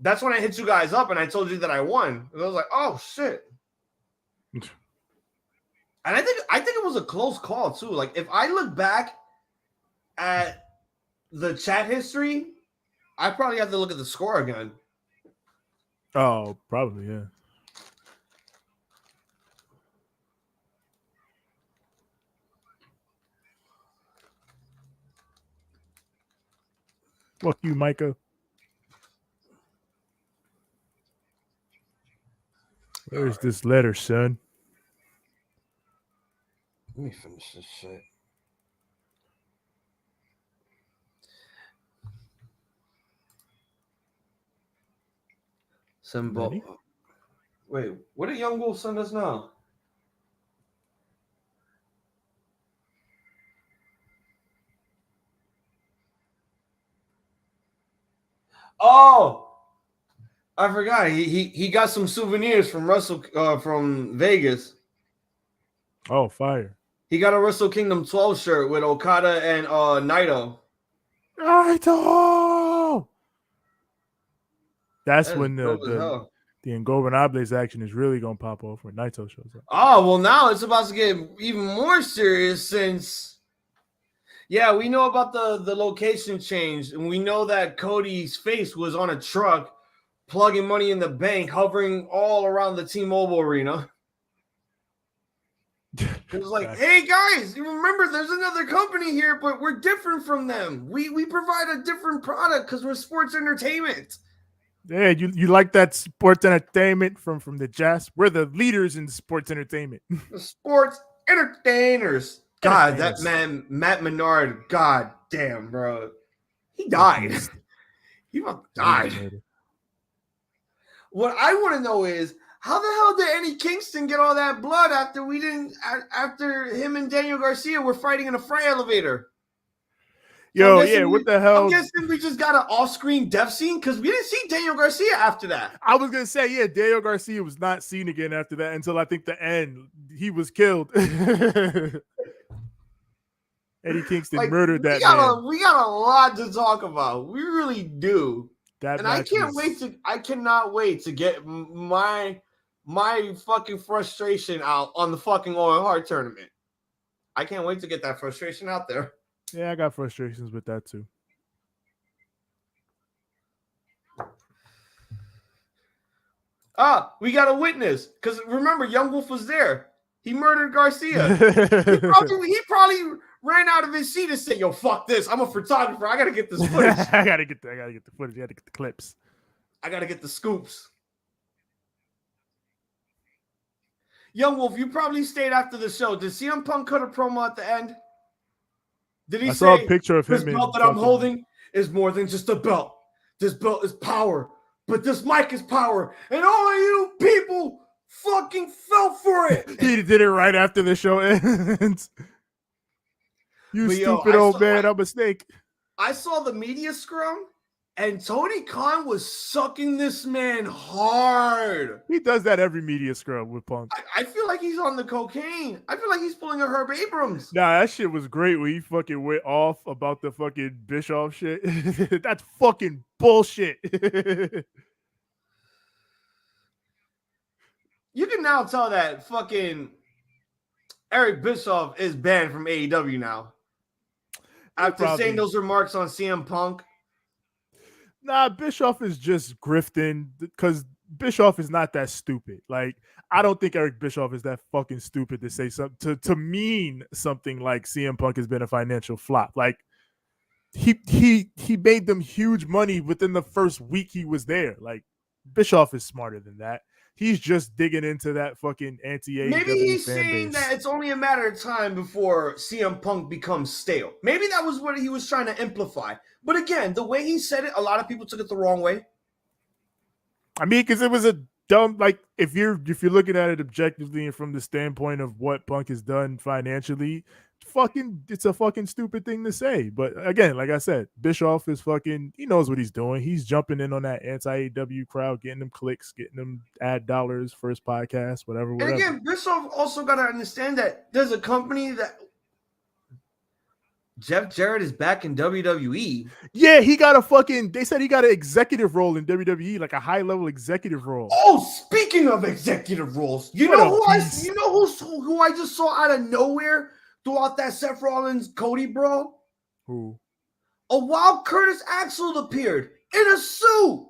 That's when I hit you guys up and I told you that I won. And I was like, oh shit. And I think it was a close call too. Like if I look back at the chat history, I probably have to look at the score again. Oh, probably, yeah. Fuck you, Micah. Where's this letter, son? Let me finish this shit. Symbol. Wait, what did Young Wolf send us now? Oh, I forgot. He got some souvenirs from from Vegas. Oh, fire! He got a Wrestle Kingdom 12 shirt with Okada and Naito. Naito. That's when the Ingobernables action is really gonna pop off when Naito shows up. Oh well, now it's about to get even more serious since. Yeah, we know about the location change, and we know that Cody's face was on a truck plugging Money in the Bank, hovering all around the T-Mobile Arena. It was like, hey, guys, you remember there's another company here, but we're different from them. We provide a different product because we're sports entertainment. Yeah, you like that sports entertainment from the Jazz? We're the leaders in sports entertainment. The sports entertainers. God, that man, Matt Menard, god damn, bro. He died. He died. What I want to know is, how the hell did Eddie Kingston get all that blood after him and Daniel Garcia were fighting in a freight elevator? Yo, yeah, what the hell? I'm guessing we just got an off-screen death scene because we didn't see Daniel Garcia after that. I was going to say, yeah, Daniel Garcia was not seen again after that until I think the end. He was killed. Eddie Kingston murdered that man. We got a lot to talk about. We really do. That and I cannot wait to get my fucking frustration out on the fucking Owen Hart tournament. I can't wait to get that frustration out there. Yeah, I got frustrations with that too. We got a witness. Because remember, Young Wolf was there. He murdered Garcia. he probably ran out of his seat and said, yo, fuck this. I'm a photographer. I got to get this footage. I got to get the footage. I got to get the clips. I got to get the scoops. Young Wolf, you probably stayed after the show. Did CM Punk cut a promo at the end? Did he say, saw a picture of him. This belt that I'm holding is more than just a belt. This belt is power. But this mic is power. And all of you people fucking fell for it. He did it right after the show ends. Stupid old man, I'm a snake. I saw the media scrum, and Tony Khan was sucking this man hard. He does that every media scrum with Punk. I feel like he's on the cocaine. I feel like he's pulling a Herb Abrams. Nah, that shit was great when he fucking went off about the fucking Bischoff shit. That's fucking bullshit. You can now tell that fucking Eric Bischoff is banned from AEW now. After saying those remarks on CM Punk. Nah, Bischoff is just grifting because Bischoff is not that stupid. Like, I don't think Eric Bischoff is that fucking stupid to say something to mean something like CM Punk has been a financial flop. Like, he made them huge money within the first week he was there. Like, Bischoff is smarter than that. He's just digging into that fucking anti-AEW Maybe he's fan saying base. that it's only a matter of time before CM Punk becomes stale. Maybe that was what he was trying to amplify. But again, the way he said it, a lot of people took it the wrong way. I mean, because it was a dumb, like, if you're looking at it objectively and from the standpoint of what Punk has done financially, it's a fucking stupid thing to say. But again, like I said, Bischoff is fucking, he knows what he's doing. He's jumping in on that anti-AEW crowd, getting them clicks, getting them ad dollars, first podcast, whatever. And again, Bischoff also got to understand that there's a company that Jeff Jarrett is back in WWE. Yeah, he got they said he got an executive role in WWE, like a high-level executive role. Oh, speaking of executive roles, who I just saw out of nowhere throughout that Seth Rollins Cody bro? Who? A wild Curtis Axel appeared in a suit.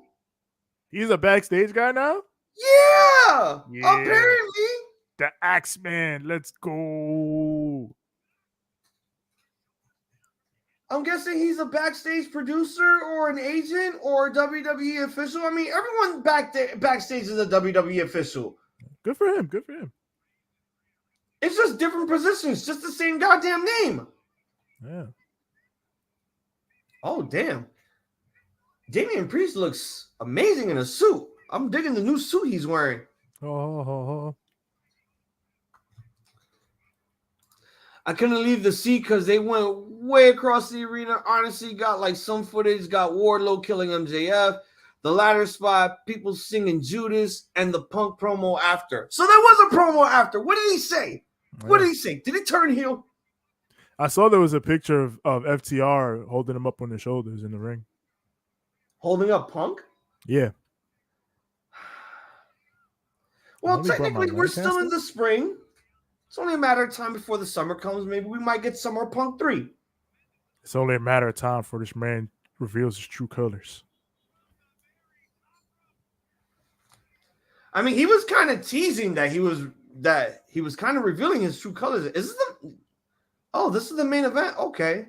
He's a backstage guy now? Yeah. Apparently. The Axeman. Let's go. I'm guessing he's a backstage producer or an agent or a WWE official. I mean, everyone backstage is a WWE official. Good for him. Good for him. It's just different positions, just the same goddamn name. Yeah. Oh, damn. Damian Priest looks amazing in a suit. I'm digging the new suit he's wearing. Oh. I couldn't leave the seat because they went way across the arena. Honestly, got like some footage, got Wardlow killing MJF, the ladder spot, people singing Judas, and the Punk promo after. So there was a promo after. What did he say? What did he say? Did he turn heel? I saw there was a picture of FTR holding him up on his shoulders in the ring. Holding up Punk? Yeah. Well, technically, we're still in the spring. It's only a matter of time before the summer comes. Maybe we might get Summer Punk 3. It's only a matter of time before this man reveals his true colors. I mean, he was kind of teasing that he was kind of revealing his true colors. This is the main event. Okay,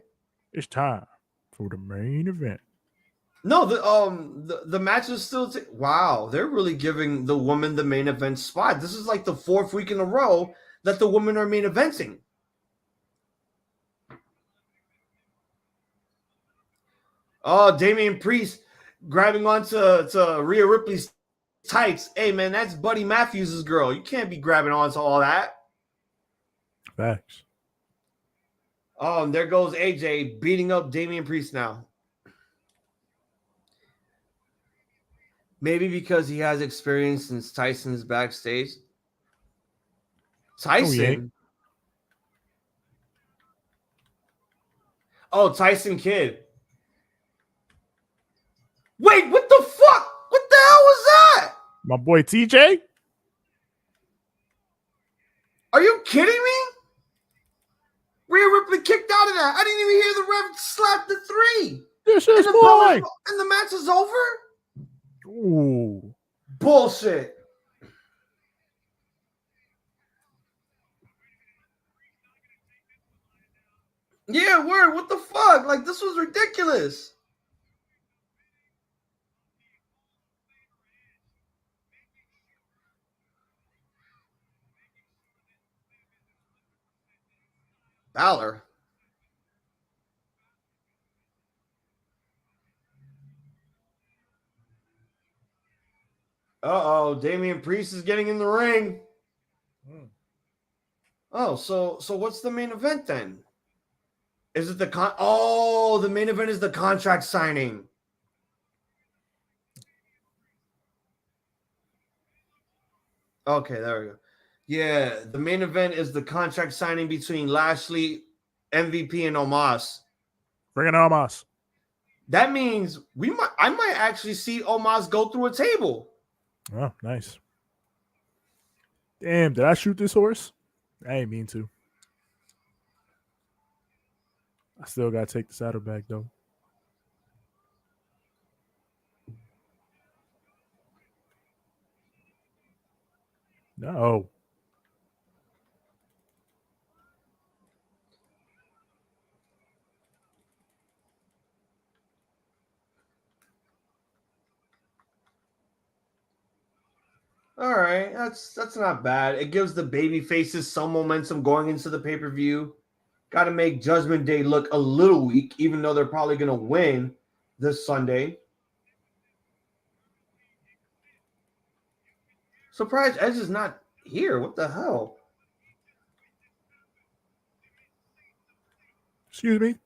it's time for the main event. No, the match is still. Wow, they're really giving the woman the main event spot. This is like the 4th week in a row that the women are main eventing. Oh, Damian Priest grabbing onto Rhea Ripley's tights. Hey, man, that's Buddy Matthews' girl. You can't be grabbing onto all that. Facts. Oh, and there goes AJ beating up Damian Priest now. Maybe because he has experience since Tyson's backstage. Tyson? Oh, Tyson Kidd. Wait, what the My boy TJ. Are you kidding me? Rhea Ripley kicked out of that. I didn't even hear the ref slap the 3. This is boy. And the match is over? Ooh. Bullshit. Yeah, word. What the fuck? Like, this was ridiculous. Balor. Uh-oh, Damian Priest is getting in the ring. Oh, so what's the main event then? Is it the the main event is the contract signing. Okay, there we go. Yeah, the main event is the contract signing between Lashley, MVP, and Omos. Bring in Omos. That means I might actually see Omos go through a table. Oh, nice. Damn, did I shoot this horse? I ain't mean to. I still gotta take the saddle back though. No. All right, that's not bad. It gives the baby faces some momentum going into the pay-per-view. Got to make Judgment Day look a little weak, even though they're probably going to win this Sunday. Surprised Edge is not here. What the hell? Excuse me?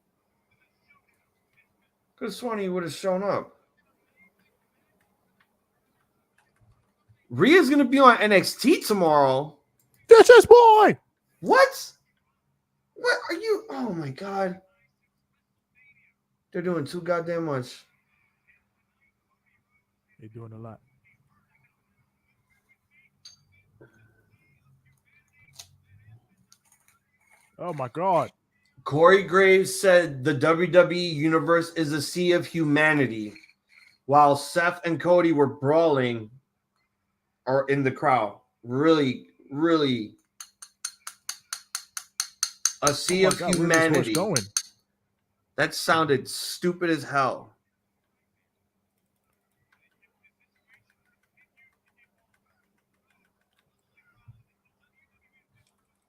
Could have sworn he would have shown up. Rhea's going to be on NXT tomorrow. That's his boy. What? What are you? Oh, my God. They're doing too goddamn much. They're doing a lot. Oh, my God. Corey Graves said the WWE universe is a sea of humanity, while Seth and Cody were brawling or in the crowd. Really, really a sea of humanity. Going? That sounded stupid as hell.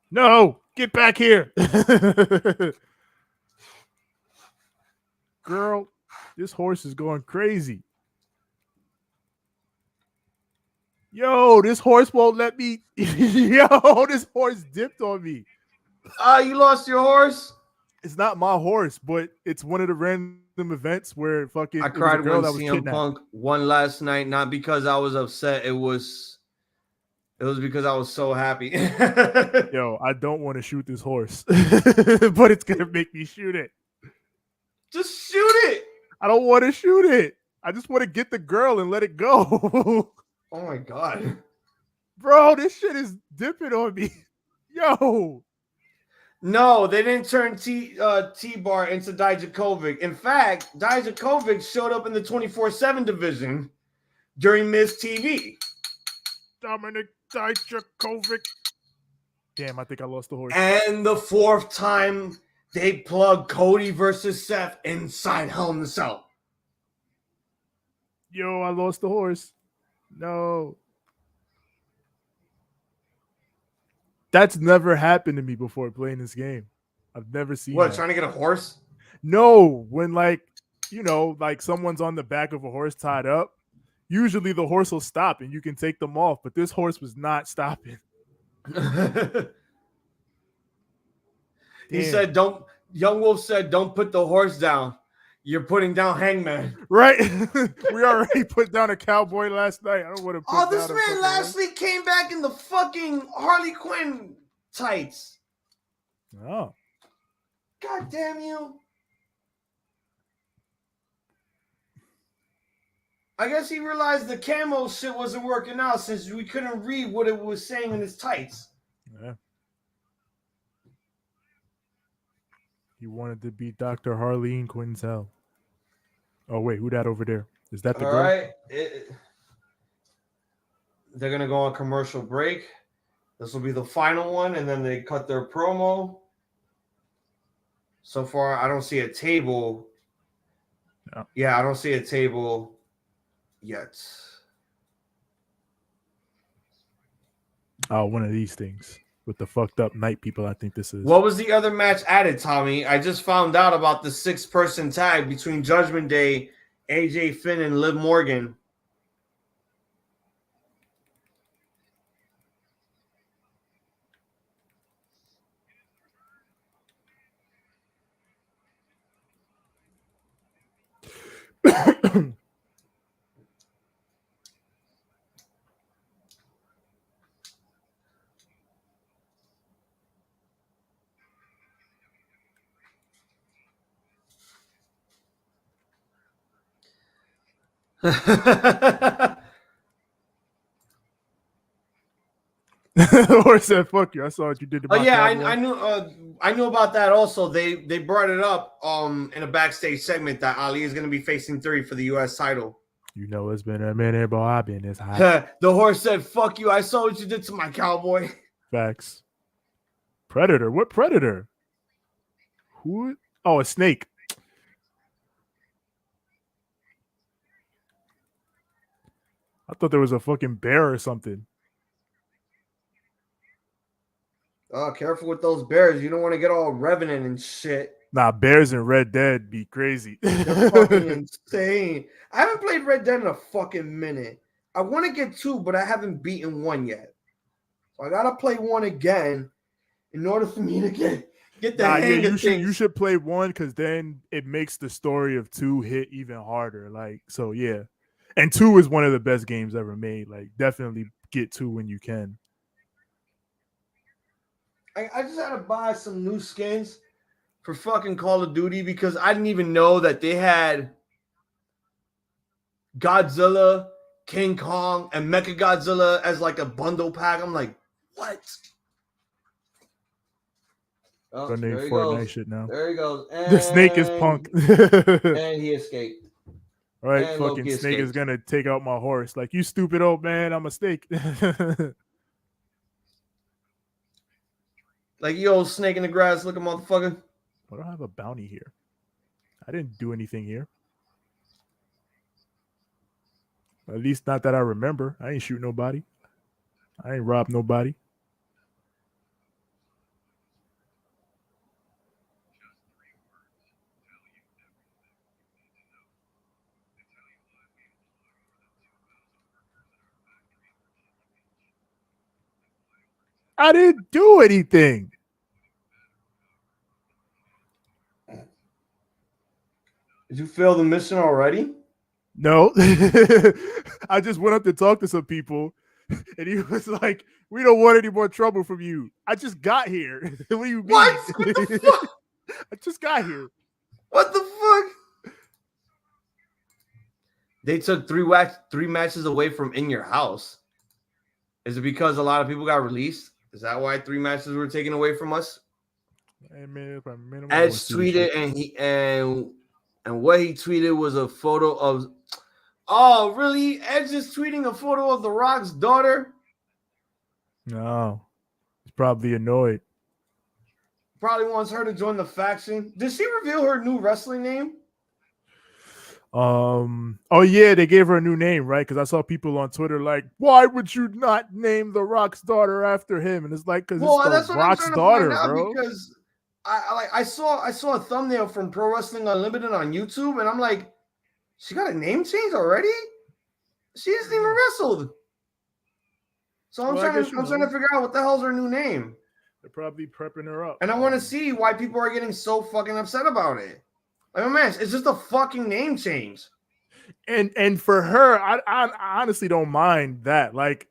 No, get back here. Girl, this horse is going crazy. Yo, this horse won't let me. Yo, this horse dipped on me. You lost your horse? It's not my horse, but it's one of the random events where fucking I cried girl when that was CM kidnapped. Punk won last night, not because I was upset. It was because I was so happy. Yo, I don't want to shoot this horse, but it's gonna make me shoot it. Just shoot it. I don't want to shoot it. I just want to get the girl and let it go. Oh my God. Bro, this shit is dipping on me. Yo. No, they didn't turn T-Bar into Dijakovic. In fact, Dijakovic showed up in the 24/7 division during Miz TV. Dominic Dijakovic. Damn, I think I lost the horse. And the 4th time they plugged Cody versus Seth inside Hell in the Cell. Yo, I lost the horse. No. That's never happened to me before playing this game. I've never seen What, that. trying to get a horse? No, when like someone's on the back of a horse tied up, usually the horse will stop and you can take them off, but this horse was not stopping. He said, Young Wolf said, don't put the horse down. You're putting down Hangman. Right? We already put down a cowboy last night. I don't want to put down this man Lashley came back in the fucking Harley Quinn tights. Oh. God damn you. I guess he realized the camo shit wasn't working out since we couldn't read what it was saying in his tights. Yeah. He wanted to be Dr. Harleen Quinzel. Oh, wait, who that over there? Is that the girl? All right. They're going to go on commercial break. This will be the final one, and then they cut their promo. So far, I don't see a table. No. Yeah, I don't see a table yet. Oh, one of these things with the fucked up night people, I think this is. What was the other match added, Tommy? I just found out about the 6-person tag between Judgment Day, AJ Finn, and Liv Morgan. Or said, "Fuck you." I saw what you did to my I knew about that also. They brought it up in a backstage segment that Ali is going to be facing Theory for the U.S. title. You know, it's been a minute, boy. I've been this high. The horse said, "Fuck you." I saw what you did to my cowboy. Facts. Predator. What predator? Who? Oh, a snake. I thought there was a fucking bear or something. Oh, careful with those bears. You don't want to get all revenant and shit. Nah, bears in Red Dead be crazy. They're fucking insane. I haven't played Red Dead in a fucking minute. I want to get 2, but I haven't beaten 1 yet. So I gotta play 1 again in order for me to get the hang of things. You should play 1 because then it makes the story of 2 hit even harder. Like, so yeah. And 2 is one of the best games ever made. Like, definitely get 2 when you can. I just had to buy some new skins for fucking Call of Duty because I didn't even know that they had Godzilla, King Kong, and Mechagodzilla as like a bundle pack. I'm like, what? Oh, there he goes. Shit now. There he goes. And the snake is punk. And he escaped. All right, and fucking snake is gonna take out my horse. Like, you stupid old man, I'm a snake. Like, you old snake in the grass looking motherfucker. I don't have a bounty here. I didn't do anything here. At least not that I remember. I ain't shoot nobody. I ain't robbed nobody. I didn't do anything. Did you fail the mission already? No. I just went up to talk to some people, and he was like, "We don't want any more trouble from you." I just got here. What do you mean? What the fuck? I just got here. What the fuck? They took three matches away from In Your House. Is it because a lot of people got released? Is that why 3 matches were taken away from us? Edge tweeted, and what he tweeted was a photo of. Oh, really? Edge is tweeting a photo of The Rock's daughter? No, he's probably annoyed. Probably wants her to join the faction. Did she reveal her new wrestling name? Oh yeah, they gave her a new name, right? Because I saw people on Twitter like, "Why would you not name The Rock's daughter after him?" And it's like, because it's The Rock's daughter, bro. Because I saw a thumbnail from Pro Wrestling Unlimited on YouTube, and I'm like, she got a name change already? She hasn't even wrestled. So I'm trying to figure out what the hell's her new name. They're probably prepping her up, and I want to see why people are getting so fucking upset about it. Like, man, it's just a fucking name change. And for her, I honestly don't mind that. Like,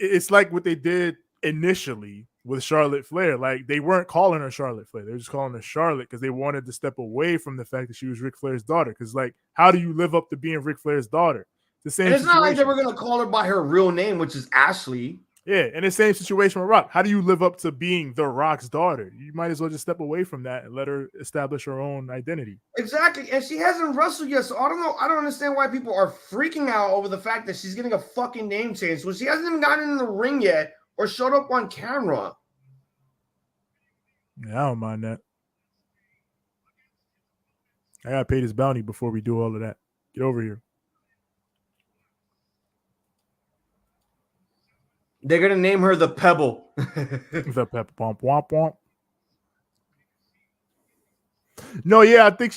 it's like what they did initially with Charlotte Flair. Like, they weren't calling her Charlotte Flair. They were just calling her Charlotte because they wanted to step away from the fact that she was Ric Flair's daughter. Because, like, how do you live up to being Ric Flair's daughter? The same. And it's situation. not like they were gonna call her by her real name, which is Ashley. Yeah, and the same situation with Rock. How do you live up to being The Rock's daughter? You might as well just step away from that and let her establish her own identity. Exactly, and she hasn't wrestled yet, so I don't know. I don't understand why people are freaking out over the fact that she's getting a fucking name change. So she hasn't even gotten in the ring yet or showed up on camera. Yeah, I don't mind that. I gotta pay this bounty before we do all of that. Get over here. They're gonna name her the Pebble. The Pepper Pomp Womp Womp. No, yeah, I think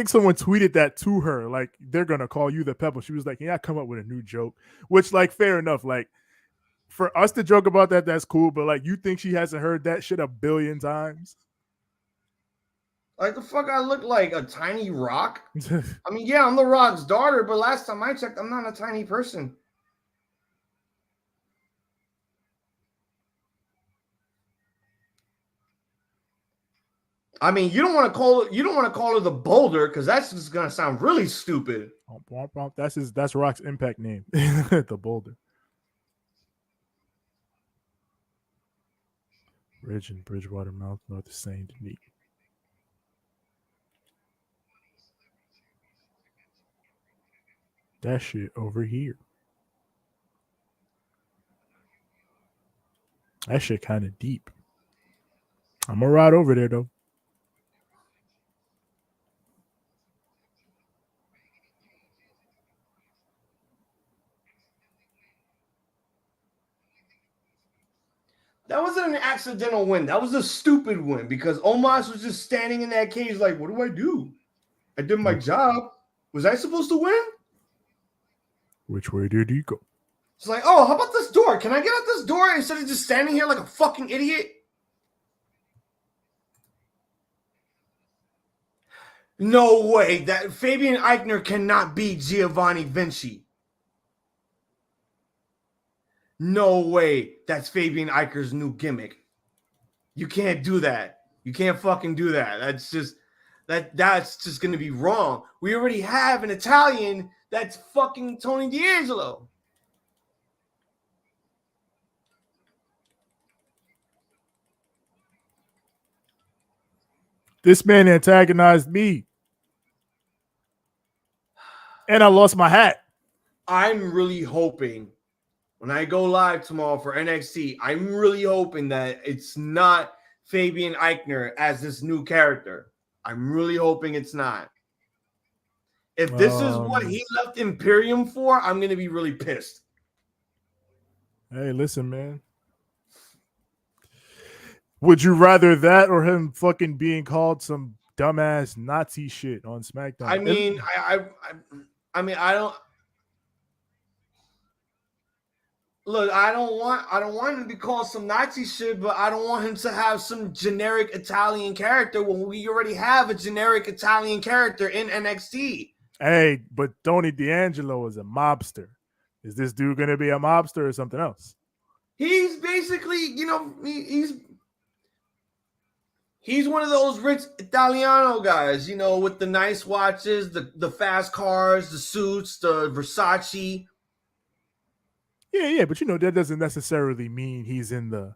someone tweeted that to her. Like, they're gonna call you the Pebble. She was like, yeah, come up with a new joke. Which, like, fair enough. Like, for us to joke about that, that's cool. But like, you think she hasn't heard that shit 1 billion times? Like, the fuck I look like? A tiny rock? I mean, yeah, I'm the Rock's daughter, but last time I checked, I'm not a tiny person. I mean, you don't want to call her the Boulder, because that's just gonna sound really stupid. That's Rock's Impact name. The Boulder. Ridge and Bridgewater Mouth North is saying to me. That shit over here. That shit kind of deep. I'm gonna ride over there though. That wasn't an accidental win. That was a stupid win because Omos was just standing in that cage like, what do I do? I did my job. Was I supposed to win? Which way did he go? It's like, oh, how about this door? Can I get out this door instead of just standing here like a fucking idiot? No way. That Fabian Eichner cannot be Giovanni Vinci. No way. That's Fabian Eichner's new gimmick. You can't do that. You can't fucking do that. That's just going to be wrong. We already have an Italian that's fucking Tony D'Angelo. This man antagonized me. And I lost my hat. I'm really hoping when I go live tomorrow for NXT, I'm really hoping that it's not Fabian Eichner as this new character. I'm really hoping it's not. If this is what he left Imperium for, I'm going to be really pissed. Hey, listen, man. Would you rather that or him fucking being called some dumbass Nazi shit on SmackDown? I mean, I don't. Look, I don't want him to be called some Nazi shit, but I don't want him to have some generic Italian character when we already have a generic Italian character in NXT. Hey, but Tony D'Angelo is a mobster. Is this dude going to be a mobster or something else? He's basically, he's one of those rich Italiano guys, with the nice watches, the fast cars, the suits, the Versace. Yeah, but that doesn't necessarily mean he's in the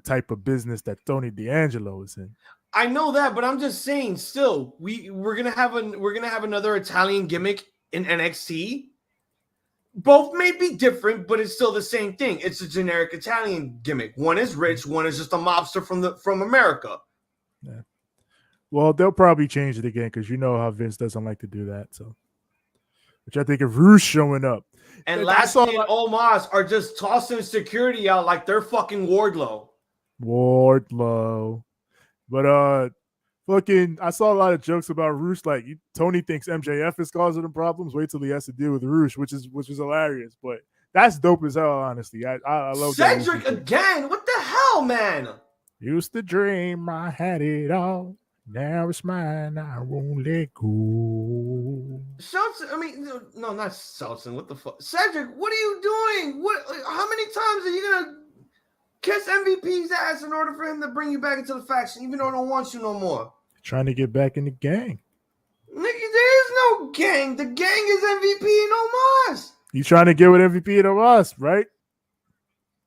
type of business that Tony D'Angelo is in. I know that, but I'm just saying. Still, we're gonna have another Italian gimmick in NXT. Both may be different, but it's still the same thing. It's a generic Italian gimmick. One is rich, one is just a mobster from America. Yeah. Well, they'll probably change it again because you know how Vince doesn't like to do that. So, which I think of Rush showing up. And Lashley and Omos are just tossing security out like they're fucking Wardlow. But fucking, I saw a lot of jokes about Rush. Like Tony thinks MJF is causing the problems. Wait till he has to deal with Rush, which is hilarious. But that's dope as hell, honestly. I love Cedric that again. What the hell, man? Used to dream I had it all. Now it's mine. I won't let go. Shelton, I mean, no, not Shelton. What the fuck, Cedric? What are you doing? How many times are you gonna kiss MVP's ass in order for him to bring you back into the faction, even though I don't want you no more? Trying to get back in the gang. Nigga, there is no gang. The gang is MVP and Omos. He's trying to get with MVP and us, right?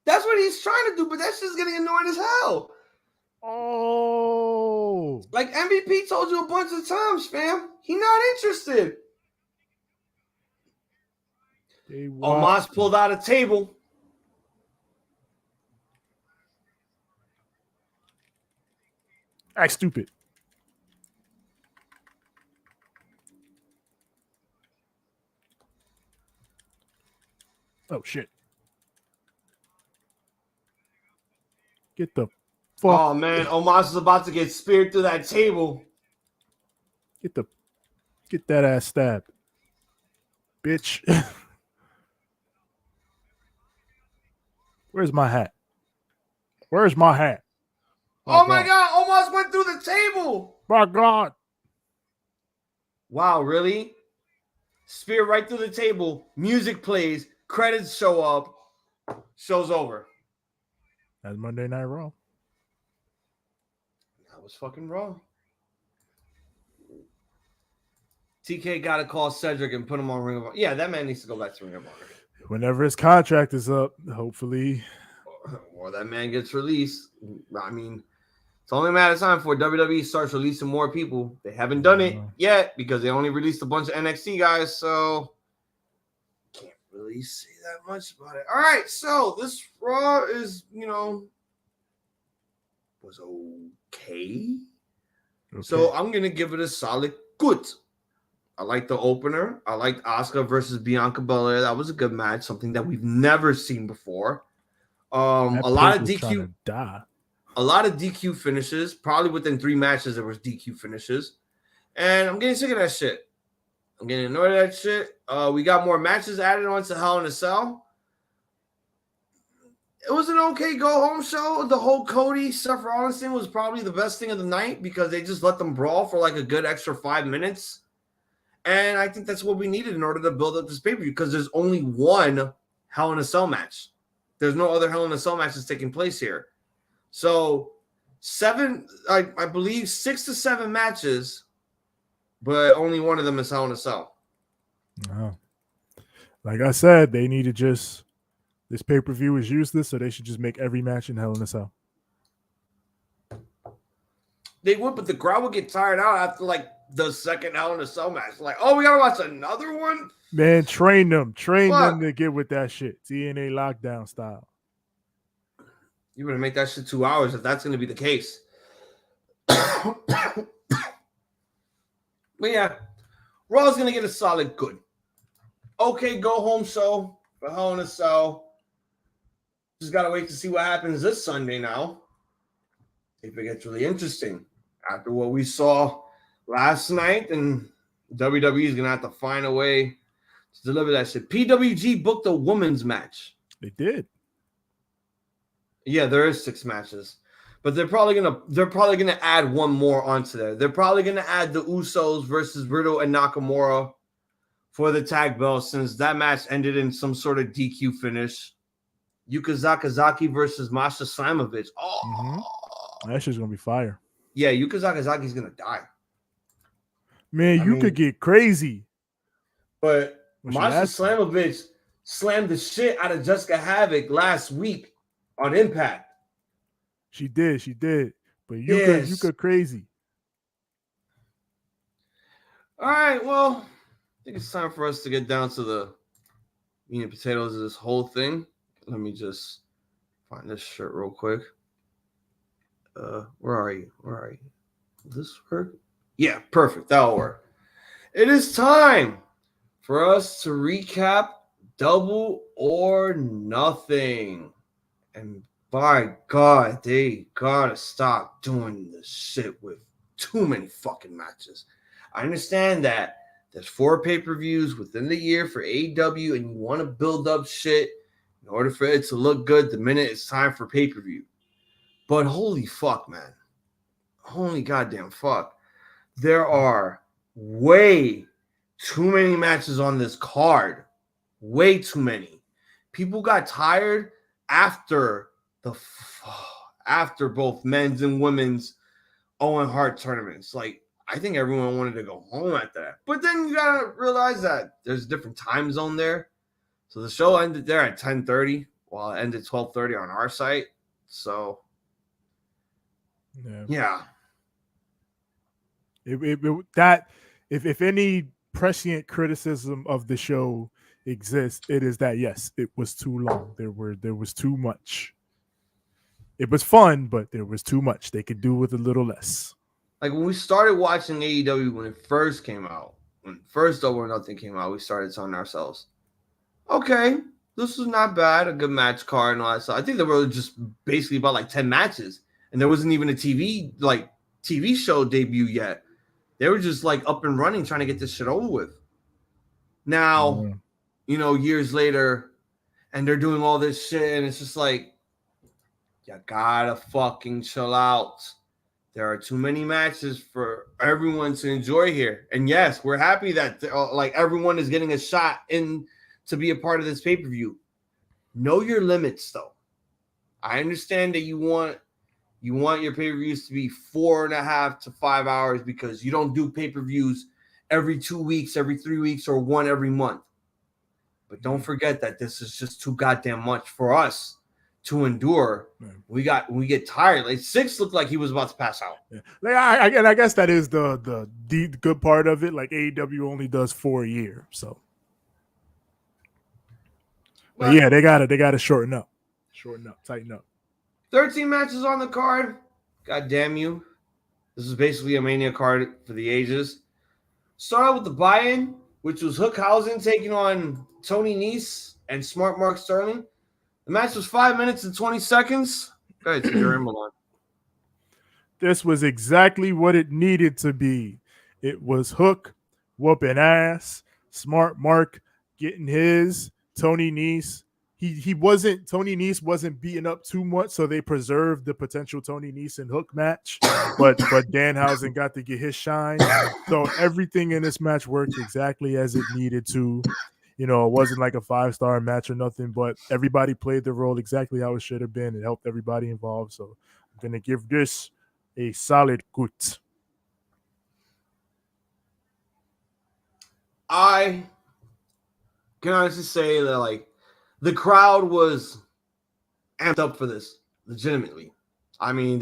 That's what he's trying to do, but that shit's getting annoying as hell. Oh. Like MVP told you a bunch of times, fam. He not interested. Omos pulled out a table. Act stupid. Oh, shit. Get the fuck. Oh, man. Omos is about to get speared through that table. Get that ass stabbed. Bitch. Where's my hat? Where's my hat? Oh my God. Omos went through the table. My God. Wow, really? Spear right through the table. Music plays. Credits show up. Show's over. That's Monday Night Raw. That was fucking raw. TK got to call Cedric and put him on Ring of Honor. Yeah, that man needs to go back to Ring of Honor. Whenever his contract is up, hopefully. Or that man gets released. I mean, it's only a matter of time before WWE starts releasing more people. They haven't done it yet because they only released a bunch of NXT guys, so can't really say that much about it. All right, so this Raw is, was okay. So I'm going to give it a solid good. I like the opener. I liked Asuka versus Bianca Belair. That was a good match, something that we've never seen before. A lot of DQ. A lot of DQ finishes. Probably within 3 matches, there was DQ finishes. And I'm getting sick of that shit. I'm getting annoyed at that shit. We got more matches added on to Hell in a Cell. It was an okay go-home show. The whole Cody, Seth Rollins thing was probably the best thing of the night because they just let them brawl for like a good extra 5 minutes. And I think that's what we needed in order to build up this pay-per-view because there's only one Hell in a Cell match. There's no other Hell in a Cell matches taking place here. So 7, I believe 6 to 7 matches, but only one of them is Hell in a Cell. No. Like I said, they need to just, this pay-per-view is useless, so they should just make every match in Hell in a Cell. They would, but the crowd would get tired out after like the second Hell in a Cell match. Like, oh, we gotta watch another one? Man, train them to get with that shit. TNA lockdown style. You better make that shit 2 hours if that's gonna be the case. But yeah, Raw's gonna get a solid good. Okay, go home show for Hell in a Cell. Just gotta wait to see what happens this Sunday now. If it gets really interesting. After what we saw last night, and WWE is gonna have to find a way to deliver that shit. PWG booked a women's match. They did. Yeah, there is 6 matches, but they're probably gonna add one more onto there. They're probably gonna add the Usos versus Riddle and Nakamura for the tag belt, since that match ended in some sort of DQ finish. Yuka Sakazaki versus Masha Slamovich. Oh, that shit's gonna be fire. Yeah, Yuka Sakazaki's gonna die. Man, you could get crazy. But Masha Slamovich slammed the shit out of Jessica Havoc last week on Impact. She did. But Yuka crazy. All right, well, I think it's time for us to get down to the meat and potatoes of this whole thing. Let me just find this shirt real quick. Where are you? Will this work? Yeah, perfect. That'll work. It is time for us to recap Double or Nothing. And by God, they gotta stop doing this shit with too many fucking matches. I understand that there's 4 pay-per-views within the year for AEW, and you want to build up shit in order for it to look good the minute it's time for pay-per-view. But holy fuck, man. Holy goddamn fuck. There are way too many matches on this card. Way too many. People got tired after both men's and women's Owen Hart tournaments. Like, I think everyone wanted to go home after that. But then you gotta realize that there's a different time zone there. So the show ended there at 10:30, while it ended 12:30 on our site. So, yeah. If any prescient criticism of the show exists, it is that yes, it was too long. There was too much. It was fun, but there was too much. They could do with a little less. Like when we started watching AEW when it first came out, when first Double or Nothing came out, we started telling ourselves, okay, this was not bad, a good match card and all that stuff. I think there were just basically about like 10 matches, and there wasn't even a TV show debut yet. They were just like up and running, trying to get this shit over with. Now, years later, and they're doing all this shit, and it's just like, you gotta fucking chill out. There are too many matches for everyone to enjoy here. And yes, we're happy that everyone is getting a shot in to be a part of this pay-per-view. Know your limits, though. I understand that you want your pay-per-views to be 4.5 to 5 hours because you don't do pay-per-views every 2 weeks, every 3 weeks, or one every month. But don't forget that this is just too goddamn much for us to endure. We get tired. Like Six looked like he was about to pass out. Yeah. I guess that is the good part of it. Like AEW only does 4 a year, so. But yeah, they gotta shorten up, tighten up. 13 matches on the card. God damn you! This is basically a Mania card for the ages. Start out with the buy-in, which was Hookhausen taking on Tony Nese and Smart Mark Sterling. The match was 5 minutes and 20 seconds. Go ahead, take your ramble on. This was exactly what it needed to be. It was Hook whooping ass, Smart Mark getting his, Tony Nese. Tony Nese wasn't beaten up too much, so they preserved the potential Tony Nese and Hook match. But Danhausen got to get his shine. So everything in this match worked exactly as it needed to. It wasn't like a 5-star match or nothing, but everybody played the role exactly how it should have been. It helped everybody involved. So I'm going to give this a solid good. I can honestly say that, the crowd was amped up for this, legitimately. I mean,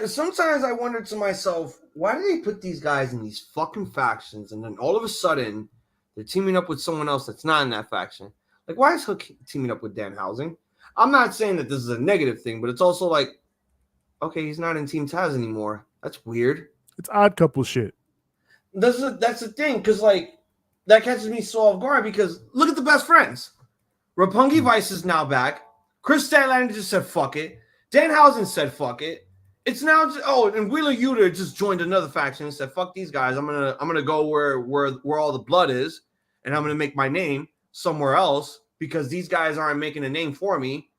sometimes I wonder to myself, why do they put these guys in these fucking factions, and then all of a sudden they're teaming up with someone else that's not in that faction? Like, why is Hook teaming up with Danhausen? I'm not saying that this is a negative thing, but it's also like, okay, he's not in Team Taz anymore. That's weird. It's odd couple shit. That's the thing, because, that catches me so off guard, because look at the best friends. Roppongi Vice is now back. Chris Statlander just said fuck it. Danhausen said fuck it. It's now and Wheeler Yuta just joined another faction and said fuck these guys. I'm gonna go where all the blood is, and I'm gonna make my name somewhere else because these guys aren't making a name for me.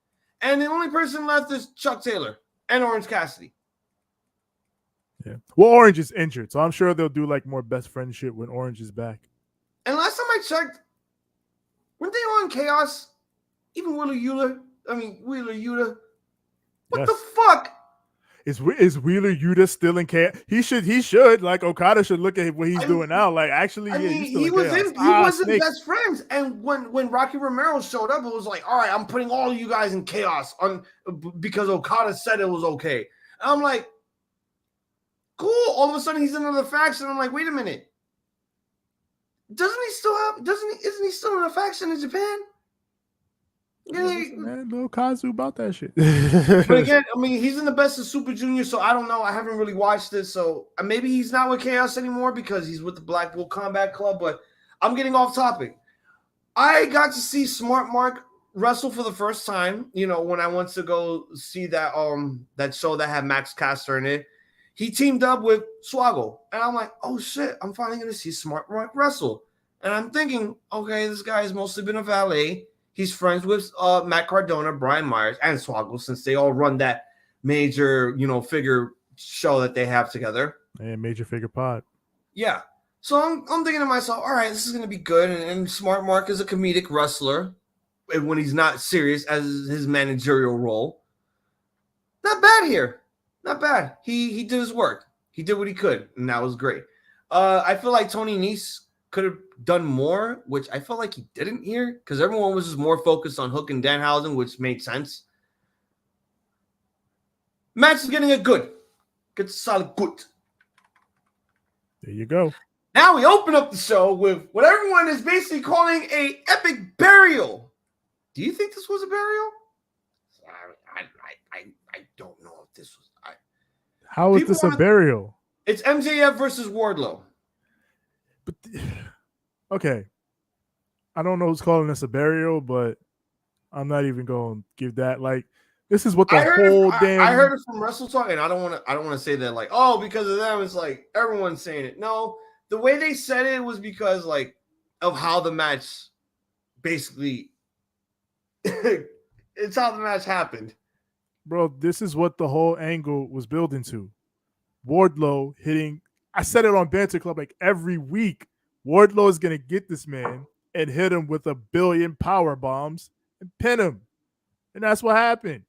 And the only person left is Chuck Taylor and Orange Cassidy. Yeah. Well, Orange is injured, so I'm sure they'll do more best friend shit when Orange is back. And last time I checked, weren't they on Chaos? Even Wheeler Yuta. What the fuck? Is Wheeler Yuta still in Chaos? He should. Like, Okada should look at what he's doing now. Like, actually, he was in Best Friends. And when Rocky Romero showed up, it was like, all right, I'm putting all of you guys in Chaos because Okada said it was okay. And I'm like, cool. All of a sudden, he's in another faction. I'm like, wait a minute. Isn't he still in a faction in Japan? Man, little Kazu about that shit. But again, I mean, he's in the Best of Super Junior, so I don't know. I haven't really watched this, so maybe he's not with Chaos anymore because he's with the Blackpool Combat Club, but I'm getting off topic. I got to see Smart Mark wrestle for the first time, when I went to go see that show that had Max Caster in it. He teamed up with Swaggle, and I'm like, oh shit, I'm finally going to see Smart Mark wrestle. And I'm thinking, okay, this guy has mostly been a valet. He's friends with Matt Cardona, Brian Myers, and Swaggle, since they all run that major, figure show that they have together. And major figure pod. Yeah. So I'm thinking to myself, all right, this is going to be good. And Smart Mark is a comedic wrestler when he's not serious as his managerial role. Not bad here. Not bad. He did his work. He did what he could, and that was great. I feel like Tony Nese could have done more, which I felt like he didn't here because everyone was just more focused on Hook and Danhausen, which made sense. Match is getting a good. Good, solid good. There you go. Now we open up the show with what everyone is basically calling a epic burial. Do you think this was a burial? I don't know if this was. How is this a burial? It's MJF versus Wardlow. But okay, I don't know who's calling this a burial, but I'm not even going to give that. Like, this is what the whole damn. I heard it from Wrestle Talk, and I don't want to say that like, oh, because of them. It's like everyone's saying it. No, the way they said it was because like of how the match basically. It's how the match happened. Bro, this is what the whole angle was building to. Wardlow hitting. I said it on Banter Club like every week. Wardlow is going to get this man and hit him with 1 billion power bombs and pin him. And that's what happened.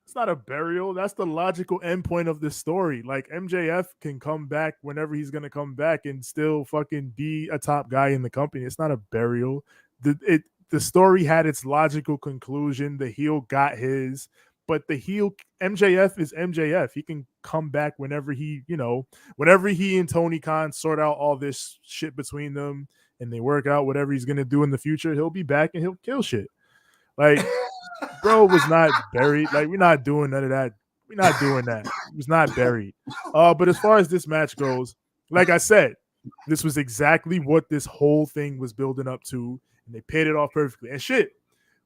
It's not a burial. That's the logical endpoint of this story. Like, MJF can come back whenever he's going to come back and still fucking be a top guy in the company. It's not a burial. The story had its logical conclusion. The heel got his. But the heel, MJF is MJF. He can come back whenever he and Tony Khan sort out all this shit between them and they work out whatever he's going to do in the future. He'll be back and he'll kill shit. Like, bro was not buried. Like, we're not doing none of that. We're not doing that. He was not buried. But as far as this match goes, like I said, this was exactly what this whole thing was building up to, and they paid it off perfectly. And shit,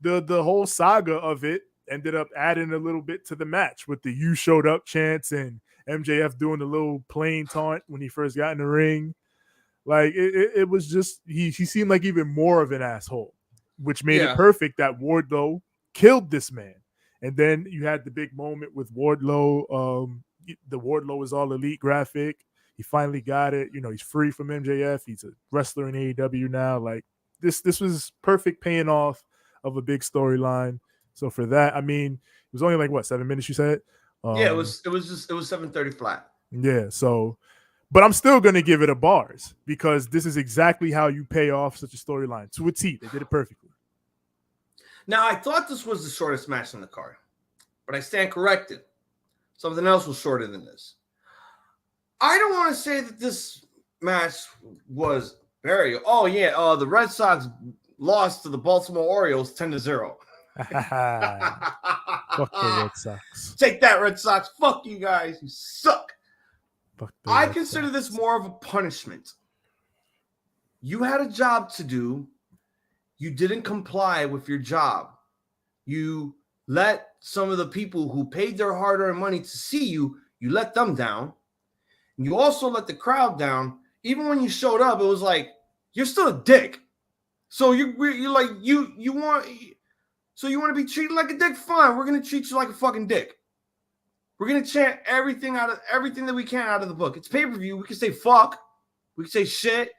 the whole saga of it ended up adding a little bit to the match with the "you showed up" chants and MJF doing the little plane taunt when he first got in the ring. Like, it was just, he seemed like even more of an asshole, which made it perfect that Wardlow killed this man. And then you had the big moment with Wardlow. The Wardlow is all elite graphic. He finally got it. You know, he's free from MJF. He's a wrestler in AEW now. Like, this was perfect paying off of a big storyline. So for that, I mean, it was only like what, 7 minutes you said? Yeah, it was 7:30 flat. Yeah, so, but I'm still gonna give it a bars because this is exactly how you pay off such a storyline to a T. They did it perfectly. Now, I thought this was the shortest match on the card, but I stand corrected. Something else was shorter than this. I don't want to say that this match was burial. Oh yeah, the Red Sox lost to the Baltimore Orioles 10-0. Fuck the Red Sox. Take that, Red Sox. Fuck you guys. You suck. I consider Sox. this more of a punishment. You had a job to do. You didn't comply with your job. You let some of the people who paid their hard-earned money to see you, you let them down. And you also let the crowd down. Even when you showed up, it was like, you're still a dick. So you're like, you want to be treated like a dick? Fine, we're gonna treat you like a fucking dick. We're gonna chant everything that we can out of the book. It's pay-per-view. We can say fuck. We can say shit.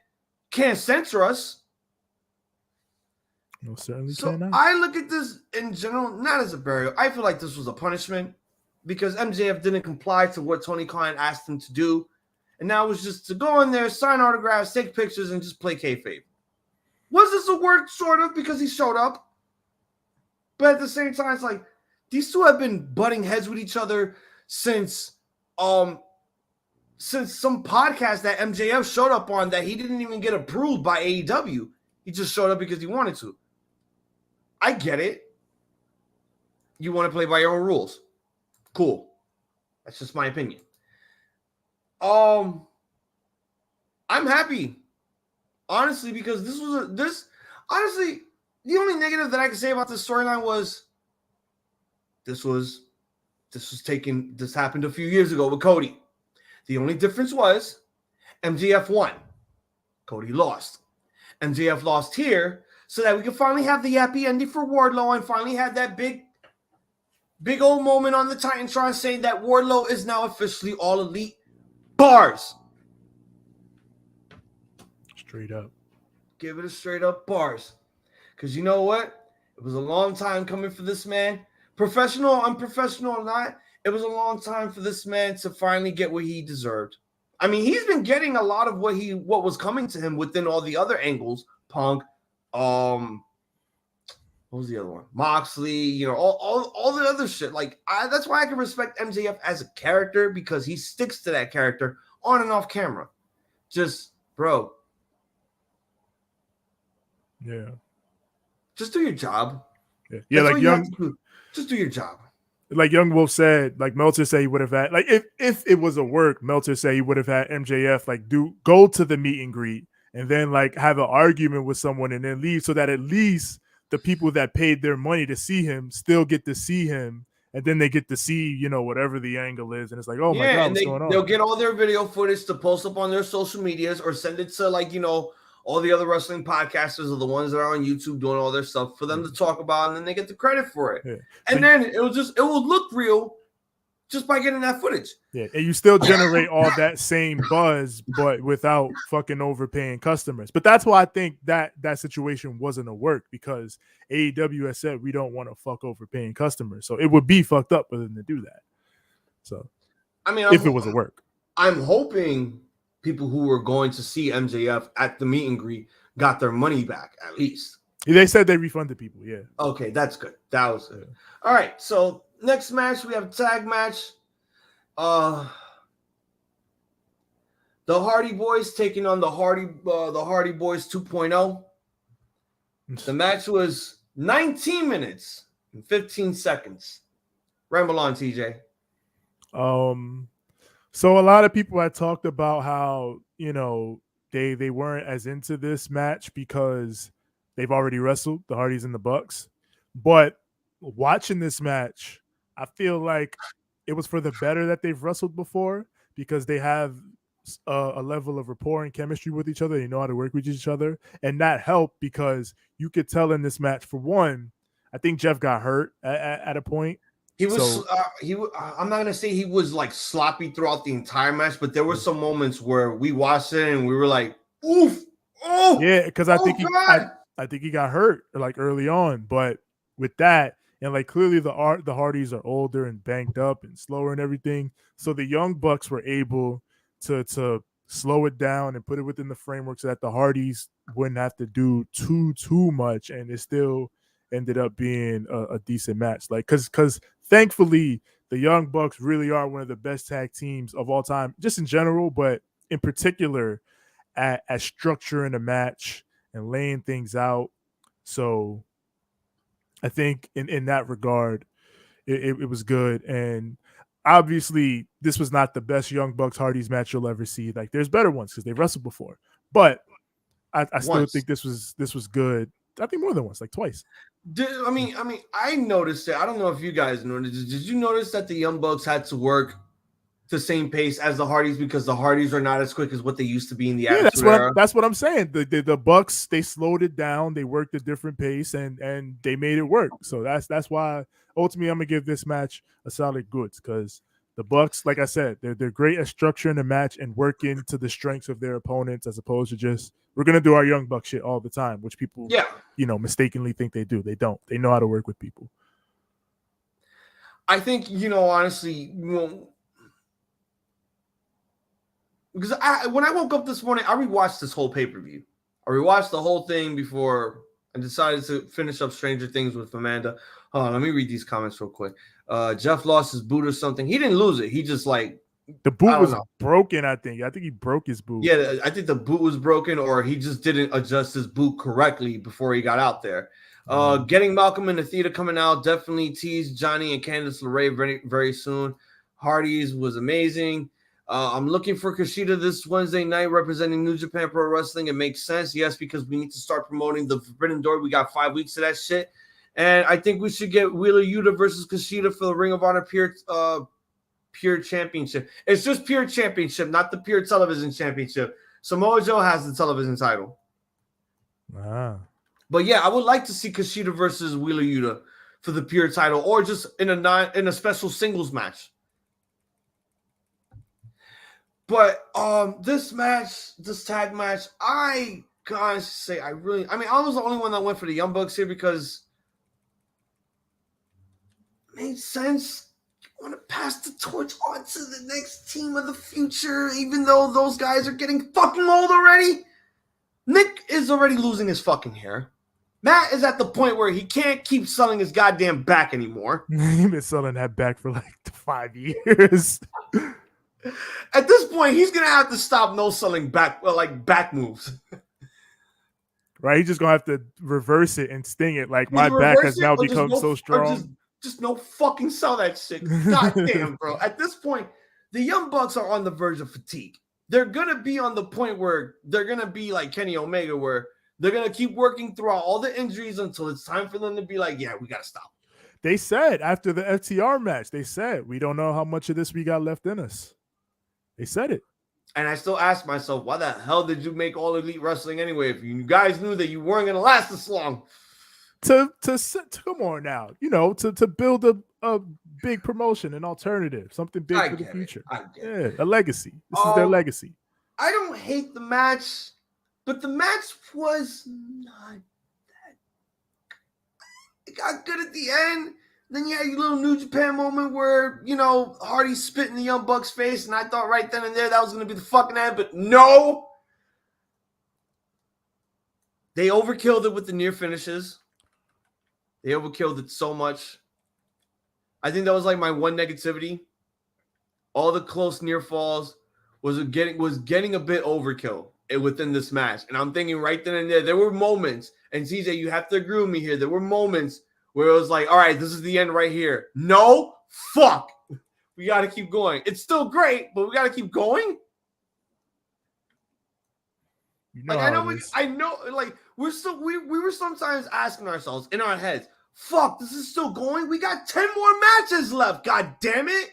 Can't censor us. No, certainly so cannot. I look at this in general not as a burial. I feel like this was a punishment because MJF didn't comply to what Tony Khan asked him to do, and now it was just to go in there, sign autographs, take pictures, and just play kayfabe. Was this a work sort of because he showed up? But at the same time, it's like these two have been butting heads with each other since some podcast that MJF showed up on that he didn't even get approved by AEW. He just showed up because he wanted to. I get it. You want to play by your own rules. Cool. That's just my opinion. I'm happy. Honestly, because honestly, the only negative that I can say about this storyline was this happened a few years ago with Cody. The only difference was MJF won. Cody lost. MJF lost here so that we could finally have the happy ending for Wardlow and finally have that big old moment on the Titantron saying that Wardlow is now officially all elite. Bars. Straight up. Give it a straight up bars. Because you know what? It was a long time coming for this man. Professional, unprofessional or not, it was a long time for this man to finally get what he deserved. I mean, he's been getting a lot of what was coming to him within all the other angles. Punk, what was the other one? Moxley, all the other shit. Like, that's why I can respect MJF as a character, because he sticks to that character on and off camera. Just, bro. Yeah. Just do your job. Yeah, like just do your job. Like Young Wolf said, like Meltzer said he would have had, like if it was a work, Meltzer said he would have had MJF like go to the meet and greet and then like have an argument with someone and then leave, so that at least the people that paid their money to see him still get to see him, and then they get to see, whatever the angle is, and it's like, oh my God, what's going on? They'll get all their video footage to post up on their social medias or send it to like, all the other wrestling podcasters are the ones that are on YouTube doing all their stuff for them to talk about, and then they get the credit for it. Yeah. And then it will look real just by getting that footage. Yeah, and you still generate all that same buzz, but without fucking overpaying customers. But that's why I think that situation wasn't a work, because AEW has said we don't want to fuck overpaying customers. So it would be fucked up for them to do that. So, I mean, if it was a work, I'm hoping people who were going to see MJF at the meet and greet got their money back, at least. They said they refunded people, yeah. Okay, that's good. That was good. All right, so next match, we have a tag match. The Hardy Boys taking on the Hardy Boys 2.0. The match was 19 minutes and 15 seconds. Ramble on, TJ. So a lot of people had talked about how, they weren't as into this match because they've already wrestled the Hardys and the Bucks. But watching this match, I feel like it was for the better that they've wrestled before, because they have a level of rapport and chemistry with each other. They know how to work with each other. And that helped, because you could tell in this match, for one, I think Jeff got hurt at a point. He was. I'm not gonna say he was like sloppy throughout the entire match, but there were some moments where we watched it and we were like, "Oof, oh, yeah," because I think he got hurt like early on. But with that, and like clearly the Hardys are older and banged up and slower and everything, so the Young Bucks were able to slow it down and put it within the framework so that the Hardys wouldn't have to do too much, and it still ended up being a decent match. Like, because thankfully the Young Bucks really are one of the best tag teams of all time, just in general, but in particular at structuring a match and laying things out. So I think in that regard, it was good. And obviously this was not the best Young Bucks Hardys match you'll ever see. Like, there's better ones because they've wrestled before, but I still think this was good. I think more than once, like twice. I noticed it. I don't know if you guys noticed. Did you notice that the Young Bucks had to work the same pace as the Hardys, because the Hardys are not as quick as what they used to be in the Attitude Era? That's what I'm saying. The Bucks, they slowed it down. They worked a different pace, and they made it work. So that's why ultimately I'm gonna give this match a solid goods, because the Bucks, like I said, they're great at structuring the match and working to the strengths of their opponents, as opposed to just, we're gonna do our Young Buck shit all the time, which people mistakenly think they do. They don't. They know how to work with people. I think, honestly, because when I woke up this morning, I rewatched this whole pay-per-view. I rewatched the whole thing before I decided to finish up Stranger Things with Amanda. Hold on, let me read these comments real quick. Jeff lost his boot or something. He didn't lose it. He just like, the boot was broken, I think. I think he broke his boot. Yeah, I think the boot was broken, or he just didn't adjust his boot correctly before he got out there. Getting Malcolm in the theater coming out, definitely teased Johnny and Candice LeRae very, very soon. Hardy's was amazing. I'm looking for Kushida this Wednesday night representing New Japan Pro Wrestling. It makes sense, yes, because we need to start promoting the Forbidden Door. We got 5 weeks of that shit. And I think we should get Wheeler Yuta versus Kushida for the Ring of Honor Pure Championship. It's just Pure Championship, not the Pure Television Championship. Samoa Joe has the television title. But yeah, I would like to see Kushida versus Wheeler Yuta for the Pure title, or just in a special singles match. But this tag match, I gotta say, I was the only one that went for the Young Bucks here because it made sense. You want to pass the torch on to the next team of the future, even though those guys are getting fucking old already. Nick is already losing his fucking hair. Matt is at the point where he can't keep selling his goddamn back anymore. He's been selling that back for like 5 years. At this point, he's gonna have to stop selling back, back moves. Right, he's just gonna have to reverse it and sting it. Like, my back has now become so strong. Just no fucking sell that shit. God damn, bro. At this point, the Young Bucks are on the verge of fatigue. They're gonna be on the point where they're gonna be like Kenny Omega, where they're gonna keep working throughout all the injuries until it's time for them to be like, yeah, we gotta stop. They said after the FTR match, we don't know how much of this we got left in us. They said it. And I still ask myself, why the hell did you make All Elite Wrestling anyway? If you guys knew that you weren't going to last this long. To come on now, to build a big promotion, an alternative, something big for the future. Yeah, a legacy. This is their legacy. I don't hate the match, but the match was not that. It got good at the end. Then you had your little New Japan moment where, Hardy spit in the Young Bucks' face, and I thought right then and there that was going to be the fucking end, but no! They overkilled it with the near finishes. They overkilled it so much. I think that was like my one negativity. All the close near falls was getting a bit overkill within this match. And I'm thinking right then and there were moments, and CJ, you have to agree with me here, there were moments where it was like, all right, this is the end right here. No, fuck. We got to keep going. It's still great, but we got to keep going. I know, like, we were sometimes asking ourselves in our heads, fuck, this is still going? We got 10 more matches left, god damn it.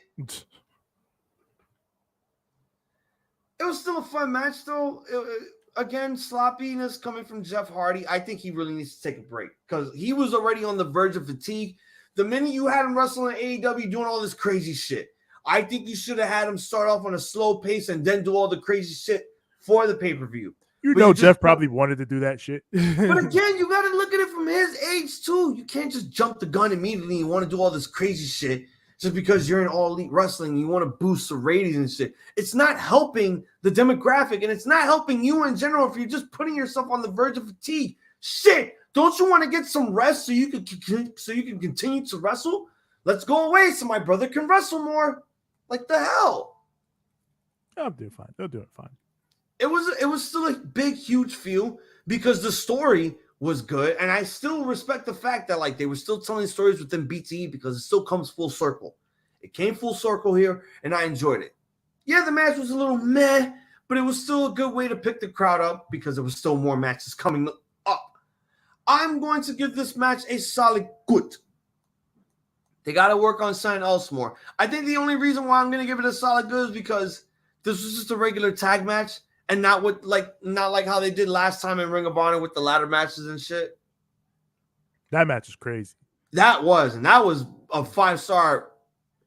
It was still a fun match, though. Again, sloppiness coming from Jeff Hardy. I think he really needs to take a break because he was already on the verge of fatigue. The minute you had him wrestling in AEW doing all this crazy shit, I think you should have had him start off on a slow pace and then do all the crazy shit for the pay-per-view. Jeff probably wanted to do that shit. But again, you got to look at it from his age, too. You can't just jump the gun immediately and want to do all this crazy shit just because you're in All Elite Wrestling and you want to boost the ratings and shit. It's not helping the demographic, and it's not helping you in general if you're just putting yourself on the verge of fatigue. Shit, don't you want to get some rest so you can continue to wrestle? Let's go away so my brother can wrestle more. Like the hell? They'll do fine. They'll do it fine. It was still a big, huge feel because the story was good, and I still respect the fact that like they were still telling stories within BTE because it still comes full circle. It came full circle here, and I enjoyed it. Yeah, the match was a little meh, but it was still a good way to pick the crowd up because there was still more matches coming up. I'm going to give this match a solid good. They got to work on something else more. I think the only reason why I'm going to give it a solid good is because this was just a regular tag match and not like how they did last time in Ring of Honor with the ladder matches and shit. That match is crazy. That was a 5-star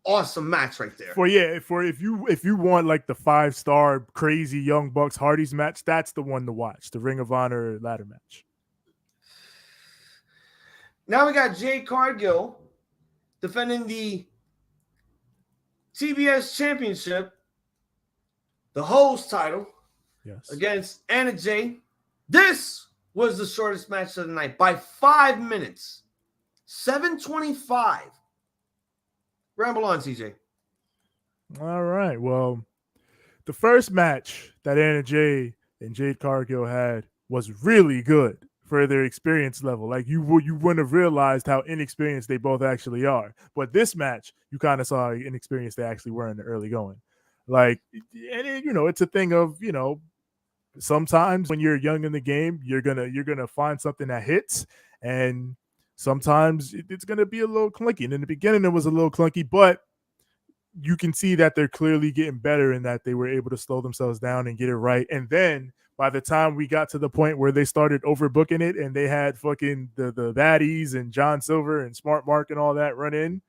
awesome match right there. If you want like the 5-star crazy Young Bucks Hardys match, that's the one to watch. The Ring of Honor ladder match. Now we got Jade Cargill defending the TBS Championship, the host title, against Anna Jay. This was the shortest match of the night by 5 minutes. 7:25. Ramble on, CJ. All right. Well, the first match that Anna Jay and Jade Cargill had was really good for their experience level. Like you wouldn't have realized how inexperienced they both actually are. But this match, you kind of saw how inexperienced they actually were in the early going. Like, and it's a thing of, sometimes when you're young in the game, you're gonna find something that hits, and sometimes it's gonna be a little clunky. And in the beginning, it was a little clunky, but you can see that they're clearly getting better in that they were able to slow themselves down and get it right. And then by the time we got to the point where they started overbooking it and they had fucking the baddies and John Silver and Smart Mark and all that run in,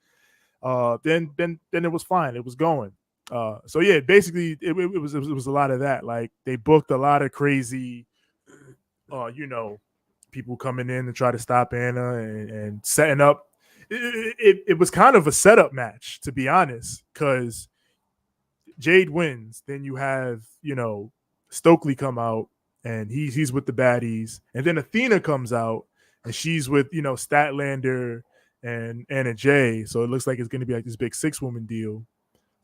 then it was fine. It was going. So yeah, basically it was a lot of that. Like they booked a lot of crazy, people coming in to try to stop Anna and setting up it was kind of a setup match, to be honest, because Jade wins. Then you have, Stokely come out, and he's with the baddies. And then Athena comes out, and she's with, Statlander and Anna Jay. So it looks like it's going to be like this big 6-woman deal.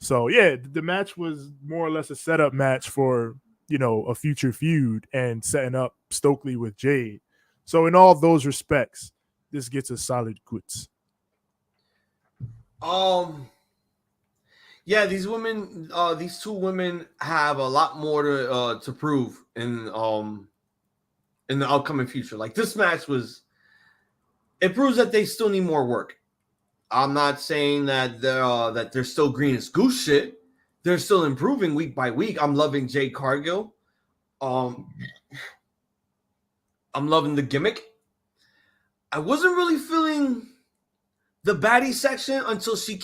So, yeah, the match was more or less a setup match for, a future feud and setting up Stokely with Jade. So in all those respects, this gets a solid goods. Yeah, these women, these two women have a lot more to prove in the upcoming future. Like, this match it proves that they still need more work. I'm not saying that they're still green as goose shit. They're still improving week by week. I'm loving Jade Cargill. I'm loving the gimmick. I wasn't really feeling the baddie section until she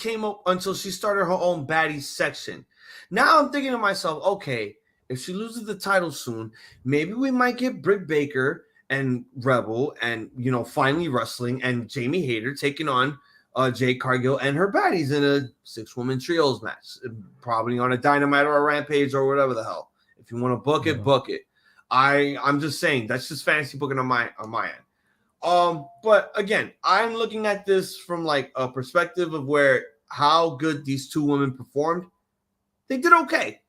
started her own baddie section. Now I'm thinking to myself, okay, if she loses the title soon, maybe we might get Britt Baker and Rebel and, finally wrestling, and Jamie Hayter taking on Jade Cargill and her baddies in a 6-woman trios match, probably on a Dynamite or a Rampage or whatever the hell. If you want to book it, book it. I'm just saying, that's just fantasy booking on my end. But again, I'm looking at this from like a perspective of how good these two women performed. They did okay.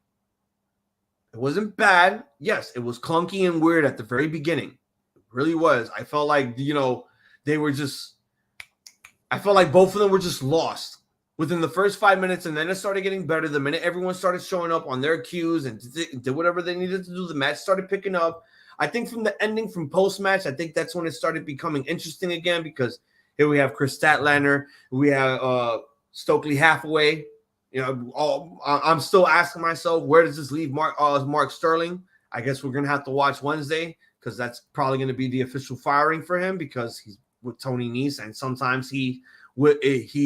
It wasn't bad. Yes, it was clunky and weird at the very beginning. It really was. I felt like, I felt like both of them were just lost within the first 5 minutes, and then it started getting better. The minute everyone started showing up on their cues and did whatever they needed to do, the match started picking up. I think from the ending, from post-match, I think that's when it started becoming interesting again, because here we have Chris Statlander, we have Stokely Hathaway. I'm still asking myself, where does this leave Mark Sterling? I guess we're going to have to watch Wednesday, because that's probably going to be the official firing for him, because he's with Tony Nese, and sometimes he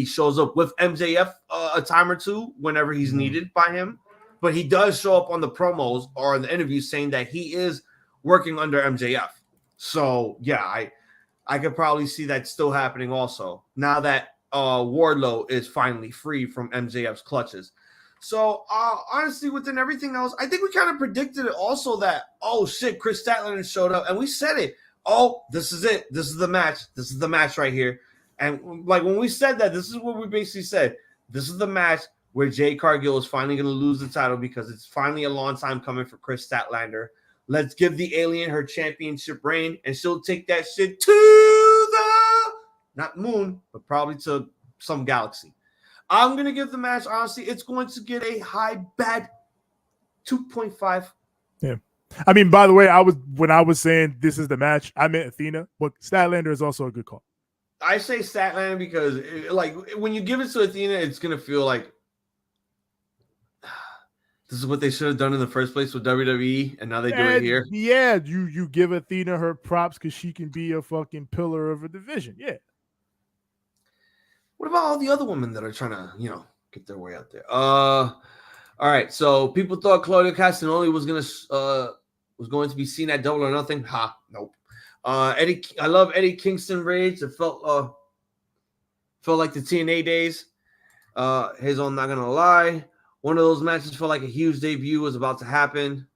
shows up with MJF a time or two whenever he's needed by him. But he does show up on the promos or in the interviews saying that he is working under MJF. So, yeah, I could probably see that still happening also, now that Wardlow is finally free from MJF's clutches. So, honestly, within everything else, I think we kind of predicted it also that, oh, shit, Chris Statlander showed up, and we said it. Oh, this is it. This is the match. This is the match right here. And, like, when we said that, this is what we basically said. This is the match where Jade Cargill is finally going to lose the title, because it's finally a long time coming for Chris Statlander. Let's give the alien her championship reign, and she'll take that shit to not moon, but probably to some galaxy. I'm going to give the match, honestly, it's going to get a high bad 2.5. Yeah. I mean, by the way, when I was saying this is the match, I meant Athena, but Statlander is also a good call. I say Statlander because, like, when you give it to Athena, it's going to feel like this is what they should have done in the first place with WWE, and now they do it here. Yeah, you give Athena her props because she can be a fucking pillar of a division. Yeah. What about all the other women that are trying to, get their way out there? All right. So people thought Claudia Castagnoli was going to be seen at Double or Nothing. Ha, nope. I love Eddie Kingston raids. It felt like the TNA days. Hazel, I'm not gonna lie. One of those matches felt like a huge debut was about to happen.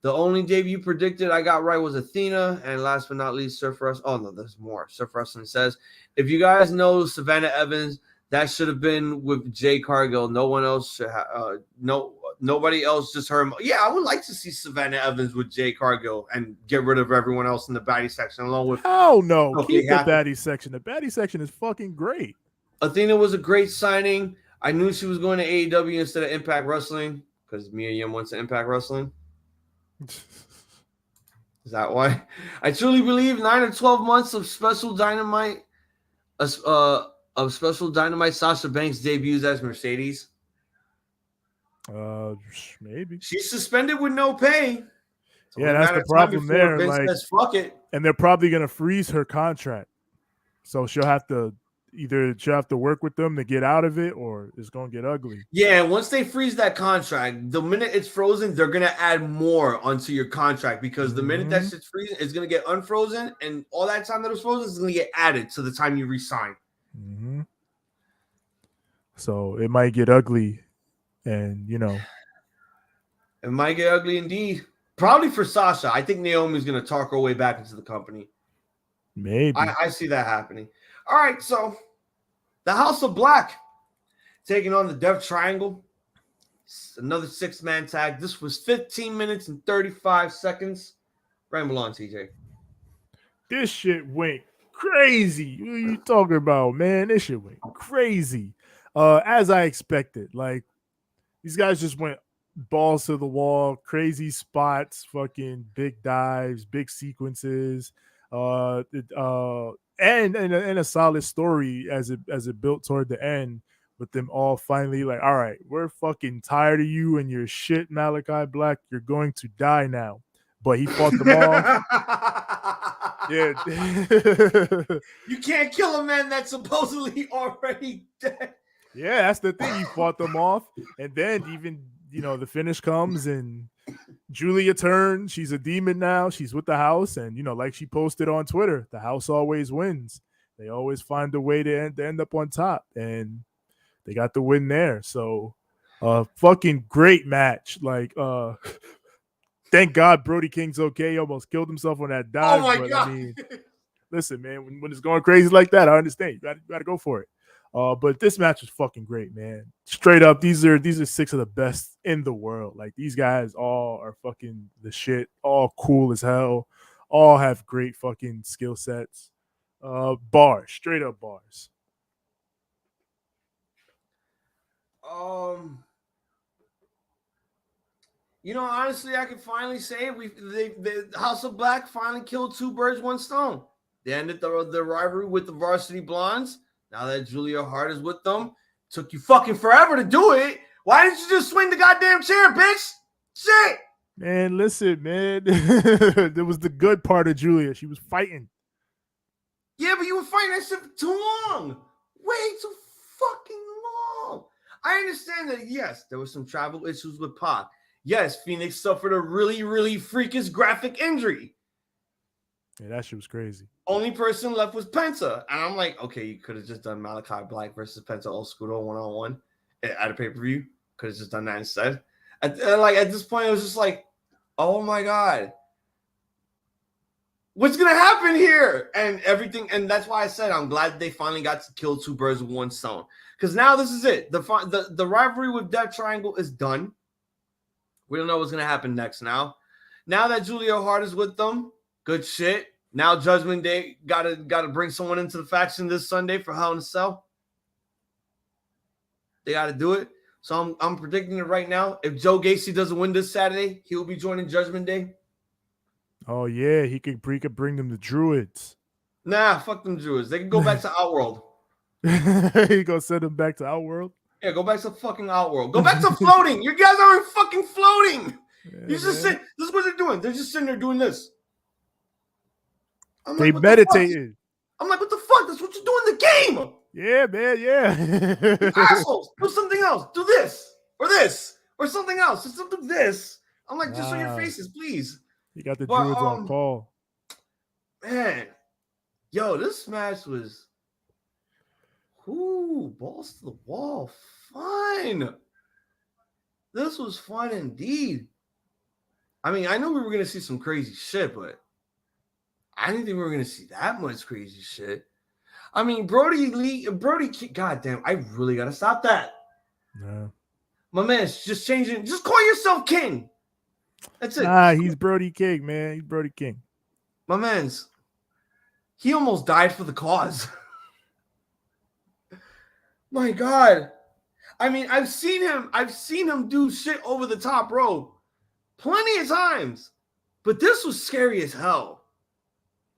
The only debut predicted I got right was Athena. And last but not least, Surf Wrestling. Oh, no, there's more. Surf Wrestling says, if you guys know Savannah Evans, that should have been with Jade Cargill. No one else should have. Nobody else, just her. Yeah, I would like to see Savannah Evans with Jade Cargill and get rid of everyone else in the baddie section, along with. Oh, no. Keep the baddie section. The baddie section is fucking great. Athena was a great signing. I knew she was going to AEW instead of Impact Wrestling because Mia Yim went to Impact Wrestling. Is that why? I truly believe 9 or 12 months of special Dynamite, Sasha Banks debuts as Mercedes. Maybe she's suspended with no pay. Yeah, that's the problem there. Vince says, fuck it, and they're probably gonna freeze her contract, so she'll have to work with them to get out of it, or it's gonna get ugly. Yeah, once they freeze that contract, the minute it's frozen, they're gonna add more onto your contract, because the minute that shit's freezing, it's gonna get unfrozen, and all that time that it was frozen is gonna get added to the time you resign. Mm-hmm. So it might get ugly, and it might get ugly indeed. Probably for Sasha. I think Naomi's going to talk her way back into the company. maybe. I see that happening. All right, so the House of Black taking on the Death Triangle. Another 6-man tag. This was 15 minutes and 35 seconds. Ramble on, TJ. This shit went crazy. What are you talking about, man? This shit went crazy. As I expected. Like, these guys just went balls to the wall, crazy spots, fucking big dives, big sequences, and a solid story as it built toward the end, with them all finally like, all right, we're fucking tired of you and your shit, Malachi Black. You're going to die now. But he fought them off. Yeah. You can't kill a man that's supposedly already dead. Yeah, that's the thing. He fought them off. And then even, the finish comes and Julia turns. She's a demon now. She's with the house. And, like she posted on Twitter, the house always wins. They always find a way to end up on top. And they got the win there. So, fucking great match. Like, thank God Brody King's okay. He almost killed himself on that dive. Oh, my God. I mean, listen, man, when it's going crazy like that, I understand. You got to go for it. But this match was fucking great, man. Straight up, these are 6 of the best in the world. Like, these guys all are fucking the shit, all cool as hell, all have great fucking skill sets. Bars, straight up bars. Honestly, I can finally say the House of Black finally killed 2 birds, 1 stone. They ended the rivalry with the Varsity Blondes. Now that Julia Hart is with them, took you fucking forever to do it. Why didn't you just swing the goddamn chair, bitch? Shit. Man, listen, man. There was the good part of Julia. She was fighting. Yeah, but you were fighting that shit for too long. Way too fucking long. I understand that, yes, there were some travel issues with Pac. Yes, Phoenix suffered a really, really freakish graphic injury. Yeah, that shit was crazy. Only person left was Penta. And I'm like, okay, you could have just done Malachi Black versus Penta Old School 1-on-1 at a pay-per-view. Could have just done that instead. At this point, it was just like, oh my God. What's going to happen here? And everything. And that's why I said I'm glad they finally got to kill 2 birds with 1 stone. Because now this is it. The rivalry with Death Triangle is done. We don't know what's going to happen next now. Now that Julia Hart is with them, good shit. Now Judgment Day gotta bring someone into the faction this Sunday for Hell in a Cell. They gotta do it. So I'm predicting it right now. If Joe Gacy doesn't win this Saturday, he will be joining Judgment Day. Oh yeah, he could bring them the Druids. Nah, fuck them Druids. They can go back to Outworld. He gonna send them back to Outworld? Yeah, go back to fucking Outworld. Go back to floating. You guys aren't fucking floating. Yeah, You just sit. This is what they're doing. They're just sitting there doing this. They meditated. I'm like, what the fuck? That's what you do in the game. Yeah, man, yeah. Assholes, do something else. Do this or something else. Just do this. I'm like, just show your faces, please. You got the Druids on call. Man, yo, this match was balls to the wall. Fun. This was fun indeed. I mean, I know we were going to see some crazy shit, but I didn't think we were going to see that much crazy shit. I mean, Brody, goddamn, I really got to stop that. Yeah. My man's just changing. Just call yourself King. That's it. Nah, he's Brody King, man. He's Brody King. My man's, he almost died for the cause. My God. I mean, I've seen him do shit over the top rope plenty of times, but this was scary as hell.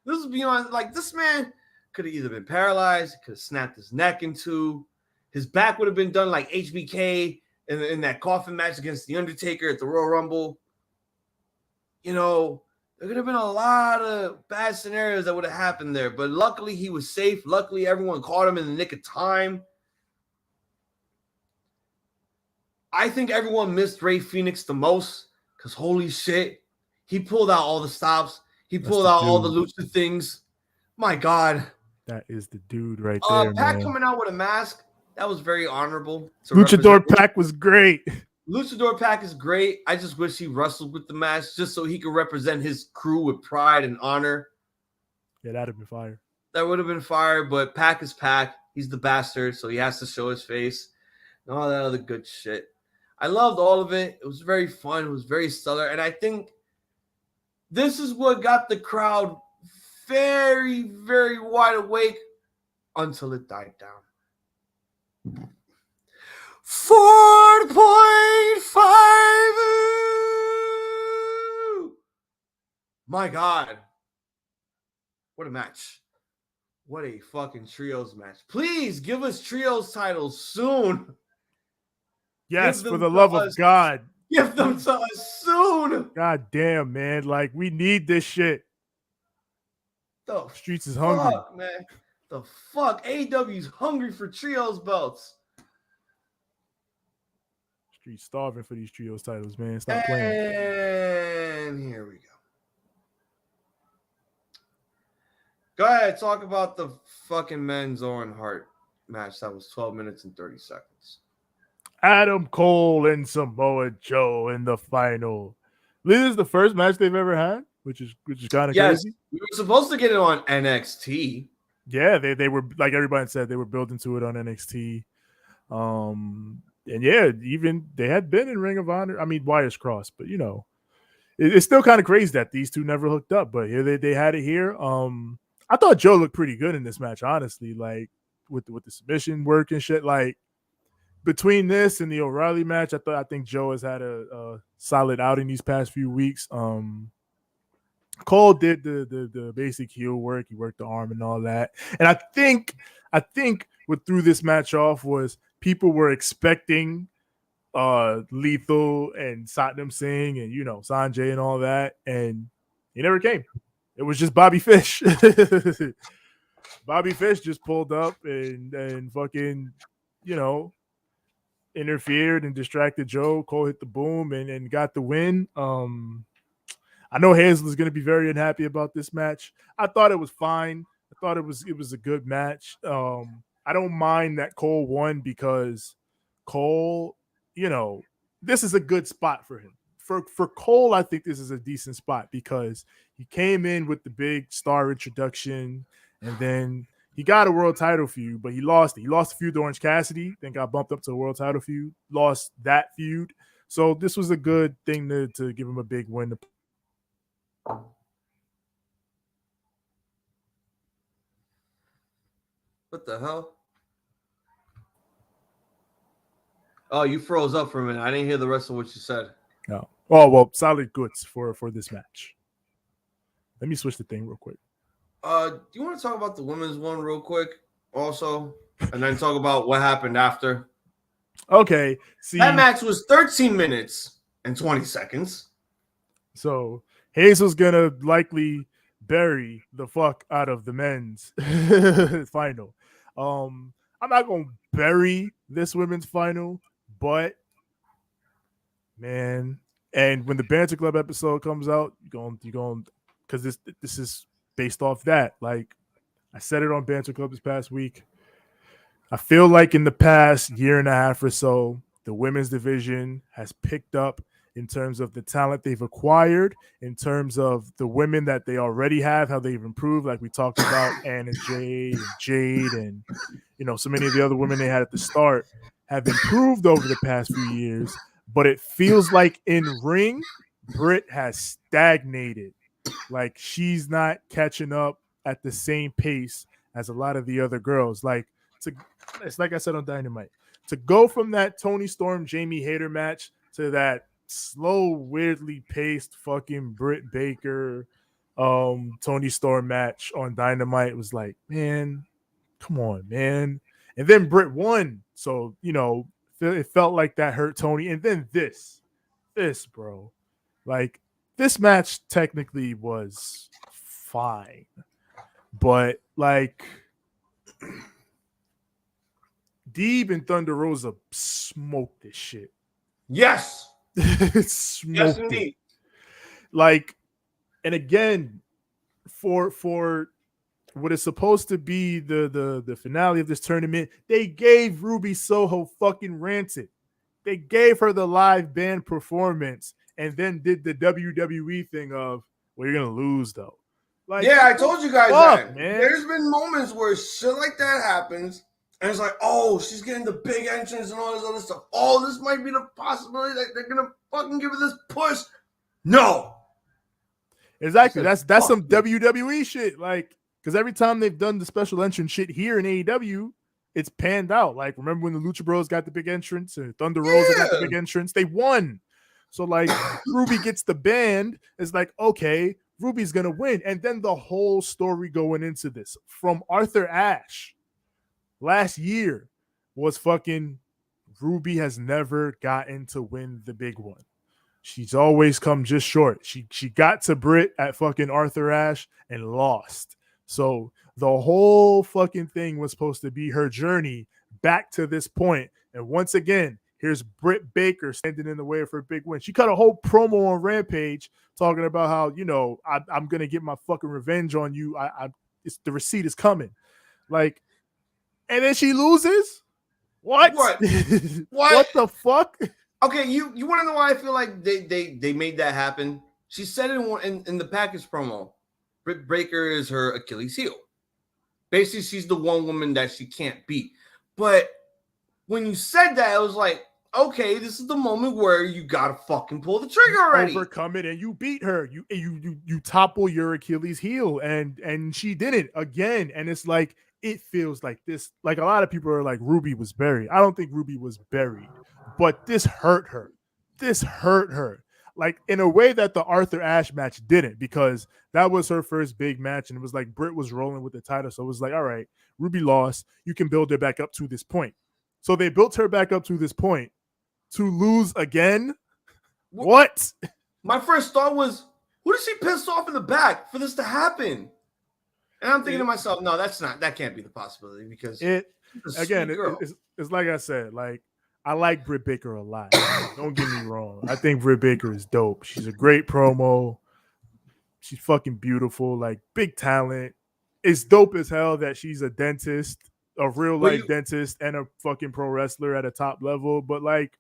This is beyond, like, this man could have either been paralyzed, could have snapped his neck in two, his back would have been done like HBK in that coffin match against The Undertaker at the Royal Rumble. You know, there could have been a lot of bad scenarios that would have happened there, but luckily he was safe. Luckily, everyone caught him in the nick of time. I think everyone missed Rey Fenix the most because holy shit, he pulled out all the stops. He pulled out all the lucha things. My God. That is the dude right there, Pac man. coming out with a mask, that was very honorable. Luchador Pac was great. Luchador Pac is great. I just wish he wrestled with the mask just so he could represent his crew with pride and honor. Yeah, that'd have been fire. That would have been fire, but Pac is Pac. He's the bastard, so he has to show his face and all that other good shit. I loved all of it. It was very fun. It was very stellar. And I think this is what got the crowd very, very wide awake until it died down. 4.5. My God. What a match. What a fucking trios match. Please give us trios titles soon. Yes, for the love of God. Give them to us soon. God damn, man. Like, we need this shit. The Streets is hungry. Fuck, man. The fuck? AEW's hungry for trios belts. Streets starving for these trios titles, man. Stop playing. And here we go. Go ahead, talk about the fucking men's Owen Hart match. That was 12 minutes and 30 seconds. Adam Cole and Samoa Joe in the final. This is the first match they've ever had, which is kind of crazy. We were supposed to get it on NXT. Yeah, they were, like everybody said, they were building to it on NXT. And yeah, even they had been in Ring of Honor. I mean, wires crossed, but you know, it's still kind of crazy that these two never hooked up. But here they had it here. I thought Joe looked pretty good in this match, honestly. Like with the submission work and shit. Like between this and the O'Reilly match, I think Joe has had a solid outing these past few weeks. Cole did the basic heel work. He worked the arm and all that. And I think what threw this match off was people were expecting Lethal and Satnam Singh and, you know, Sanjay and all that, and he never came. It was just Bobby Fish. Bobby Fish just pulled up and fucking, you know, interfered and distracted Joe. Cole hit the boom and got the win. I know Hazel is going to be very unhappy about this match. I thought it was fine. I thought it was a good match. I don't mind that Cole won because Cole, you know, this is a good spot for him. For Cole, I think this is a decent spot because he came in with the big star introduction and then he got a world title feud, but he lost it. He lost the feud to Orange Cassidy, then got bumped up to a world title feud, lost that feud. So this was a good thing to give him a big win. What the hell? Oh, you froze up for a minute. I didn't hear the rest of what you said. No. Oh, well, solid goods for this match. Let me switch the thing real quick. Do you want to talk about the women's one real quick also? And then talk about what happened after? Okay. See, that match was 13 minutes and 20 seconds. So Hazel's going to likely bury the fuck out of the men's final. I'm not going to bury this women's final, but man, and when the Banter Club episode comes out, you're going because this is based off that. Like I said it on Banter Club this past week. I feel like in the past year and a half or so, the women's division has picked up in terms of the talent they've acquired, in terms of the women that they already have, how they've improved. Like we talked about Anna Jade, and you know, so many of the other women they had at the start have improved over the past few years. But it feels like in ring, Britt has stagnated. Like she's not catching up at the same pace as a lot of the other girls. Like it's like I said on Dynamite, to go from that Toni Storm Jamie Hayter match to that slow, weirdly paced fucking Britt Baker Toni Storm match on Dynamite was like, man, come on, man. And then Britt won, so you know it felt like that hurt Toni. And then this bro, like this match technically was fine, but like Deeb and Thunder Rosa smoked this shit. Yes. Smoked yes, indeed. It. Like, and again, for what is supposed to be the finale of this tournament, they gave Ruby Soho fucking rancid. They gave her the live band performance and then did the WWE thing of, well, you're gonna lose though. Like, yeah, I told you guys that. Man. There's been moments where shit like that happens, and it's like, oh, she's getting the big entrance and all this other stuff. Oh, this might be the possibility that they're gonna fucking give her this push. No. Exactly. That's some WWE shit. Like, because every time they've done the special entrance shit here in AEW, it's panned out. Like, remember when the Lucha Bros got the big entrance and Thunder Rosa got the big entrance? They won. So, like, Ruby gets the band. It's like, okay, Ruby's going to win. And then the whole story going into this from Arthur Ashe last year was fucking Ruby has never gotten to win the big one. She's always come just short. She got to Britt at fucking Arthur Ashe and lost. So the whole fucking thing was supposed to be her journey back to this point. And once again, here's Britt Baker standing in the way of her big win. She cut a whole promo on Rampage talking about how, you know, I'm going to get my fucking revenge on you. It's the receipt is coming. Like, and then she loses? What? What the fuck? Okay, you want to know why I feel like they made that happen? She said it in the package promo. Britt Baker is her Achilles heel. Basically, she's the one woman that she can't beat. But when you said that, I was like, okay, this is the moment where you gotta fucking pull the trigger already. Overcome it and you beat her. You topple your Achilles heel, and she did it again. And it's like it feels like this. Like a lot of people are like, Ruby was buried. I don't think Ruby was buried. But this hurt her. This hurt her. Like in a way that the Arthur Ashe match didn't, because that was her first big match. And it was like Britt was rolling with the title. So it was like, all right, Ruby lost. You can build her back up to this point. So they built her back up to this point to lose again. What? My first thought was, who does she piss off in the back for this to happen? And I'm thinking to myself, no, that can't be the possibility because it's like I said, like, I like Britt Baker a lot. Don't get me wrong. I think Britt Baker is dope. She's a great promo. She's fucking beautiful. Like, big talent. It's dope as hell that she's a dentist, a real life dentist, and a fucking pro wrestler at a top level. But, like,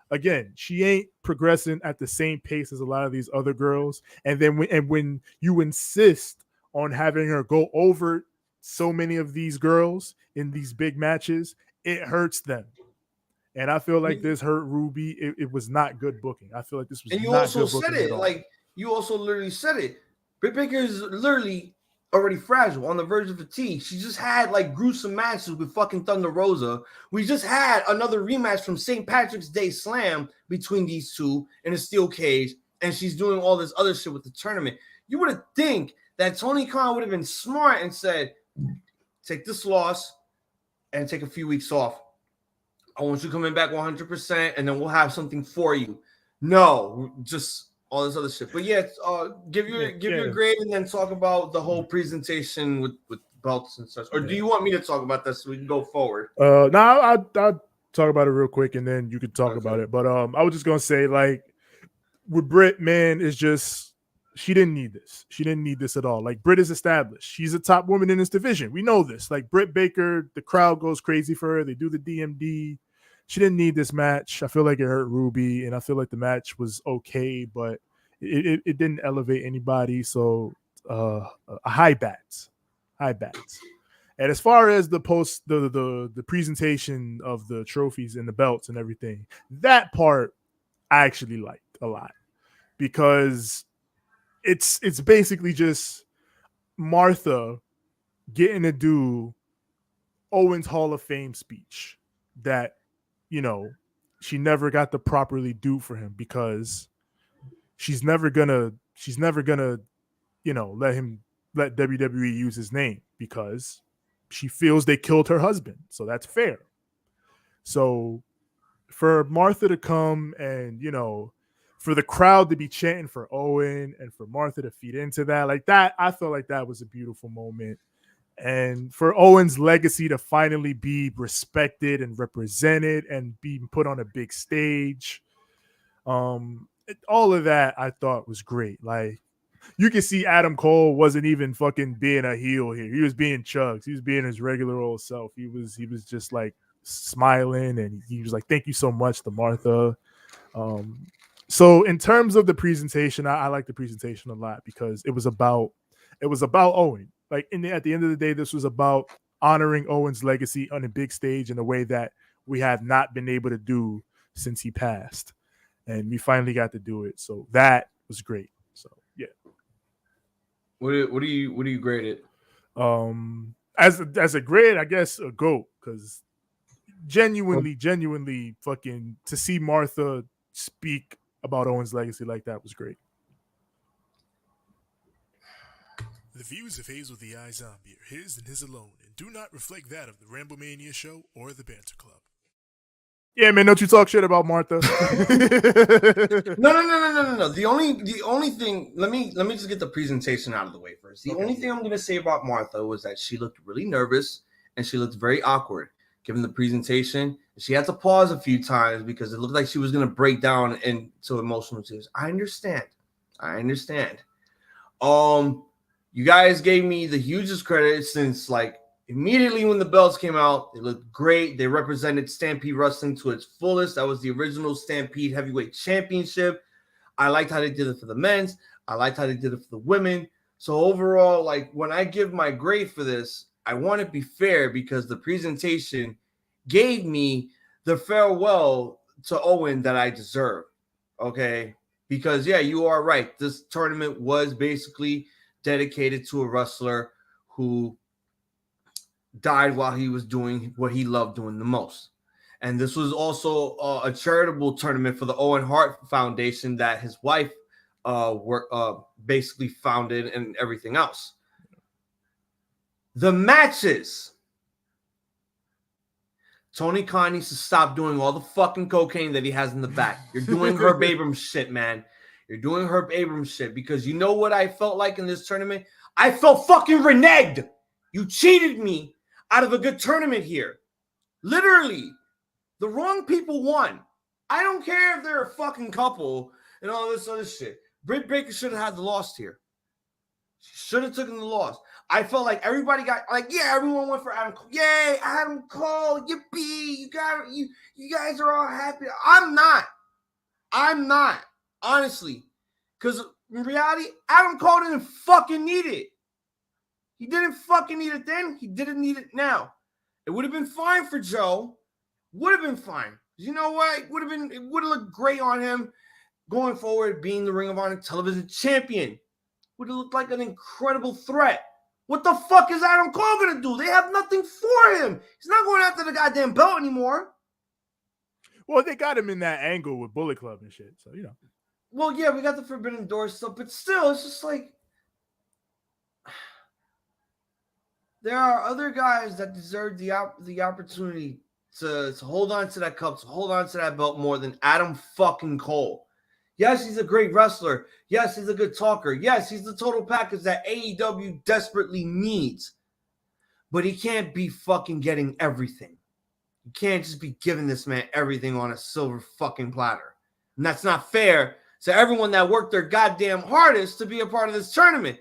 again, she ain't progressing at the same pace as a lot of these other girls. And then when you insist on having her go over so many of these girls in these big matches, it hurts them. And I feel like this hurt Ruby. It was not good booking. I feel like this was not good booking. And you also said it. Like, you also literally said it. Britt Baker is literally already fragile, on the verge of fatigue. She just had, like, gruesome matches with fucking Thunder Rosa. We just had another rematch from St. Patrick's Day Slam between these two in a steel cage, and she's doing all this other shit with the tournament. You would have think that Tony Khan would have been smart and said, take this loss and take a few weeks off. I want you coming back 100%, and then we'll have something for you. No, just all this other shit. But yeah, give your grade and then talk about the whole presentation with belts and such. Or do you want me to talk about this so we can go forward? No, I'll talk about it real quick, and then you can talk about it. But I was just gonna say, like, with Britt, man, it's just she didn't need this. She didn't need this at all. Like, Britt is established. She's a top woman in this division. We know this. Like, Britt Baker, the crowd goes crazy for her. They do the DMD. She didn't need this match. I feel like it hurt Ruby, and I feel like the match was okay, but it didn't elevate anybody. So a high bats. And as far as the presentation of the trophies and the belts and everything, that part I actually liked a lot, because it's basically just Martha getting to do Owens Hall of Fame speech that, you know, she never got to properly do for him, because she's never gonna, you know, let WWE use his name, because she feels they killed her husband. So that's fair. So for Martha to come and, you know, for the crowd to be chanting for Owen and for Martha to feed into that, like that, I felt like that was a beautiful moment. And for Owen's legacy to finally be respected and represented and being put on a big stage, all of that I thought was great. Like, You can see Adam Cole wasn't even fucking being a heel here. He was being Chugs. He was being his regular old self. He was just like smiling, and he was like, "Thank you so much to Martha." So in terms of the presentation, I like the presentation a lot because it was about Owen. Like at the end of the day, this was about honoring Owen's legacy on a big stage in a way that we have not been able to do since he passed, and we finally got to do it. So that was great. So yeah. What do you grade it? As a grade, I guess a GOAT, because genuinely fucking to see Martha speak about Owen's legacy like that was great. The views of Hazel the iZombie are his and his alone and do not reflect that of the Ramblemania show or the Banter Club. Yeah, man, don't you talk shit about Martha. No. The only thing, let me just get the presentation out of the way first. The only thing I'm gonna say about Martha was that she looked really nervous and she looked very awkward given the presentation. She had to pause a few times because it looked like she was gonna break down into emotional tears. I understand. You guys gave me the hugest credit since like immediately when the belts came out, they looked great. They represented Stampede Wrestling to its fullest. That was the original Stampede Heavyweight Championship. I liked how they did it for the men's. I liked how they did it for the women. So overall, like when I give my grade for this, I want to be fair because the presentation gave me the farewell to Owen that I deserve. Okay? Because, yeah, you are right. This tournament was basically dedicated to a wrestler who died while he was doing what he loved doing the most. And this was also a charitable tournament for the Owen Hart Foundation that his wife basically founded and everything else. The matches. Tony Khan needs to stop doing all the fucking cocaine that he has in the back. You're doing Herb Abrams shit, man. You're doing Herb Abrams shit because you know what I felt like in this tournament? I felt fucking reneged. You cheated me out of a good tournament here. Literally. The wrong people won. I don't care if they're a fucking couple and all this other shit. Britt Baker should have had the loss here. She should have taken the loss. I felt like everybody got like, yeah, everyone went for Adam Cole. Yay, Adam Cole, yippee, you got it. You guys are all happy. I'm not, honestly. Because in reality, Adam Cole didn't fucking need it. He didn't fucking need it then. He didn't need it now. It would have been fine for Joe. Would have been fine. You know what? It would have looked great on him going forward, being the Ring of Honor television champion. Would have looked like an incredible threat. What the fuck is Adam Cole gonna do? They have nothing for him. He's not going after the goddamn belt anymore. Well, they got him in that angle with Bullet Club and shit, so you know. Well, yeah, we got the Forbidden Door stuff, but still, it's just like there are other guys that deserve the opportunity to hold on to that cup, to hold on to that belt more than Adam fucking Cole. Yes, he's a great wrestler. Yes, he's a good talker. Yes, he's the total package that AEW desperately needs. But he can't be fucking getting everything. You can't just be giving this man everything on a silver fucking platter. And that's not fair to everyone that worked their goddamn hardest to be a part of this tournament.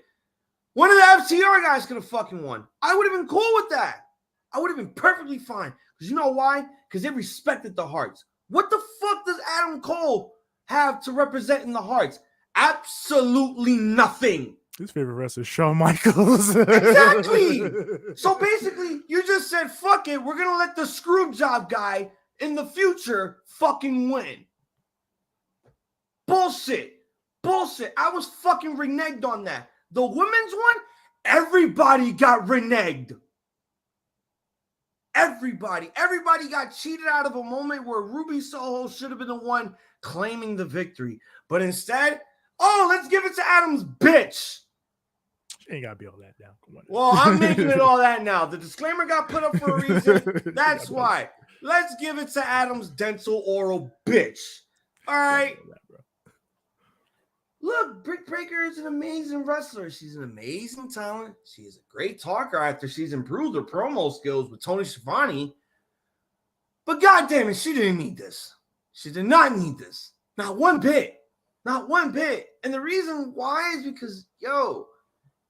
One of the FTR guys could have fucking won. I would have been cool with that. I would have been perfectly fine. Because you know why? Because they respected the Hearts. What the fuck does Adam Cole have to represent in the Hearts? Absolutely nothing. His favorite wrestler is Shawn Michaels. Exactly. So basically, you just said, fuck it, we're going to let the screw job guy in the future fucking win. Bullshit. I was fucking reneged on that. The women's one, everybody got reneged. Everybody got cheated out of a moment where Ruby Soho should have been the one claiming the victory. But instead, let's give it to Adam's bitch. She ain't got to be all that now. Come on. Well, I'm making it all that now. The disclaimer got put up for a reason. That's why. Let's give it to Adam's dental oral bitch. All right. Look, Britt Baker is an amazing wrestler. She's an amazing talent. She is a great talker after she's improved her promo skills with Tony Schiavone. But goddamn it, she didn't need this. She did not need this. Not one bit. Not one bit. And the reason why is because, yo,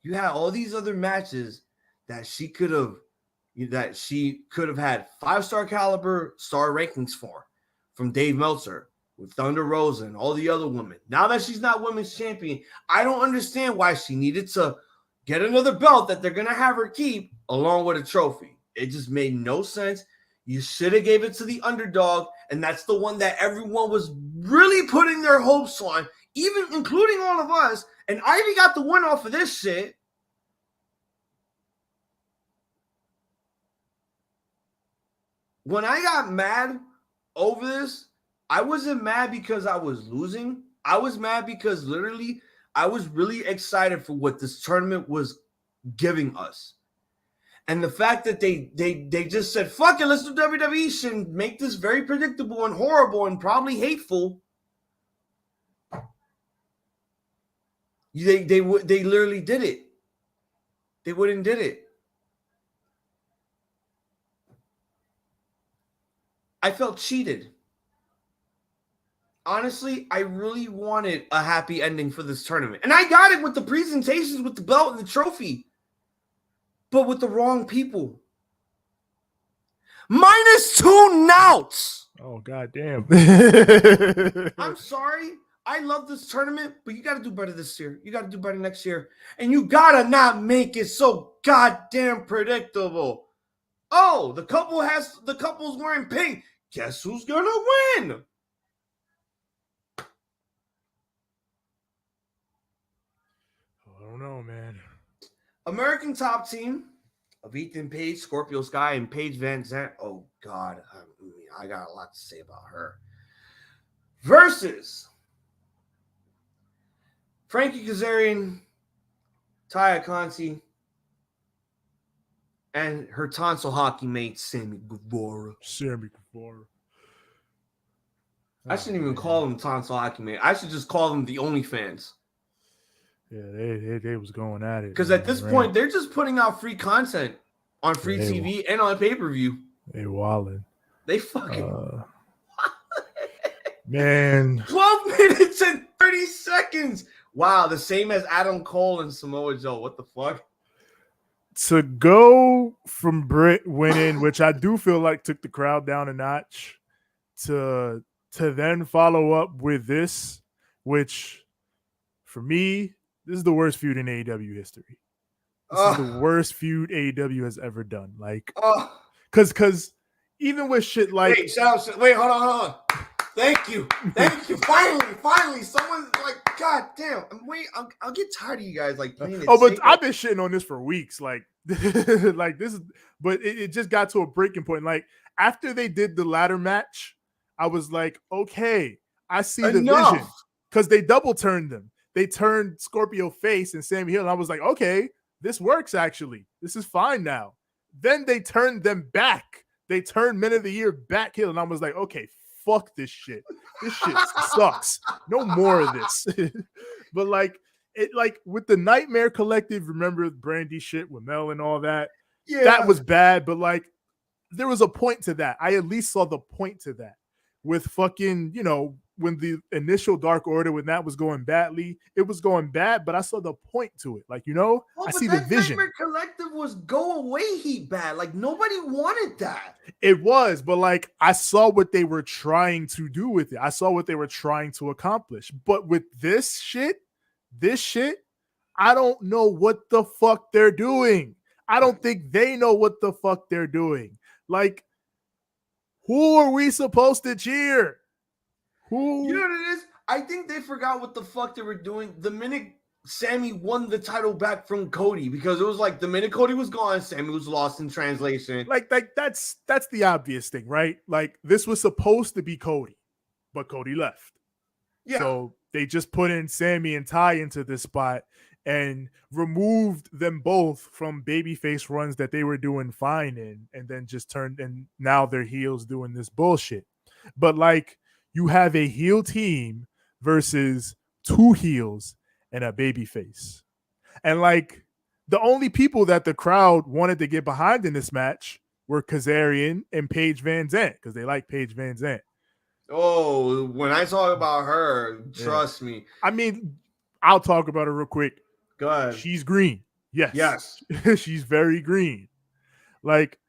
you had all these other matches that she could have had 5-star caliber star rankings for, from Dave Meltzer with Thunder Rosa and all the other women. Now that she's not women's champion, I don't understand why she needed to get another belt that they're going to have her keep along with a trophy. It just made no sense. You should have gave it to the underdog, and that's the one that everyone was really putting their hopes on, even including all of us. And Ivy got the win off of this shit. When I got mad over this, I wasn't mad because I was losing. I was mad because literally I was really excited for what this tournament was giving us. And the fact that they just said, fuck it, let's do WWE shit and make this very predictable and horrible and probably hateful. They literally did it. They wouldn't did it. I felt cheated. Honestly, I really wanted a happy ending for this tournament. And I got it with the presentations, with the belt and the trophy. But with the wrong people. -2 nouts. Oh, goddamn. I'm sorry. I love this tournament, but you got to do better this year. You got to do better next year. And you got to not make it so goddamn predictable. Oh, the couple's wearing pink. Guess who's going to win? I don't know, man. American Top Team of Ethan Page, Scorpio Sky, and Paige Van Zandt. Oh, God. I got a lot to say about her. Versus Frankie Kazarian, Taya Conti, and her tonsil hockey mate, Sammy Guevara. I shouldn't even call them tonsil hockey mate. I should just call them the OnlyFans. Yeah, they was going at it. Because at this point, they're just putting out free content on free TV and on pay-per-view. They wildin'. They fucking man. 12 minutes and 30 seconds. Wow, the same as Adam Cole and Samoa Joe. What the fuck? To go from Britt winning, which I do feel like took the crowd down a notch, to then follow up with this, which for me, this is the worst feud in AEW history. This is the worst feud AEW has ever done. Like, because even with shit like, wait, hold on. Thank you. Finally, someone's like, God damn. I'll get tired of you guys like playing it. But I've been shitting on this for weeks. Like, like this is, but it just got to a breaking point. Like after they did the ladder match, I was like, okay, I see the vision, because they double turned them. They turned Scorpio face and Sammy Hill, and I was like, okay, this works actually. This is fine now. Then they turned them back. They turned Men of the Year back Hill, and I was like, okay, fuck this shit. This shit sucks. No more of this. But like it, like with the Nightmare Collective, remember Brandy shit with Mel and all that? Yeah, that was bad. But like there was a point to that. I at least saw the point to that. With fucking, you know, when the initial Dark Order, when that was going badly, it was going bad, but I saw the point to it. Like, you know, I see the vision. Nightmare Collective was go away heat bad. Like, nobody wanted that. It was, but like, I saw what they were trying to do with it. I saw what they were trying to accomplish. But with this shit, I don't know what the fuck they're doing. I don't think they know what the fuck they're doing. Like, who are we supposed to cheer? Who? You know what it is? I think they forgot what the fuck they were doing the minute Sammy won the title back from Cody, because it was like the minute Cody was gone, Sammy was lost in translation. Like that's the obvious thing, right? Like this was supposed to be Cody, but Cody left. Yeah. So they just put in Sammy and Ty into this spot and removed them both from babyface runs that they were doing fine in, and then just turned, and now they're heels doing this bullshit. But like, you have a heel team versus two heels and a babyface. And like, the only people that the crowd wanted to get behind in this match were Kazarian and Paige Van Zandt, because they like Paige Van Zandt. Oh, when I talk about her, trust me. I mean, I'll talk about her real quick. Go ahead. She's green. Yes. Yes. She's very green. Like,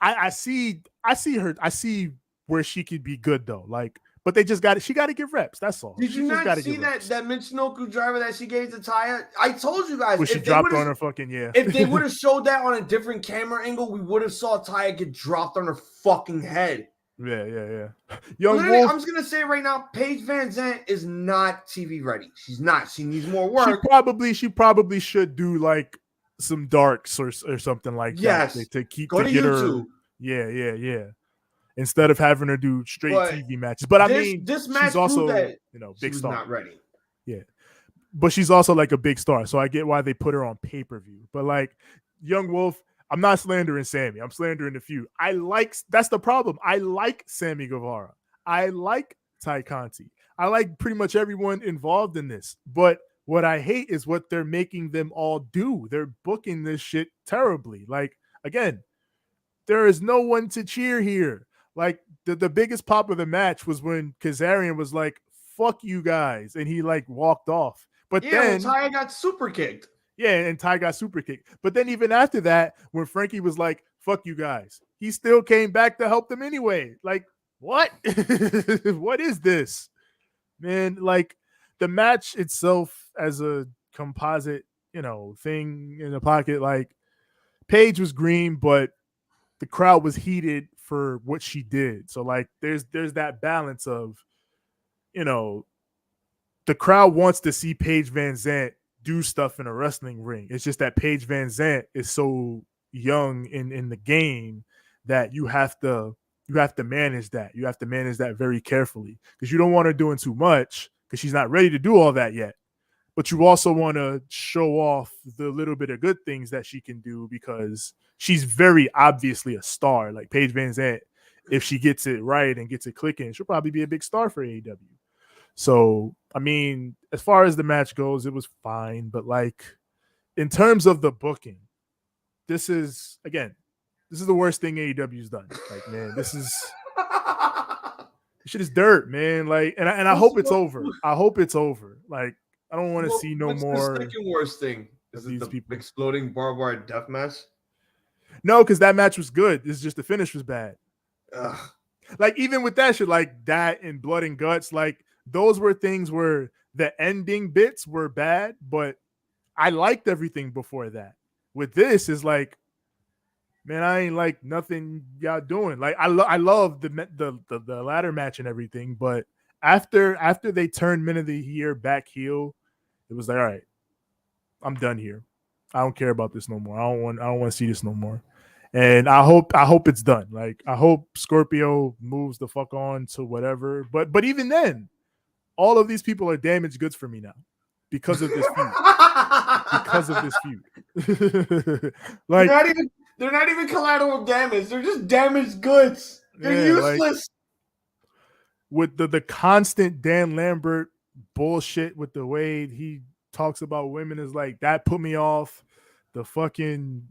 I see her. I see where she could be good though. Like, but she got to get reps. That's all. Did you not see that Michinoku driver that she gave to Taya? I told you guys. When she dropped on her fucking, If they would have showed that on a different camera angle, we would have saw Taya get dropped on her fucking head. Yeah. Young Wolf, I'm just going to say right now, Paige Van Zandt is not TV ready. She's not. She needs more work. She probably should do like some darks or something like that to keep Go to to get YouTube. her. Yeah. Instead of having her do straight TV matches. But this match she's also, that big star. Not ready. Yeah. But she's also like a big star. So I get why they put her on pay-per-view. But like Young Wolf, I'm not slandering Sammy. I'm slandering the feud. That's the problem. I like Sammy Guevara. I like Ty Conti. I like pretty much everyone involved in this. But what I hate is what they're making them all do. They're booking this shit terribly. Like, again, there is no one to cheer here. Like, the biggest pop of the match was when Kazarian was like, fuck you guys. And he like walked off. But then Ty got super kicked. Yeah, and Ty got super kicked. But then even after that, when Frankie was like, fuck you guys, he still came back to help them anyway. Like, what? What is this? Man, like, the match itself as a composite, thing in the pocket, like, Paige was green, but the crowd was heated for what she did. So, like, there's that balance of, the crowd wants to see Paige Van Zandt do stuff in a wrestling ring. It's just that Paige Van Zandt is so young in the game that you have to manage that. You have to manage that very carefully because you don't want her doing too much because she's not ready to do all that yet. But you also want to show off the little bit of good things that she can do because she's very obviously a star. Like Paige Van Zandt, if she gets it right and gets it clicking, she'll probably be a big star for AEW. So, I mean, as far as the match goes, it was fine. But, like, in terms of the booking, this is the worst thing AEW's done. Like, man, this shit is dirt, man. Like, and I hope it's over. I hope it's over. Like, I don't want to see no more. What's the second worst thing? Is it the people exploding barbed wire death match? No, because that match was good. It's just the finish was bad. Ugh. Like, even with that shit, like that and blood and guts, like, those were things where the ending bits were bad, but I liked everything before that. With this is like, man, I ain't like nothing y'all doing. Like, I love the ladder match and everything, but after they turned Men of the Year back heel, it was like, all right, I'm done here. I don't care about this no more. I don't want to see this no more. And I hope it's done. Like, I hope Scorpio moves the fuck on to whatever. But even then, all of these people are damaged goods for me now because of this feud. Like, they're not even collateral damage. They're just damaged goods. They're useless. Like, with the constant Dan Lambert bullshit with the way he talks about women is like, that put me off. The fucking,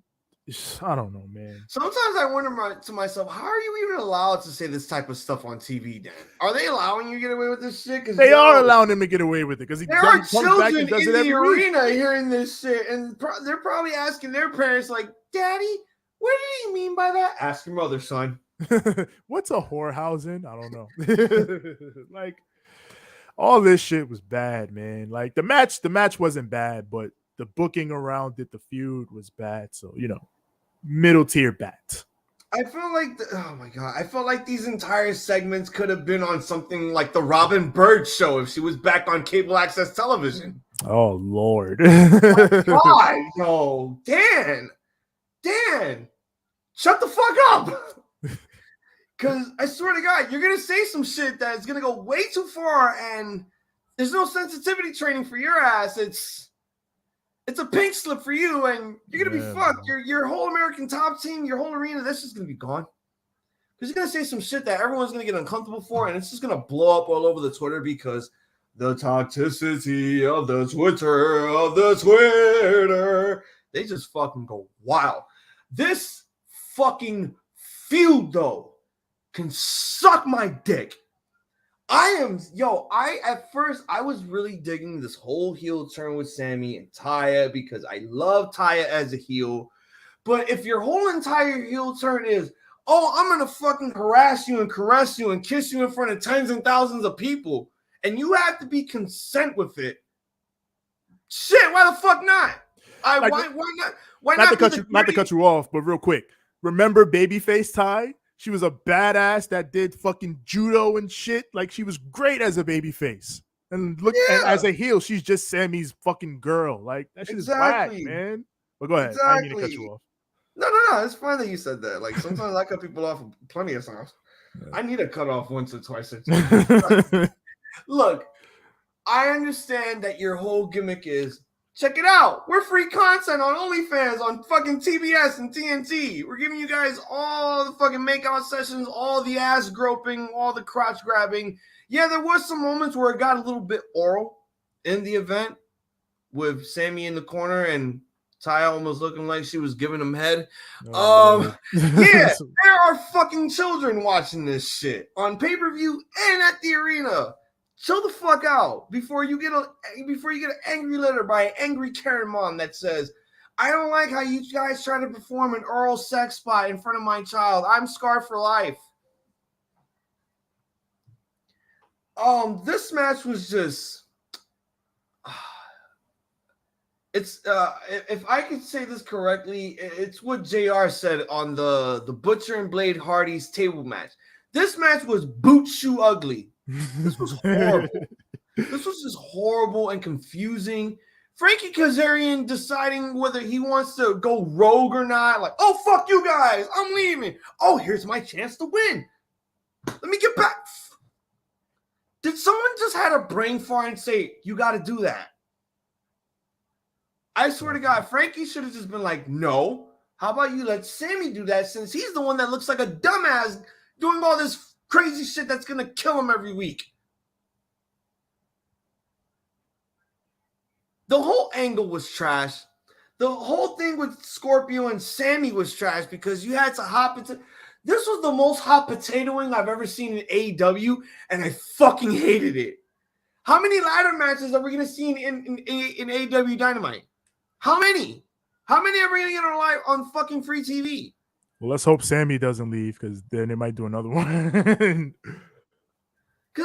I don't know, man. Sometimes I wonder to myself, how are you even allowed to say this type of stuff on TV, Dan? Are they allowing you to get away with this shit? They are allowing him to get away with it because there are children in the arena hearing this shit, and they're probably asking their parents, like, Daddy, what did he mean by that? Ask your mother, son. What's a whorehousing? I don't know. Like, all this shit was bad, man. Like, the match wasn't bad, but the booking around it, the feud was bad. So, middle tier bat. I feel like, oh my God, I felt like these entire segments could have been on something like the Robin Bird show if she was back on cable access television. Oh, Lord. God, no. Dan, shut the fuck up. Because I swear to God, you're going to say some shit that's going to go way too far, and there's no sensitivity training for your ass. It's a pink slip for you, and you're going to be fucked. Your whole American top team, your whole arena, that's just going to be gone. Because you're going to say some shit that everyone's going to get uncomfortable for, and it's just going to blow up all over the Twitter because the toxicity of the Twitter, they just fucking go wild. This fucking feud, though, can suck my dick. At first I was really digging this whole heel turn with Sammy and Taya because I love Taya as a heel. But if your whole entire heel turn is, oh, I'm gonna fucking harass you and caress you and kiss you in front of tens and thousands of people, and you have to be consent with it. Shit, why the fuck not? Why not? Why not? Not to cut you off, but real quick. Remember Babyface Ty? She was a badass that did fucking judo and shit. Like, she was great as a babyface. And look, and as a heel, she's just Sammy's fucking girl. Like, that shit is whack, man. But go ahead. Exactly. I didn't mean to cut you off. No. It's fine that you said that. Like, sometimes I cut people off plenty of times. Yeah. I need to cut off once or twice. Look, I understand that your whole gimmick is, check it out. We're free content on OnlyFans, on fucking TBS and TNT. We're giving you guys all the fucking makeout sessions, all the ass groping, all the crotch grabbing. Yeah, there was some moments where it got a little bit oral in the event with Sammy in the corner and Ty almost looking like she was giving him head. Yeah, there are fucking children watching this shit on pay-per-view and at the arena. Chill the fuck out before you get an angry letter by an angry Karen mom that says, I don't like how you guys try to perform an oral sex spot in front of my child. I'm scarred for life. This match was just, it's if I could say this correctly, it's what JR said on the Butcher and Blade Hardy's table match. This match was boot shoe ugly. This was horrible. This was just horrible and confusing. Frankie Kazarian deciding whether he wants to go rogue or not. Like, oh, fuck you guys. I'm leaving. Oh, here's my chance to win. Let me get back. Did someone just had a brain fart and say, you got to do that? I swear to God, Frankie should have just been like, no. How about you let Sammy do that since he's the one that looks like a dumbass doing all this crazy shit that's going to kill him every week. The whole angle was trash. The whole thing with Scorpio and Sammy was trash because you had to hop into... This was the most hot potatoing I've ever seen in AEW, and I fucking hated it. How many ladder matches are we going to see in AEW Dynamite? How many? How many are we going to get on fucking free TV? Well, let's hope Sammy doesn't leave because then they might do another one. Because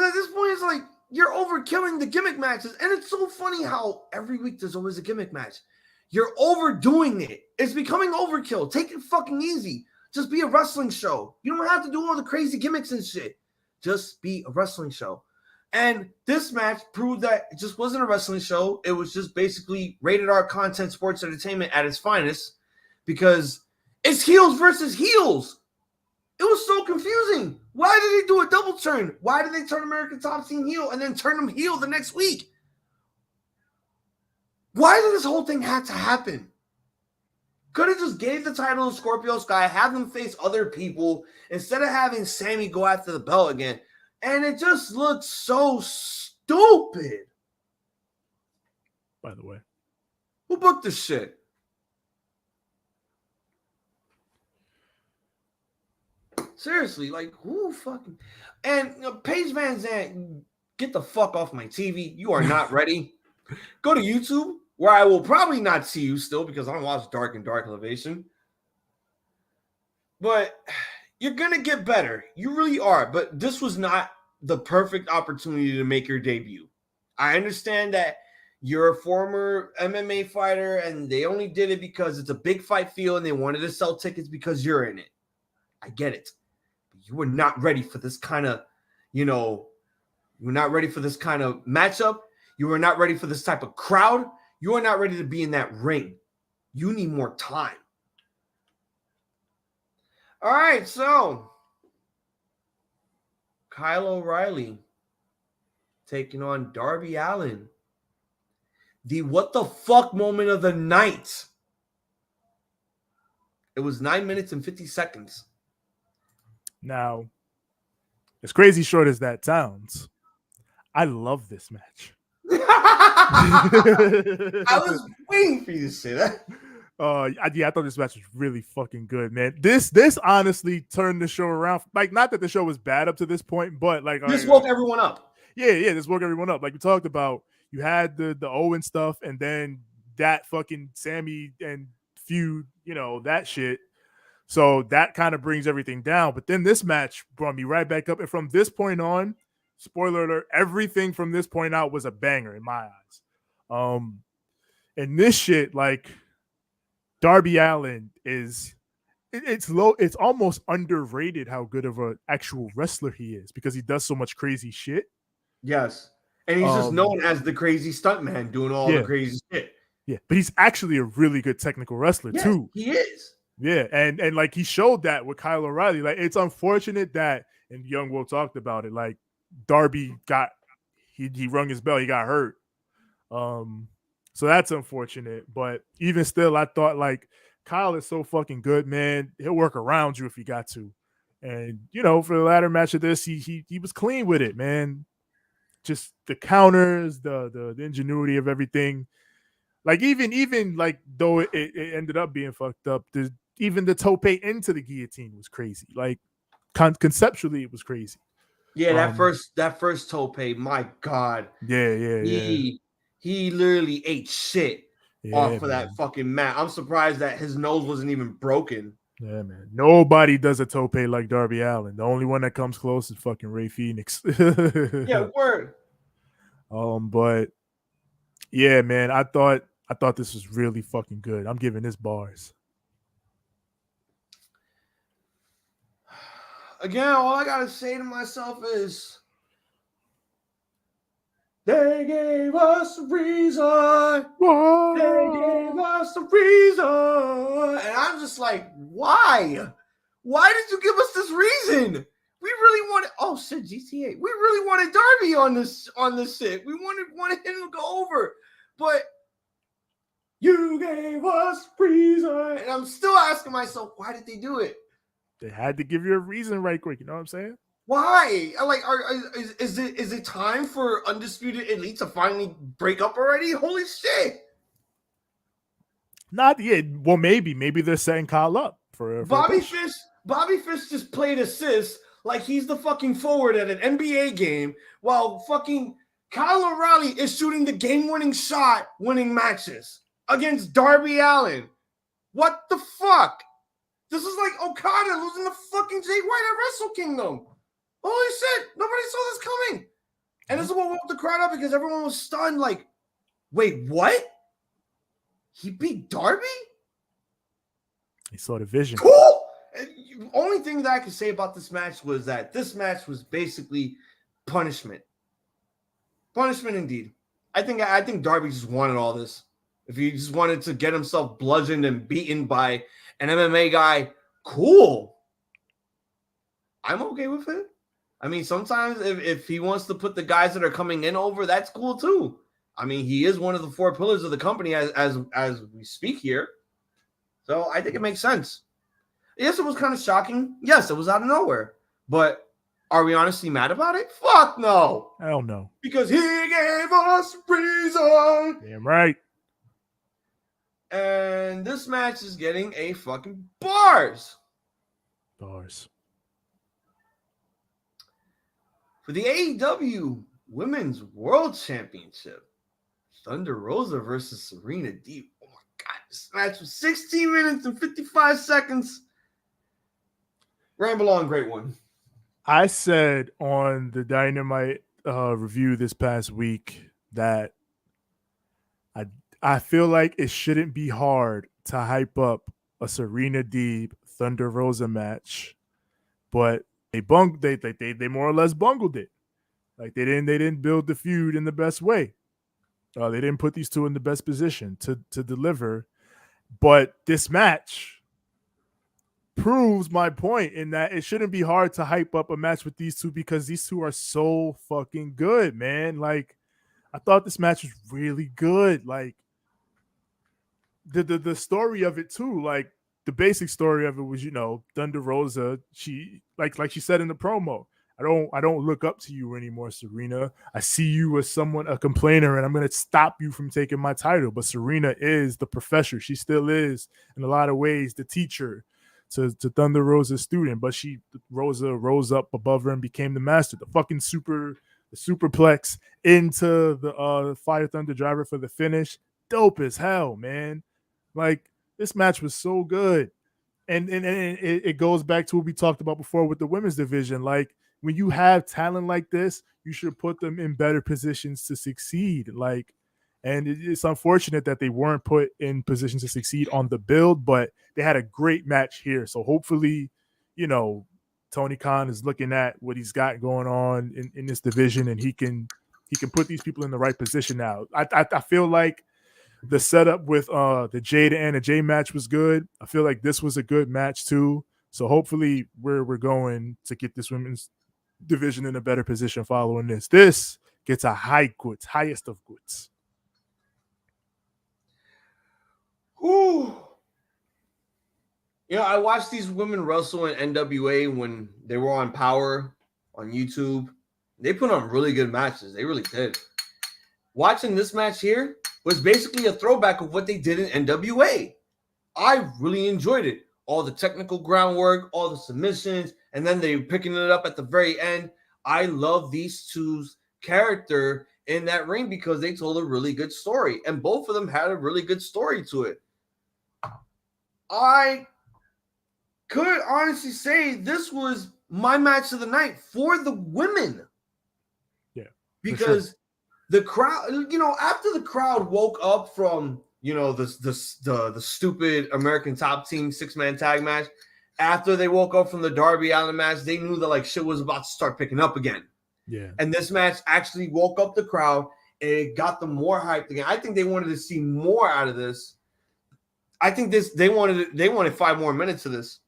at this point, it's like you're overkilling the gimmick matches. And it's so funny how every week there's always a gimmick match. You're overdoing it. It's becoming overkill. Take it fucking easy. Just be a wrestling show. You don't have to do all the crazy gimmicks and shit. Just be a wrestling show. And this match proved that it just wasn't a wrestling show. It was just basically rated R content sports entertainment at its finest because it's heels versus heels. It was so confusing. Why did they do a double turn? Why did they turn American Top Team heel and then turn them heel the next week? Why did this whole thing have to happen? Could have just gave the title to Scorpio Sky, have them face other people instead of having Sammy go after the belt again. And it just looked so stupid. By the way. Who booked this shit? Seriously, like, who fucking... And Paige Van Zandt, get the fuck off my TV. You are not ready. Go to YouTube, where I will probably not see you still because I don't watch Dark and Dark Elevation. But you're going to get better. You really are. But this was not the perfect opportunity to make your debut. I understand that you're a former MMA fighter and they only did it because it's a big fight field and they wanted to sell tickets because you're in it. I get it. But you were not ready for this kind of, you were not ready for this kind of matchup. You were not ready for this type of crowd. You are not ready to be in that ring. You need more time. All right, so Kyle O'Reilly taking on Darby Allin. The what the fuck moment of the night. It was 9 minutes and 50 seconds. Now, as crazy short as that sounds, I love this match. I was waiting for you to say that. I thought this match was really fucking good, man. This honestly turned the show around. Like, not that the show was bad up to this point, but like This woke everyone up. Yeah, this woke everyone up. Like we talked about, you had the Owen stuff, and then that fucking Sammy and feud, that shit. So that kind of brings everything down. But then this match brought me right back up, and from this point on, spoiler alert, everything from this point out was a banger in my eyes. And this shit, like, Darby Allin it's almost underrated how good of an actual wrestler he is, because he does so much crazy shit. Yes. And he's just known as the crazy stuntman doing all the crazy shit. Yeah, but he's actually a really good technical wrestler too. He is. Yeah, and like he showed that with Kyle O'Reilly. Like, it's unfortunate that, and Young Will talked about it, like Darby he rung his bell, he got hurt. So that's unfortunate. But even still, I thought, like, Kyle is so fucking good, man. He'll work around you if he got to. And for the latter match of this, he was clean with it, man. Just the counters, the ingenuity of everything. Like, even like, though it ended up being fucked up, even the tope into the guillotine was crazy. Like, conceptually, it was crazy. Yeah, that first tope, my God. Yeah. He literally ate shit off of that fucking mat. I'm surprised that his nose wasn't even broken. Yeah, man. Nobody does a tope like Darby Allin. The only one that comes close is fucking Rey Fenix. Yeah, word. But yeah, man, I thought this was really fucking good. I'm giving this bars. Again, all I gotta say to myself is, they gave us a reason. Whoa. They gave us a reason. And I'm just like, why? Why did you give us this reason? We really wanted, shit, GTA. We really wanted Darby on this shit. We wanted him to go over. But you gave us reason. And I'm still asking myself, why did they do it? They had to give you a reason right quick. You know what I'm saying? Why? Like, is it time for Undisputed Elite to finally break up already? Holy shit! Not yet. Well, maybe they're setting Kyle up for Bobby Fish. Bobby Fish just played assist like he's the fucking forward at an NBA game, while fucking Kyle O'Reilly is shooting the game-winning shot, winning matches against Darby Allin. What the fuck? This is like Okada losing the fucking Jay White at Wrestle Kingdom. Holy shit, nobody saw this coming. And this is what woke the crowd up, because everyone was stunned, like, wait, what? He beat Darby? He saw the vision. Cool! The only thing that I could say about this match was that this match was basically punishment. Punishment indeed. I think Darby just wanted all this. If he just wanted to get himself bludgeoned and beaten by an MMA guy, cool. I'm okay with it. I mean, sometimes if he wants to put the guys that are coming in over, that's cool too. I mean, he is one of the 4 pillars of the company as we speak here. So I think it makes sense. Yes, it was kind of shocking. Yes, it was out of nowhere. But are we honestly mad about it? Fuck no. Hell no. Because he gave us reason. Damn right. And this match is getting a fucking bars. Bars. For the AEW Women's World Championship, Thunder Rosa versus Serena Deeb. Oh my God, this match was 16 minutes and 55 seconds. Ramble on, great one. I said on the Dynamite review this past week that I feel like it shouldn't be hard to hype up a Serena Deeb Thunder Rosa match, but they more or less bungled it. Like they didn't build the feud in the best way. They didn't put these two in the best position to deliver. But this match proves my point in that it shouldn't be hard to hype up a match with these two, because these two are so fucking good, man. Like, I thought this match was really good. Like, the story of it too, like the basic story of it was, Thunder Rosa, she like she said in the promo, I don't look up to you anymore, Serena. I see you as a complainer, and I'm going to stop you from taking my title. But Serena is the professor. She still is, in a lot of ways, the teacher to Thunder Rosa's student. But Rosa rose up above her and became the master. The fucking superplex into the Fire Thunder driver for the finish. Dope as hell, man. Like, this match was so good. And it goes back to what we talked about before with the women's division. Like, when you have talent like this, you should put them in better positions to succeed. Like, and it's unfortunate that they weren't put in positions to succeed on the build, but they had a great match here. So hopefully, Tony Khan is looking at what he's got going on in this division, and he can put these people in the right position now. I feel like the setup with the Jade and Anna Jay match was good. I feel like this was a good match too. So hopefully we're going to get this women's division in a better position following this. This gets a highest of goods. Whew. I watched these women wrestle in NWA when they were on Power on YouTube. They put on really good matches. They really did. Watching this match here was basically a throwback of what they did in NWA. I really enjoyed it. All the technical groundwork, all the submissions, and then they picking it up at the very end. I love these two's character in that ring because they told a really good story, and both of them had a really good story to it. I could honestly say this was my match of the night for the women. Yeah, because the crowd, after the crowd woke up from the stupid American Top Team 6-man tag match, after they woke up from the Darby Allin match, they knew that like shit was about to start picking up again. Yeah. And this match actually woke up the crowd and it got them more hyped again. I think they wanted to see more out of this. I think they wanted 5 more minutes of this.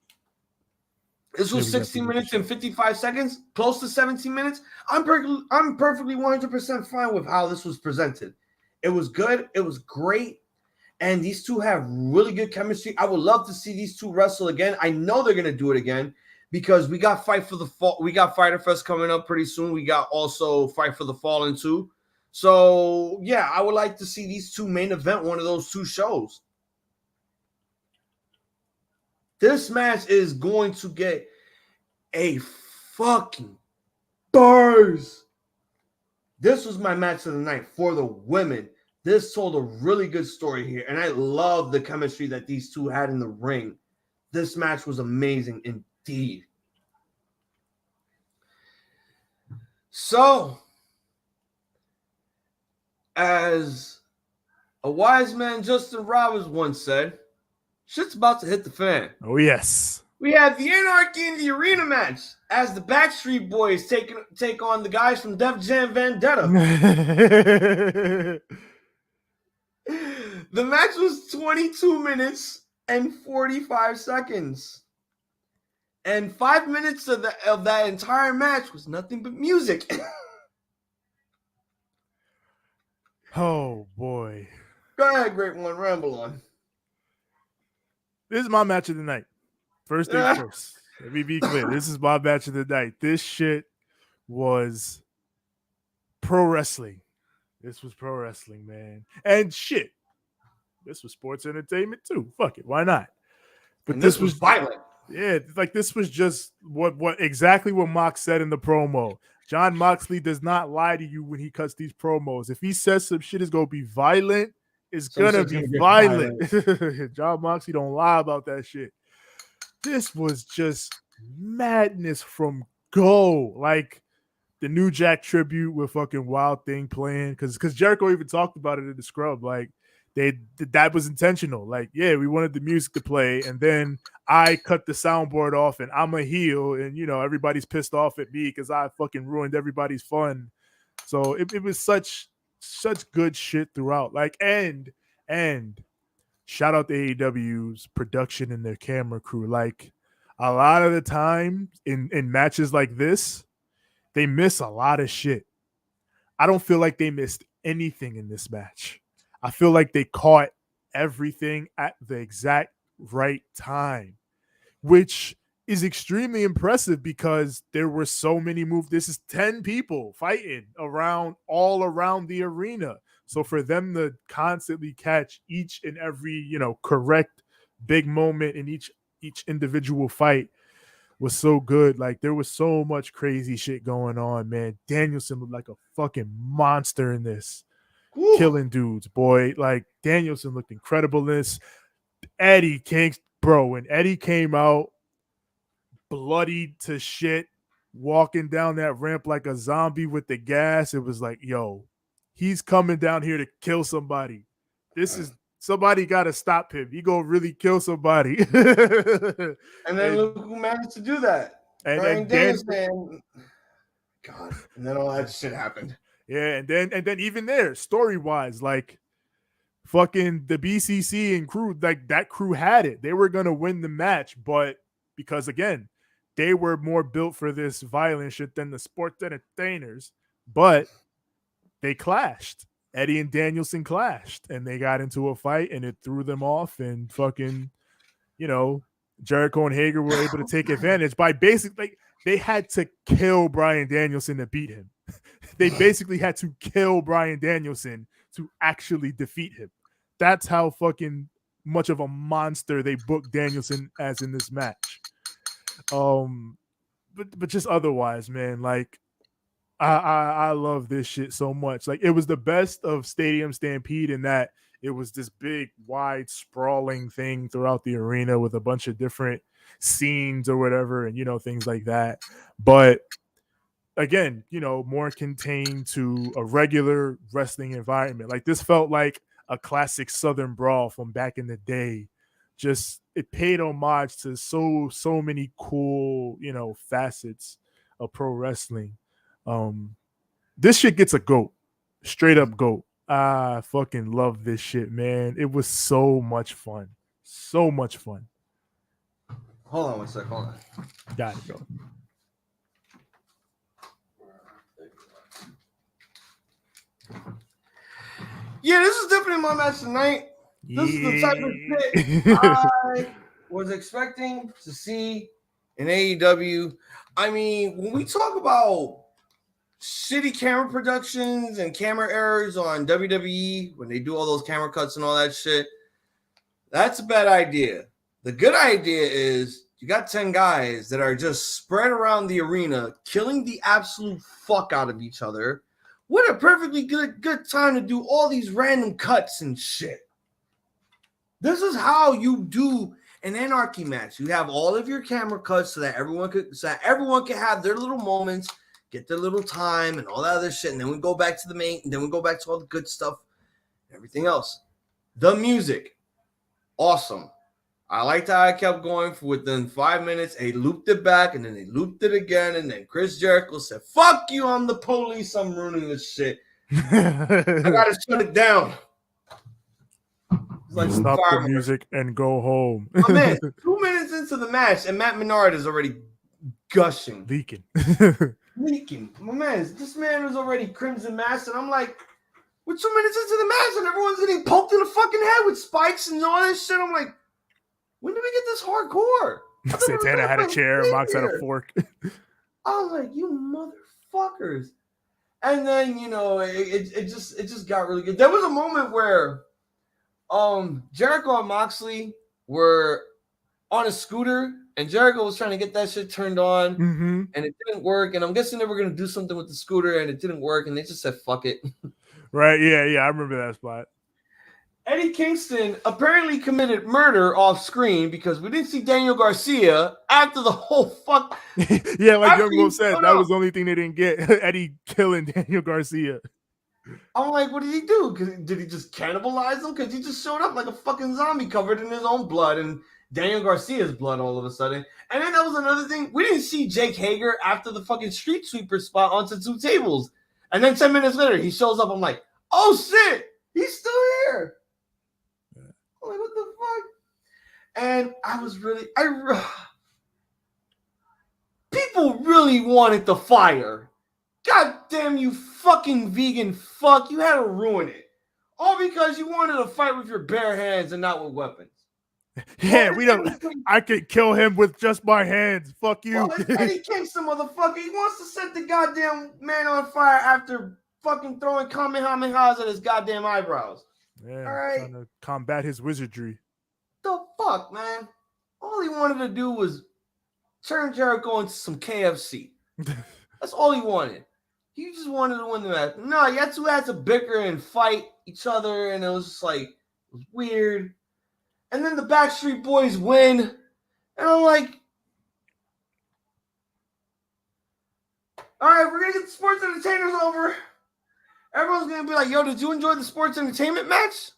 This was 16 minutes and 55 seconds, close to 17 minutes. I'm perfectly 100% fine with how this was presented. It was good. It was great. And these two have really good chemistry. I would love to see these two wrestle again. I know they're going to do it again because we got Fight for the Fall. We got Fyter Fest coming up pretty soon. We got also Fight for the Fallen too. So, yeah, I would like to see these two main event one of those two shows. This match is going to get a fucking buzz. This was my match of the night for the women. This told a really good story here, and I love the chemistry that these two had in the ring. This match was amazing indeed. So, as a wise man, Justin Roberts once said, shit's about to hit the fan. Oh, yes. We have the Anarchy in the Arena match as the Backstreet Boys take on the guys from Def Jam Vendetta. The match was 22 minutes and 45 seconds. And 5 minutes of that entire match was nothing but music. Oh, boy. Go ahead, Great One. Ramble on. This is my match of the night. First things first. Let me be clear. This is my match of the night. This shit was pro wrestling. This was pro wrestling, man. And shit. This was sports entertainment too. Fuck it. Why not? But this was violent. Yeah, like this was just what exactly what Mox said in the promo. Jon Moxley does not lie to you when he cuts these promos. If he says some shit is gonna be violent, it's gonna be violent. Jon Moxley don't lie about that shit. This was just madness from go. Like the New Jack tribute with fucking Wild Thing playing, because Jericho even talked about it in the scrub. Like that was intentional. Like, yeah, we wanted the music to play, and then I cut the soundboard off, and I'm a heel, and everybody's pissed off at me because I fucking ruined everybody's fun. So it was such good shit throughout. Like, and shout out to AEW's production and their camera crew. Like, a lot of the time in matches like this, they miss a lot of shit. I don't feel like they missed anything in this match. I feel like they caught everything at the exact right time, which is extremely impressive because there were so many moves. This is 10 people fighting all around the arena. So for them to constantly catch each and every, correct big moment in each individual fight was so good. Like, there was so much crazy shit going on, man. Danielson looked like a fucking monster in this. Woo. Killing dudes, boy. Like, Danielson looked incredible in this. Eddie King, bro, when Eddie came out bloodied to shit, walking down that ramp like a zombie with the gas, it was like, yo, he's coming down here to kill somebody. This is somebody got to stop him. He gonna really kill somebody. And then look who managed to do that. And Danielson. God, and then all that shit happened. Yeah, and then even there, story wise, like fucking the BCC and crew, like that crew had it. They were gonna win the match, but because again, they were more built for this violent shit than the sports entertainers, but they clashed. Eddie and Danielson clashed, and they got into a fight, and it threw them off, and fucking, Jericho and Hager were able to take advantage by basically, they had to kill Bryan Danielson to beat him. They basically had to kill Bryan Danielson to actually defeat him. That's how fucking much of a monster they booked Danielson as in this match. But just otherwise, man, like I love this shit so much. Like, it was the best of Stadium Stampede in that it was this big, wide, sprawling thing throughout the arena with a bunch of different scenes or whatever, and things like that. But again, more contained to a regular wrestling environment. Like, this felt like a classic Southern brawl from back in the day. Just, it paid homage to so many cool, facets of pro wrestling. This shit gets a GOAT. Straight up GOAT. I fucking love this shit, man. It was so much fun. So much fun. Hold on one sec. Hold on. Got it, go. Yeah, this is definitely my match tonight. This is the type of shit I was expecting to see in AEW. I mean, when we talk about shitty camera productions and camera errors on WWE, when they do all those camera cuts and all that shit, that's a bad idea. The good idea is you got 10 guys that are just spread around the arena, killing the absolute fuck out of each other. What a perfectly good time to do all these random cuts and shit. This is how you do an anarchy match. You have all of your camera cuts so that everyone can have their little moments, get their little time and all that other shit. And then we go back to the main, and then we go back to all the good stuff, everything else. The music, awesome. I liked how I kept going for within 5 minutes. They looped it back, and then they looped it again. And then Chris Jericho said, "Fuck you, I'm the police. I'm ruining this shit. I gotta shut it down." Like, stop the music and go home. My man, 2 minutes into the match, and Matt Menard is already gushing. Leaking. My man, this man was already Crimson Masked, and I'm like, we're 2 minutes into the match, and everyone's getting poked in the fucking head with spikes and all this shit. I'm like, when did we get this hardcore? Santana had a chair, Mox had a fork. I was like, you motherfuckers. And then, it just got really good. There was a moment where Jericho and Moxley were on a scooter, and Jericho was trying to get that shit turned on, and it didn't work. And I'm guessing they were going to do something with the scooter, and it didn't work, and they just said, fuck it. Right, yeah, I remember that spot. Eddie Kingston apparently committed murder off screen because we didn't see Daniel Garcia after the whole fuck. Yeah, like Young Wolf said, that was the only thing they didn't get. Eddie killing Daniel Garcia. I'm like, what did he do? Did he just cannibalize him? Because he just showed up like a fucking zombie covered in his own blood and Daniel Garcia's blood all of a sudden. And then that was another thing. We didn't see Jake Hager after the fucking street sweeper spot onto 2 tables. And then 10 minutes later, he shows up. I'm like, oh shit, he's still here. I'm like, what the fuck? And I was really, people really wanted the fire. God damn you fucking vegan fuck. You had to ruin it. All because you wanted to fight with your bare hands and not with weapons. Yeah, we don't. I could kill him with just my hands. Fuck you. Well, Eddie Kingston, motherfucker. He wants to set the goddamn man on fire after fucking throwing kamehamehas at his goddamn eyebrows. Yeah, all right. Trying to combat his wizardry. The fuck, man? All he wanted to do was turn Jericho into some KFC. That's all he wanted. He just wanted to win the match. No, you had two had to bicker and fight each other, and it was just like, it was weird. And then the Backstreet Boys win, and I'm like, all right, we're going to get the sports entertainers over. Everyone's going to be like, yo, did you enjoy the sports entertainment match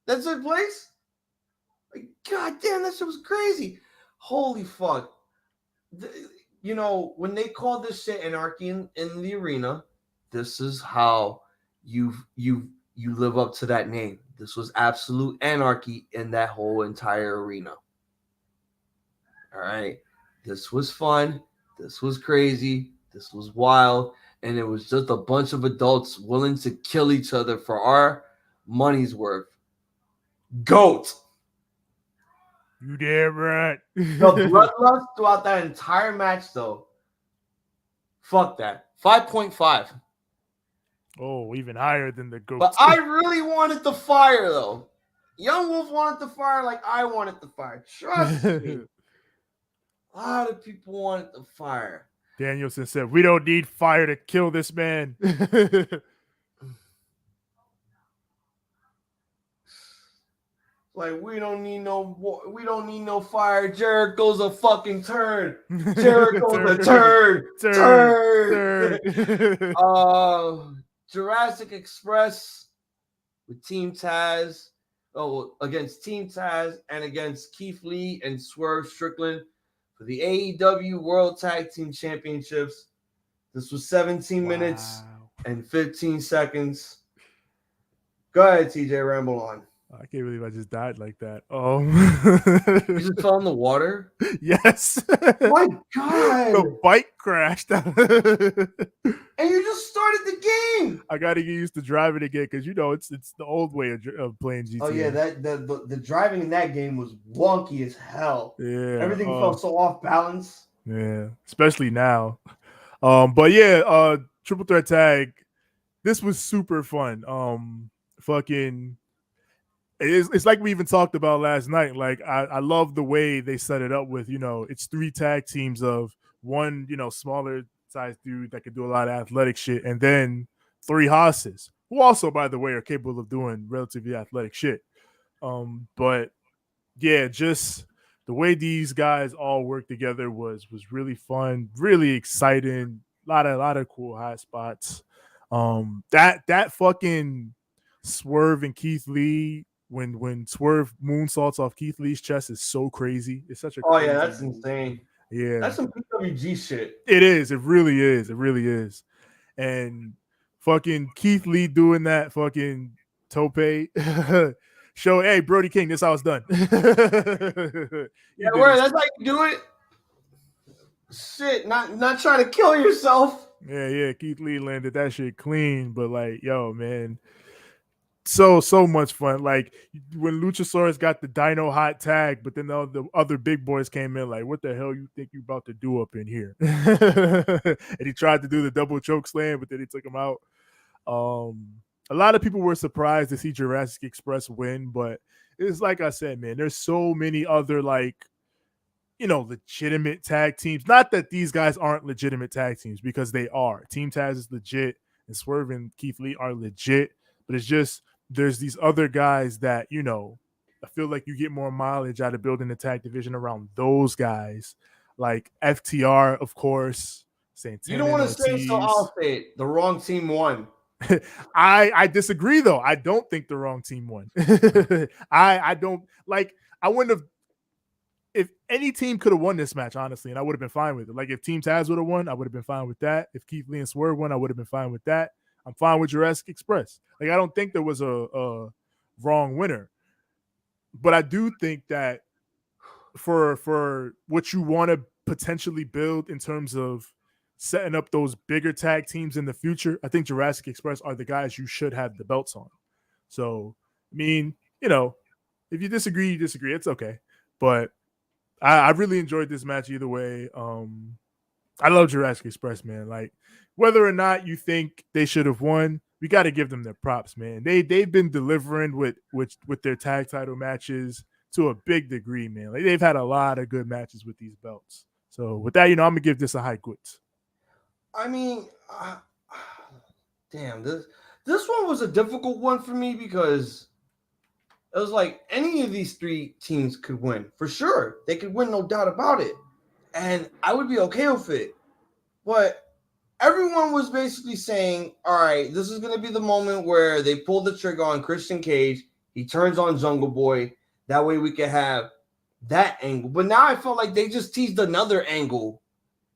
that took place? Like, god damn, that shit was crazy. Holy fuck. You know, when they called this shit anarchy in the arena, this is how you live up to that name. This was absolute anarchy in that whole entire arena. All right. This was fun. This was crazy. This was wild. And it was just a bunch of adults willing to kill each other for our money's worth. GOAT. You damn right. The bloodlust throughout that entire match, though. Fuck that. 5.5. Oh, even higher than the GOAT. But I really wanted the fire, though. Young Wolf wanted the fire like I wanted the fire. Trust me. A lot of people wanted the fire. Danielson said, we don't need fire to kill this man. Like, we don't need no fire. Jericho's a fucking turd. Jericho's a turd. Jurassic Express with Team Taz. Oh, against Team Taz and against Keith Lee and Swerve Strickland for the AEW World Tag Team Championships. This was 17 minutes and 15 seconds. Go ahead, TJ, ramble on. I can't believe I just died like that. You just fell in the water? Yes. My God. The bike crashed. And you just started the game. I got to get used to driving again because, you know, it's the old way of playing GTA. Oh, yeah, the driving in that game was wonky as hell. Yeah. Everything felt so off balance. Yeah, especially now. But yeah, triple threat tag. This was super fun. It's like we even talked about last night. Like, I love the way they set it up with, you know, it's 3 tag teams of one, you know, smaller size dude that could do a lot of athletic shit, and then 3 hosses, who also, by the way, are capable of doing relatively athletic shit. But yeah, just the way these guys all work together was really fun, really exciting. A lot of cool high spots. That fucking Swerve and Keith Lee. When Swerve moonsaults off Keith Lee's chest is so crazy. It's such a yeah, that's insane. Yeah, that's some PWG shit. It is. It really is. It really is. And fucking Keith Lee doing that fucking tope show. Hey, Brody King, this how it's done. Yeah, that's how you do it. Shit, not trying to kill yourself. Yeah. Keith Lee landed that shit clean, but like, yo, man. So much fun. Like when Luchasaurus got the Dino Hot tag, but then the other big boys came in like, what the hell you think you about to do up in here? And he tried to do the double choke slam, but then he took him out. A lot of people were surprised to see Jurassic Express win, but it's like I said, man, there's so many other like, you know, legitimate tag teams. Not that these guys aren't legitimate tag teams, because they are. Team Taz is legit, and Swerve and Keith Lee are legit, but it's just there's these other guys that, you know, I feel like you get more mileage out of building the tag division around those guys, like FTR, of course. Santana, you don't want to say it, so I'll say it. The wrong team won. I disagree, though. I don't think the wrong team won. I don't like. I wouldn't have. If any team could have won this match, honestly, and I would have been fine with it. Like if Team Taz would have won, I would have been fine with that. If Keith Lee and Swerve won, I would have been fine with that. I'm fine with Jurassic Express. Like, I don't think there was a wrong winner. But I do think that for what you want to potentially build in terms of setting up those bigger tag teams in the future, I think Jurassic Express are the guys you should have the belts on. So, I mean, you know, if you disagree, you disagree. It's okay. But I really enjoyed this match either way. I love Jurassic Express, man. Like, whether or not you think they should have won, we got to give them their props, man. They've been delivering with their tag title matches to a big degree, man. Like, they've had a lot of good matches with these belts. So with that, I'm gonna give this a high quits. I mean, damn, this one was a difficult one for me because it was like any of these three teams could win for sure. They could win, no doubt about it, and I would be okay with it. But everyone was basically saying, all right, this is going to be the moment where they pull the trigger on Christian Cage. He turns on Jungle Boy. That way we can have that angle. But now I felt like they just teased another angle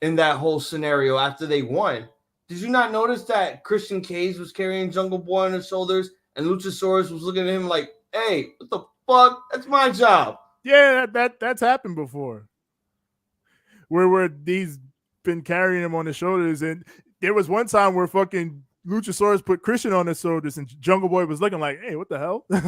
in that whole scenario after they won. Did you not notice that Christian Cage was carrying Jungle Boy on his shoulders and Luchasaurus was looking at him like, hey, what the fuck? That's my job. Yeah, that's happened before. Where these been carrying him on his shoulders, and there was one time where fucking Luchasaurus put Christian on his shoulders, and Jungle Boy was looking like, "Hey, what the hell?" I'm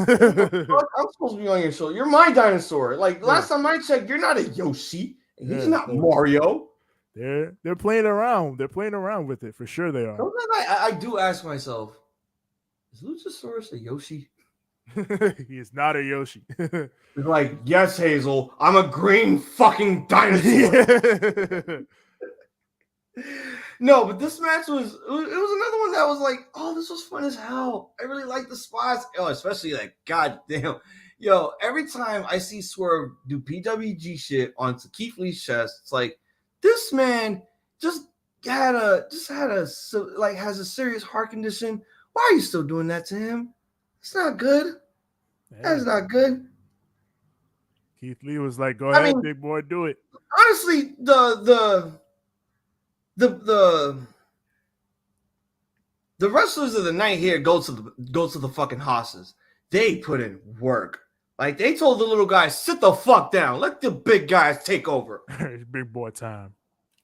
supposed to be on your shoulder. You're my dinosaur. Like last time I checked, you're not a Yoshi. He's not Mario. They're playing around. They're playing around with it for sure. They are. I do ask myself, is Luchasaurus a Yoshi? He is not a Yoshi. He's like, yes, Hazel, I'm a green fucking dinosaur. No, but this match was another one that was like, oh, this was fun as hell. I really like the spots. Oh, especially like, goddamn. Yo, every time I see Swerve do PWG shit onto Keith Lee's chest, it's like, this man has a serious heart condition. Why are you still doing that to him? It's not good. That's not good. Keith Lee was like, go ahead, big boy, do it. Honestly, the wrestlers of the night here go to the fucking hosses. They put in work. Like, they told the little guys, sit the fuck down. Let the big guys take over. It's big boy time.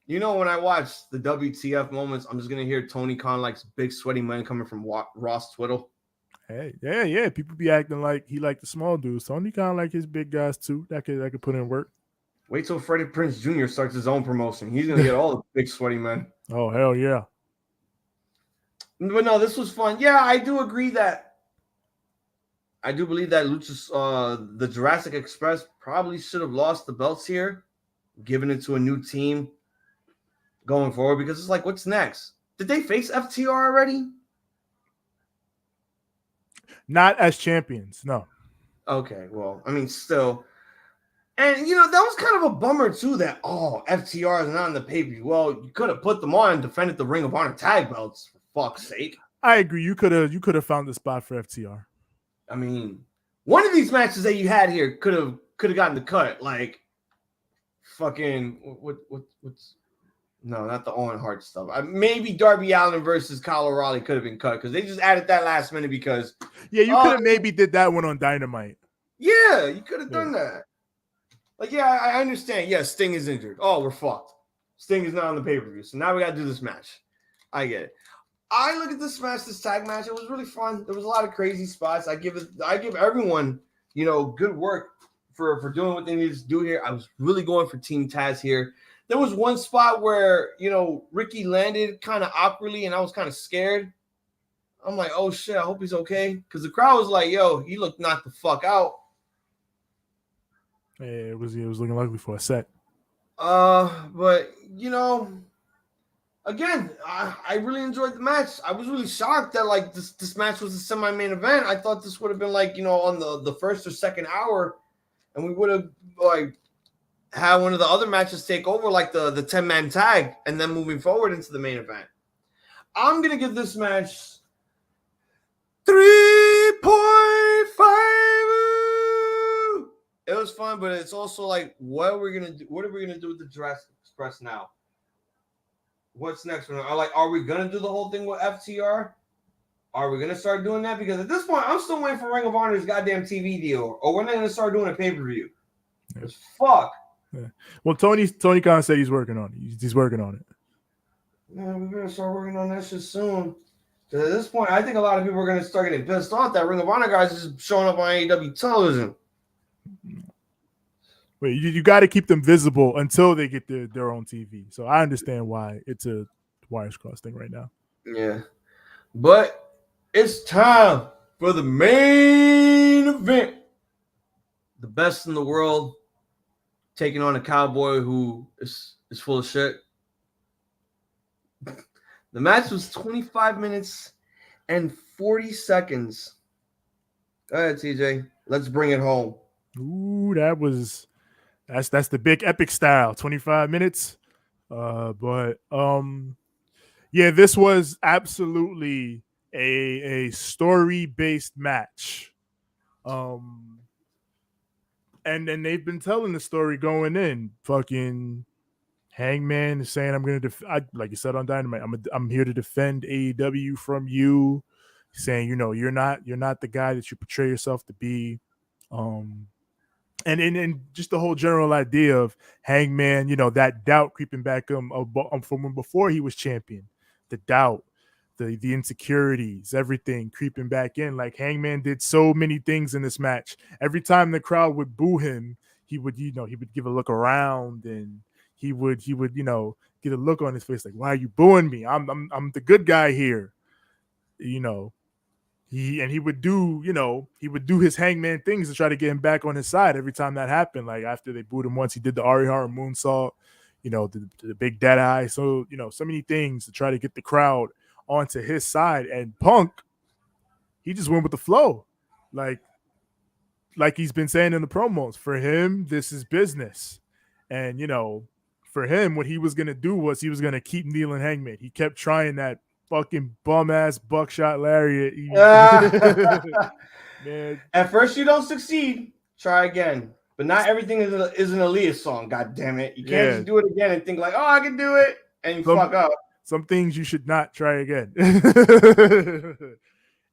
You know, when I watch the WTF moments, I'm just going to hear Tony Khan like big sweaty man coming from Ross Twiddle. Hey, yeah. People be acting like he like the small dudes. Tony Khan like his big guys too. That could put in work. Wait till Freddie Prinze Jr. starts his own promotion. He's going to get all the big sweaty men. Oh, hell yeah. But no, this was fun. Yeah, I do agree that I do believe that the Jurassic Express probably should have lost the belts here, given it to a new team going forward, because it's like, what's next? Did they face FTR already? Not as champions, no. Okay, well, I mean, still. And, you know, that was kind of a bummer, too, that, FTR is not on the pay-per-view. Well, you could have put them on and defended the Ring of Honor tag belts, for fuck's sake. I agree. You could have found the spot for FTR. I mean, one of these matches that you had here could have gotten the cut. Like, fucking, what's... No, not the Owen Hart stuff. Maybe Darby Allin versus Kyle O'Reilly could have been cut because they just added that last minute because... Yeah, you could have maybe did that one on Dynamite. Yeah, you could have done that. Like, yeah, I understand. Yeah, Sting is injured. Oh, we're fucked. Sting is not on the pay-per-view, so now we got to do this match. I get it. I look at this match, this tag match. It was really fun. There was a lot of crazy spots. I give everyone, you know, good work for doing what they needed to do here. I was really going for Team Taz here. There was one spot where, you know, Ricky landed kind of awkwardly, and I was kind of scared. I'm like, oh, shit, I hope he's okay. Because the crowd was like, yo, he looked knocked the fuck out. Yeah, it was looking ugly for a sec. But, you know, again, I really enjoyed the match. I was really shocked that, like, this match was a semi-main event. I thought this would have been, like, you know, on the first or second hour, and we would have, like, had one of the other matches take over, like the 10-man tag, and then moving forward into the main event. I'm going to give this match 3.5. It was fun, but it's also like, what are we going to do? What are we going to do with the Jurassic Express now? What's next? Are we going to do the whole thing with FTR? Are we going to start doing that? Because at this point, I'm still waiting for Ring of Honor's goddamn TV deal, or we're not going to start doing a pay-per-view. It's fuck. Yeah. Well, Tony Khan said he's working on it. He's working on it. Man, we better start working on that shit soon. Because at this point, I think a lot of people are going to start getting pissed off that Ring of Honor guys is showing up on AEW television. But you got to keep them visible until they get their own TV. So I understand why it's a wires cross thing right now. Yeah. But it's time for the main event. The best in the world taking on a cowboy who is full of shit. The match was 25 minutes and 40 seconds. Go ahead, TJ. Let's bring it home. Ooh, that's the big epic style. 25 minutes. But yeah, this was absolutely a story-based match. And they've been telling the story going in. Fucking Hangman is saying, "I'm gonna like you said on Dynamite. I'm here to defend AEW from you." Saying, you're not the guy that you portray yourself to be. And just the whole general idea of Hangman, that doubt creeping back from when before he was champion, the doubt, the insecurities, everything creeping back in. Like Hangman did so many things in this match. Every time the crowd would boo him, he would give a look around and he would get a look on his face like, "Why are you booing me? I'm the good guy here." He would do his Hangman things to try to get him back on his side every time that happened. Like after they booed him once, he did the Arihara moonsault, the big dead eye. So, so many things to try to get the crowd onto his side. And Punk, he just went with the flow. Like he's been saying in the promos, for him, this is business. And, for him, what he was going to do was he was going to keep kneeling Hangman. He kept trying that fucking bum-ass buckshot lariat. Man. At first you don't succeed, try again. But not everything is an Elias song, god damn it. You can't just do it again and think like, oh, I can do it, and you fuck up. Some things you should not try again.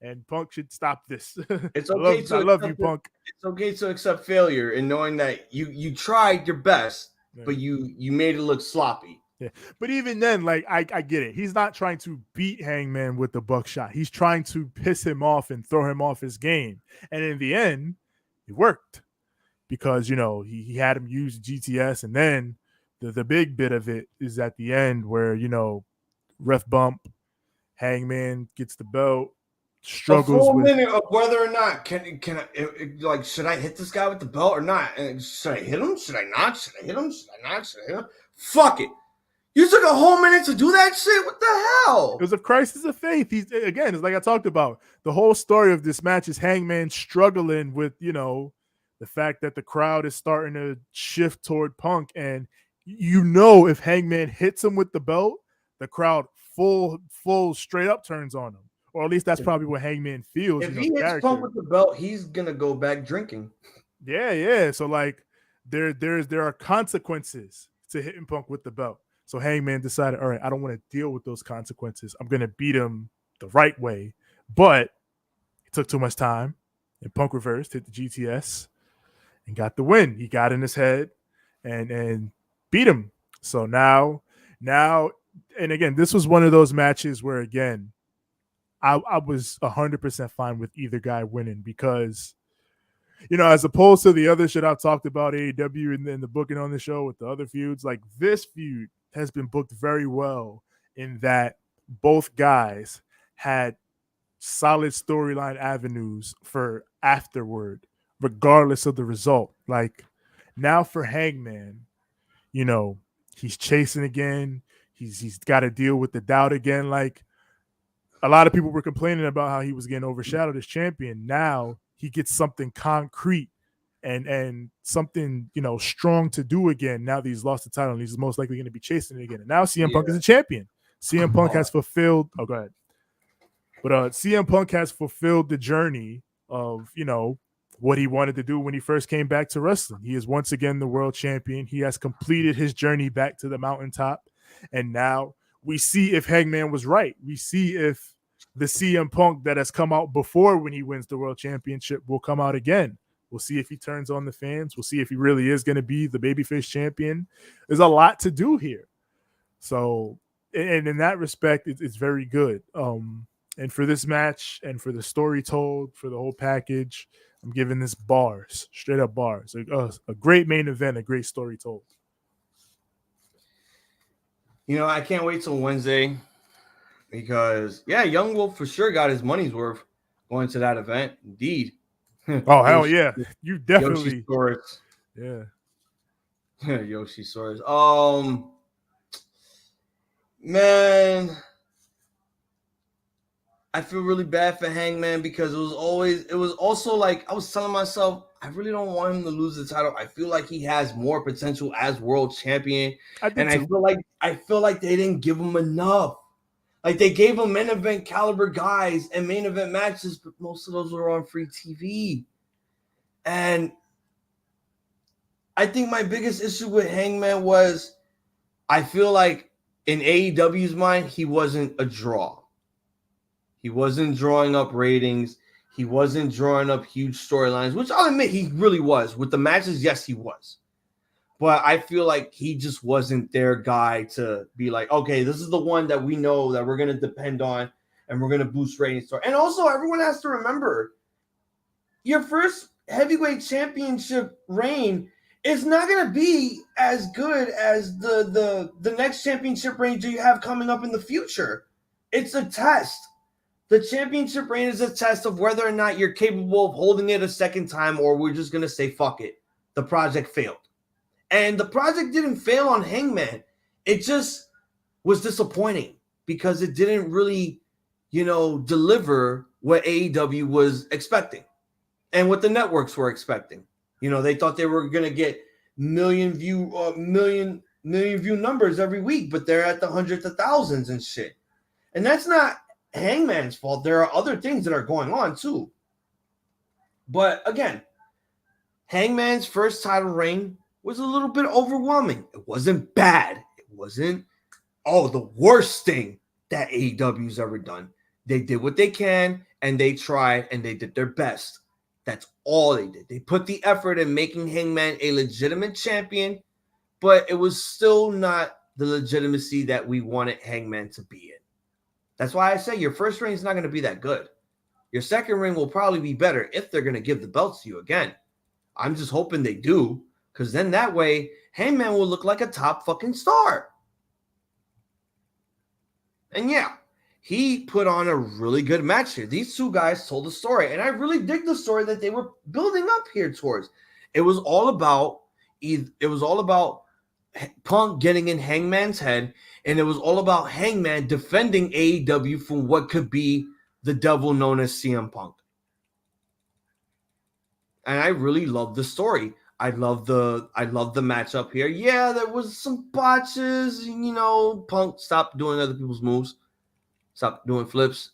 And Punk should stop this. It's okay I love you, Punk. It's okay to accept failure and knowing that you tried your best, but you made it look sloppy. Yeah. But even then, like I get it. He's not trying to beat Hangman with the buckshot. He's trying to piss him off and throw him off his game. And in the end, it worked because he had him use GTS, and then the big bit of it is at the end where ref bump, Hangman gets the belt, struggles a full with minute of whether or not can I should I hit this guy with the belt or not? Should I hit him? Should I not? Should I hit him? Should I not? Should I hit him? Fuck it. You took a whole minute to do that shit? What the hell? It was a crisis of faith. It's like I talked about. The whole story of this match is Hangman struggling with, the fact that the crowd is starting to shift toward Punk. And if Hangman hits him with the belt, the crowd full straight up turns on him. Or at least that's probably what Hangman feels. If he hits Punk with the belt, he's gonna go back drinking. Yeah. So like there are consequences to hitting Punk with the belt. So Hangman decided, all right, I don't want to deal with those consequences. I'm going to beat him the right way. But it took too much time. And Punk reversed, hit the GTS, and got the win. He got in his head and beat him. So now, and again, this was one of those matches where, again, I was 100% fine with either guy winning because, as opposed to the other shit I've talked about AEW and the booking on the show with the other feuds, like this feud has been booked very well in that both guys had solid storyline avenues for afterward, regardless of the result. Like now for Hangman, he's chasing again. He's got to deal with the doubt again. Like a lot of people were complaining about how he was getting overshadowed as champion. Now he gets something concrete and something, strong to do again. Now that he's lost the title and he's most likely going to be chasing it again. And now CM Punk is a champion. CM Punk has fulfilled. Oh, go ahead. But CM Punk has fulfilled the journey of, what he wanted to do when he first came back to wrestling. He is once again the world champion. He has completed his journey back to the mountaintop. And now we see if Hangman was right. We see if the CM Punk that has come out before when he wins the world championship will come out again. We'll see if he turns on the fans. We'll see if he really is going to be the babyface champion. There's a lot to do here. So, and in that respect, it's very good. And And for this match and for the story told, for the whole package, I'm giving this bars, straight up bars. A great main event, a great story told. I can't wait till Wednesday because, Young Wolf for sure got his money's worth going to that event. Indeed. Oh, hell yeah. You definitely. Yeah. Yoshisaurus. Man, I feel really bad for Hangman because it was also like I was telling myself, I really don't want him to lose the title. I feel like he has more potential as world champion. I feel like they didn't give him enough. Like they gave him main event caliber guys and main event matches, but most of those were on free TV. And I think my biggest issue with Hangman was I feel like in AEW's mind, he wasn't a draw. He wasn't drawing up ratings. He wasn't drawing up huge storylines, which I'll admit he really was. With the matches, yes, he was. But I feel like he just wasn't their guy to be like, okay, this is the one that we know that we're going to depend on and we're going to boost ratings. And also, everyone has to remember, your first heavyweight championship reign is not going to be as good as the next championship reign you have coming up in the future. It's a test. The championship reign is a test of whether or not you're capable of holding it a second time, or we're just going to say, fuck it. The project failed. And the project didn't fail on Hangman. It just was disappointing because it didn't really, deliver what AEW was expecting and what the networks were expecting. They thought they were going to get million view numbers every week, but they're at the hundreds of thousands and shit. And that's not Hangman's fault. There are other things that are going on too. But again, Hangman's first title reign was a little bit overwhelming. It wasn't bad. It wasn't, the worst thing that AEW's ever done. They did what they can, and they tried, and they did their best. That's all they did. They put the effort in making Hangman a legitimate champion, but it was still not the legitimacy that we wanted Hangman to be in. That's why I say your first reign is not going to be that good. Your second reign will probably be better if they're going to give the belts to you again. I'm just hoping they do, because then that way, Hangman will look like a top fucking star. And yeah, he put on a really good match here. These two guys told a story, and I really dig the story that they were building up here towards. It was all about Punk getting in Hangman's head, and it was all about Hangman defending AEW from what could be the devil known as CM Punk. And I really love the story. I love the matchup here. Yeah, there was some botches. Punk stopped doing other people's moves. Stop doing flips.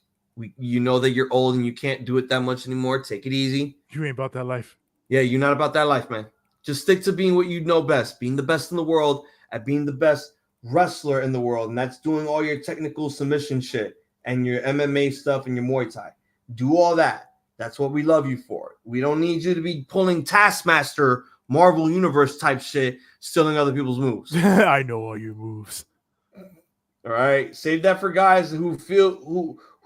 You know that you're old and you can't do it that much anymore. Take it easy. You ain't about that life. Yeah, you're not about that life, man. Just stick to being what you know best, being the best in the world at being the best wrestler in the world, and that's doing all your technical submission shit and your MMA stuff and your Muay Thai. Do all that. That's what we love you for. We don't need you to be pulling Taskmaster, Marvel Universe type shit, stealing other people's moves. I know all your moves. All right, save that for guys who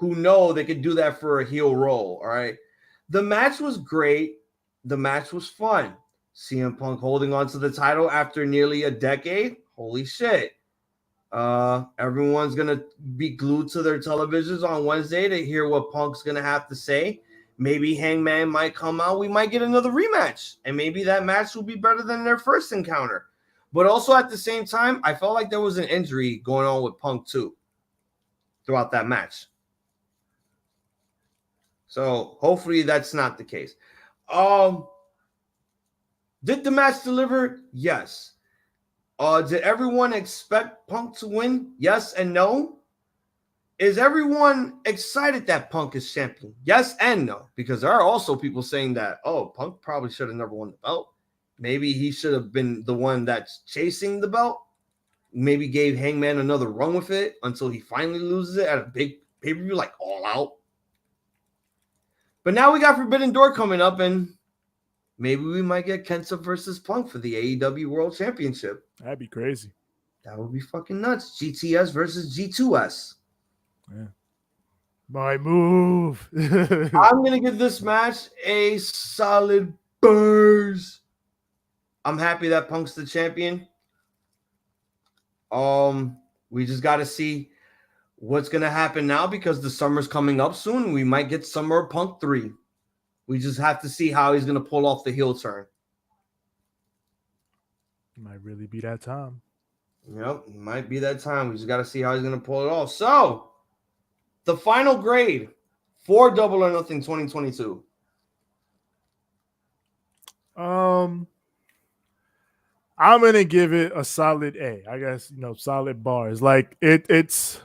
know they could do that for a heel role. All right, the match was great. The match was fun. CM Punk holding on to the title after nearly a decade. Holy shit. Everyone's going to be glued to their televisions on Wednesday to hear what Punk's going to have to say. Maybe Hangman might come out. We might get another rematch. And maybe that match will be better than their first encounter. But also at the same time, I felt like there was an injury going on with Punk too throughout that match. So hopefully that's not the case. Did the match deliver? Yes. Did everyone expect Punk to win? Yes and no. Is everyone excited that Punk is champion? Yes and no. Because there are also people saying that, Punk probably should have never won the belt. Maybe he should have been the one that's chasing the belt. Maybe gave Hangman another run with it until he finally loses it at a big pay-per-view like All Out. But now we got Forbidden Door coming up, and maybe we might get Kenta versus Punk for the AEW World Championship. That'd be crazy. That would be fucking nuts. GTS versus G2S. Yeah. My move. I'm going to give this match a solid buzz. I'm happy that Punk's the champion. We just got to see what's going to happen now because the summer's coming up soon. We might get Summer Punk 3. We just have to see how he's going to pull off the heel turn. Might really be that time. Yep, might be that time. We just got to see how he's going to pull it off. So, the final grade for Double or Nothing 2022. I'm gonna give it a solid A. I guess, solid bars. Like it's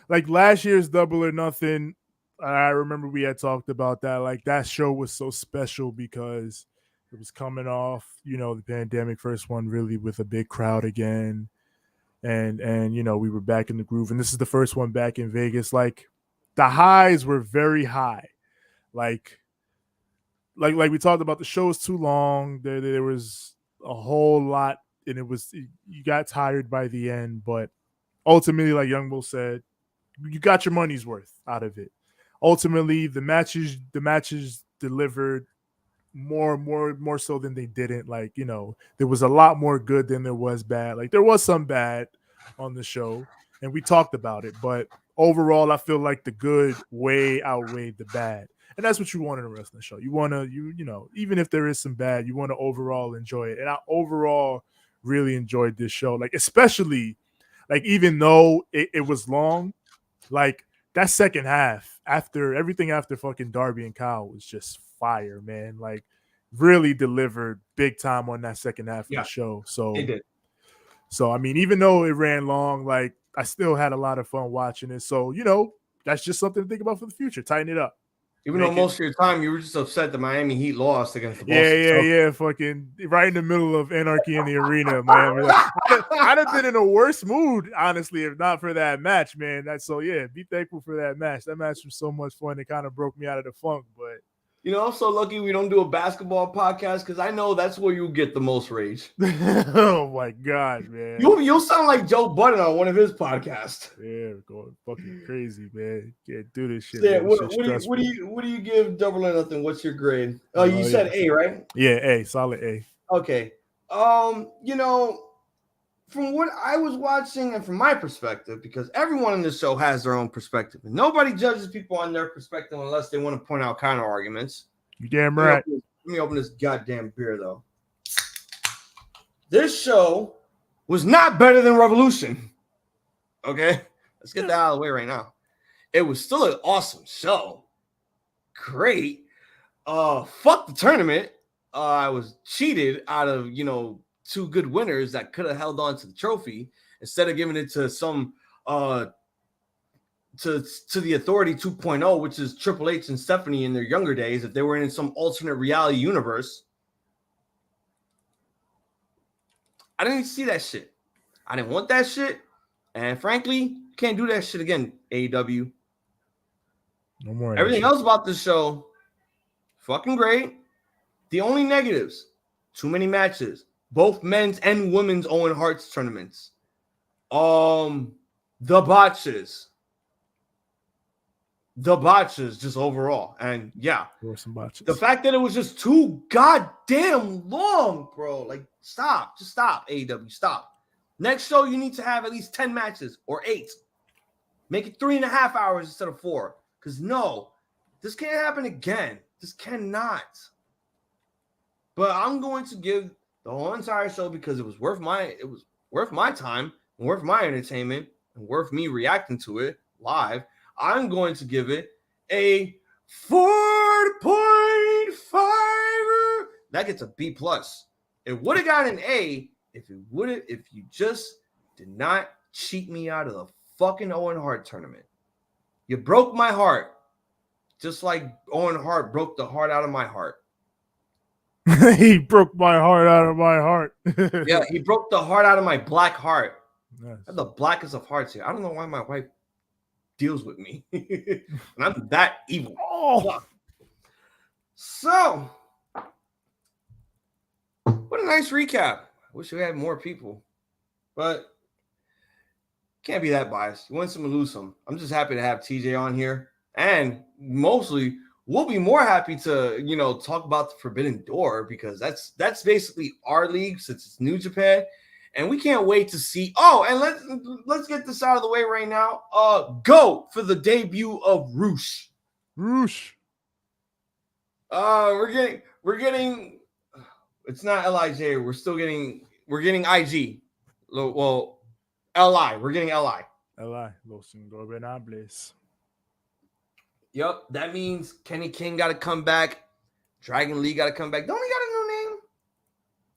like last year's Double or Nothing. I remember we had talked about that. Like that show was so special because it was coming off, the pandemic, first one really with a big crowd again. And we were back in the groove. And this is the first one back in Vegas. Like the highs were very high. Like we talked about, the show was too long. There was a whole lot, and you got tired by the end. But ultimately, like Young Bull said, you got your money's worth out of it. Ultimately, the matches delivered more so than they didn't. Like, there was a lot more good than there was bad. Like there was some bad on the show, and we talked about it. But overall, I feel like the good way outweighed the bad. And that's what you want in a wrestling show. You want to, even if there is some bad, you want to overall enjoy it. And I overall really enjoyed this show. Like, especially, like, even though it was long, like, that second half, everything after fucking Darby and Kyle was just fire, man. Like, really delivered big time on that second half of the show. So, They did. So, I mean, even though it ran long, like, I still had a lot of fun watching it. So, that's just something to think about for the future. Tighten it up. Even though most of your time you were just upset that Miami Heat lost against the Boston. Yeah. Fucking right in the middle of Anarchy in the Arena, Miami. I'd have been in a worse mood, honestly, if not for that match, man. Be thankful for that match. That match was so much fun. It kind of broke me out of the funk, but. I'm so lucky we don't do a basketball podcast because I know that's where you get the most rage. Oh my God, man! You'll sound like Joe Budden on one of his podcasts. Yeah, going fucking crazy, man. Can't do this shit. Yeah, man. what do you give Double or Nothing? What's your grade? Oh, you said A, right? Yeah, A, solid A. Okay. From what I was watching and from my perspective, because everyone in this show has their own perspective. And nobody judges people on their perspective unless they want to point out counter arguments. You damn right. Let me open this goddamn beer, though. This show was not better than Revolution. Okay? Let's get that out of the way right now. It was still an awesome show. Great. Fuck the tournament. I was cheated out of, two good winners that could have held on to the trophy instead of giving it to some to the Authority 2.0, which is Triple H and Stephanie in their younger days, if they were in some alternate reality universe. I didn't see that shit. I didn't want that shit. And frankly, can't do that shit again, AEW. No more. Everything else about this show, fucking great. The only negatives, too many matches. Both men's and women's Owen Hart's tournaments. The botches just overall. And yeah, there were some botches. The fact that it was just too goddamn long, bro. Like, stop. Just stop, AEW. Stop. Next show, you need to have at least 10 matches or 8. Make it 3.5 hours instead of 4. Because no, this can't happen again. This cannot. But I'm going to give the whole entire show, because it was worth my time and worth my entertainment and worth me reacting to it live. I'm going to give it a 4.5. That gets a B+. It would have got an A if you just did not cheat me out of the fucking Owen Hart tournament. You broke my heart, just like Owen Hart broke the heart out of my heart. He broke my heart out of my heart. Yeah, he broke the heart out of my black heart. Nice. I have the blackest of hearts here. I don't know why my wife deals with me. And I'm that evil. Oh. So, what a nice recap. I wish we had more people. But Can't be that biased. You win some and lose some. I'm just happy to have TJ on here. And mostly, we'll be more happy to, talk about the Forbidden Door because that's basically our league since it's New Japan. And we can't wait to see. Oh, and let's get this out of the way right now. Go for the debut of Roosh. Roosh. We're getting. It's not Lij. We're getting IG. Well, LI. We're getting LI. Los Ingobernables. Yep, that means Kenny King got to come back. Dragon Lee got to come back. Don't he got a new name?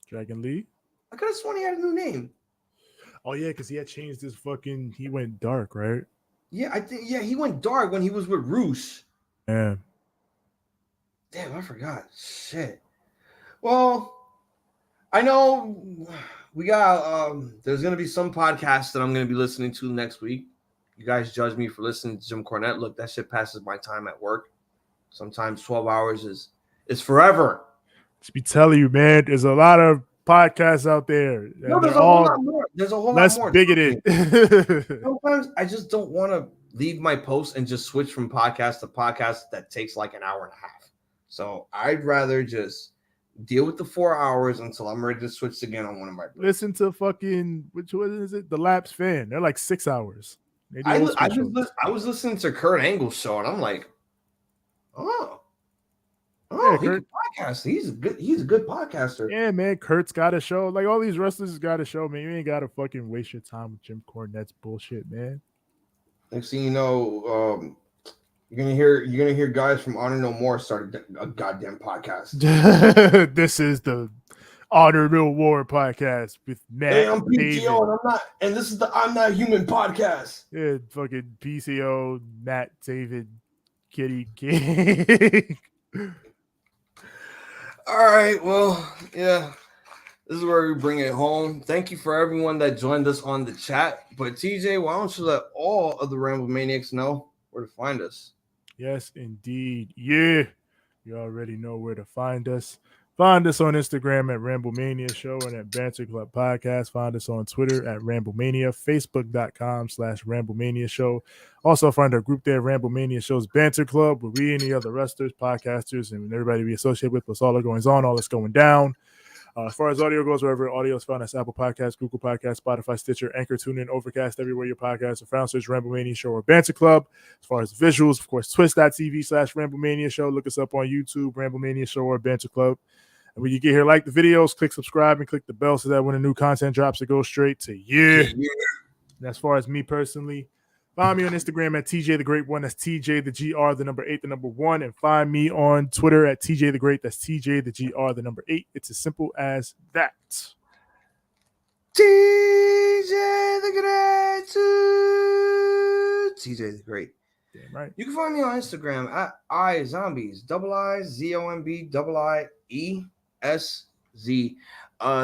Dragon Lee? I could have sworn he had a new name. Oh, yeah, because he had changed his fucking... He went dark, right? Yeah, I think... Yeah, he went dark when he was with Roosh. Yeah. Damn, I forgot. Shit. Well, I know we got... there's going to be some podcasts that I'm going to be listening to next week. You guys judge me for listening to Jim Cornette. Look, that shit passes my time at work. Sometimes 12 hours is forever. Just be telling you, man, there's a lot of podcasts out there. No, there's a whole lot more. There's a whole less lot more. bigoted. Sometimes I just don't want to leave my post and just switch from podcast to podcast that takes like an hour and a half. So I'd rather just deal with the 4 hours until I'm ready to switch again on one of my breaks. Listen to fucking, which one is it? The Laps Fan. They're like 6 hours. I was listening to Kurt Angle's show and I'm like, yeah, he can podcast. He's a good podcaster. Yeah, man. Kurt's got a show. Like all these wrestlers got a show, man. You ain't gotta fucking waste your time with Jim Cornette's bullshit, man. Next thing you know, you're gonna hear guys from Honor No More start a goddamn podcast. This is the Honor No War podcast with Matt. Hey, I'm PTO David. and this is the I'm Not Human podcast. Yeah, fucking PCO, Matt David, Kitty King. All right, well, yeah, this is where we bring it home. Thank you for everyone that joined us on the chat. But TJ, why don't you let all of the Ramble Maniacs know where to find us? Yes, indeed. Yeah, you already know where to find us. Find us on Instagram at Ramblemania Show and at Banter Club Podcast. Find us on Twitter at Ramblemania, Facebook.com/Ramblemania Show. Also find our group there, Ramblemania Show's Banter Club, where we and the other wrestlers, podcasters, and everybody we associate with, what's all going on, all that's going down. As far as audio goes, wherever audio is found, that's Apple Podcasts, Google Podcasts, Spotify, Stitcher, Anchor, TuneIn, Overcast, everywhere your podcasts are found. Search Ramblemania Show or Banter Club. As far as visuals, of course, twitch.tv/Ramblemania Show. Look us up on YouTube, Ramblemania Show or Banter Club. And when you get here, like the videos, click subscribe, and click the bell so that when a new content drops, it goes straight to you. And as far as me personally, find me on Instagram at TJ the Great One. That's TJ the GR, the number 8, the number 1. And find me on Twitter at TJ the Great. That's TJ the GR, the number 8. It's as simple as that. TJ the Great. TJ the Great. Damn right. You can find me on Instagram at iZombies, IZOMBIES.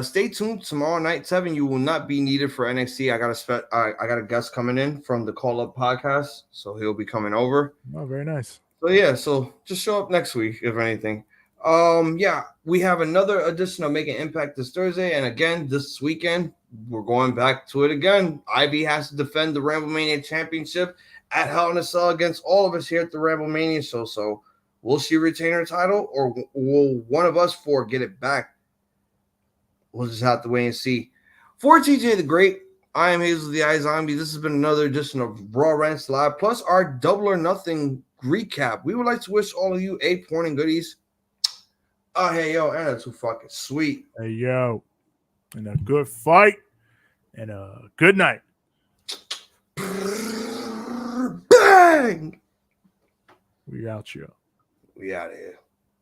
Stay tuned tomorrow night, 7. You will not be needed for NXT. I got a guest coming in from the Call Up podcast, so he'll be coming over. Oh, very nice. So yeah, so just show up next week if anything. Yeah, we have another edition of Making Impact this Thursday, and again this weekend we're going back to it again. Ivy has to defend the Ramblemania Championship at Hell in a Cell against all of us here at the Ramblemania Show. So will she retain her title, or will one of us 4 get it back? We'll just have to wait and see. For TJ the Great, I am Hazel the iZombie. This has been another edition of Raw Rants Live, plus our Double or Nothing recap. We would like to wish all of you 8 porn and goodies. Oh, hey, yo, and that's too fucking sweet. Hey, yo. And a good fight and a good night. Bang! We out, yo. We out of here.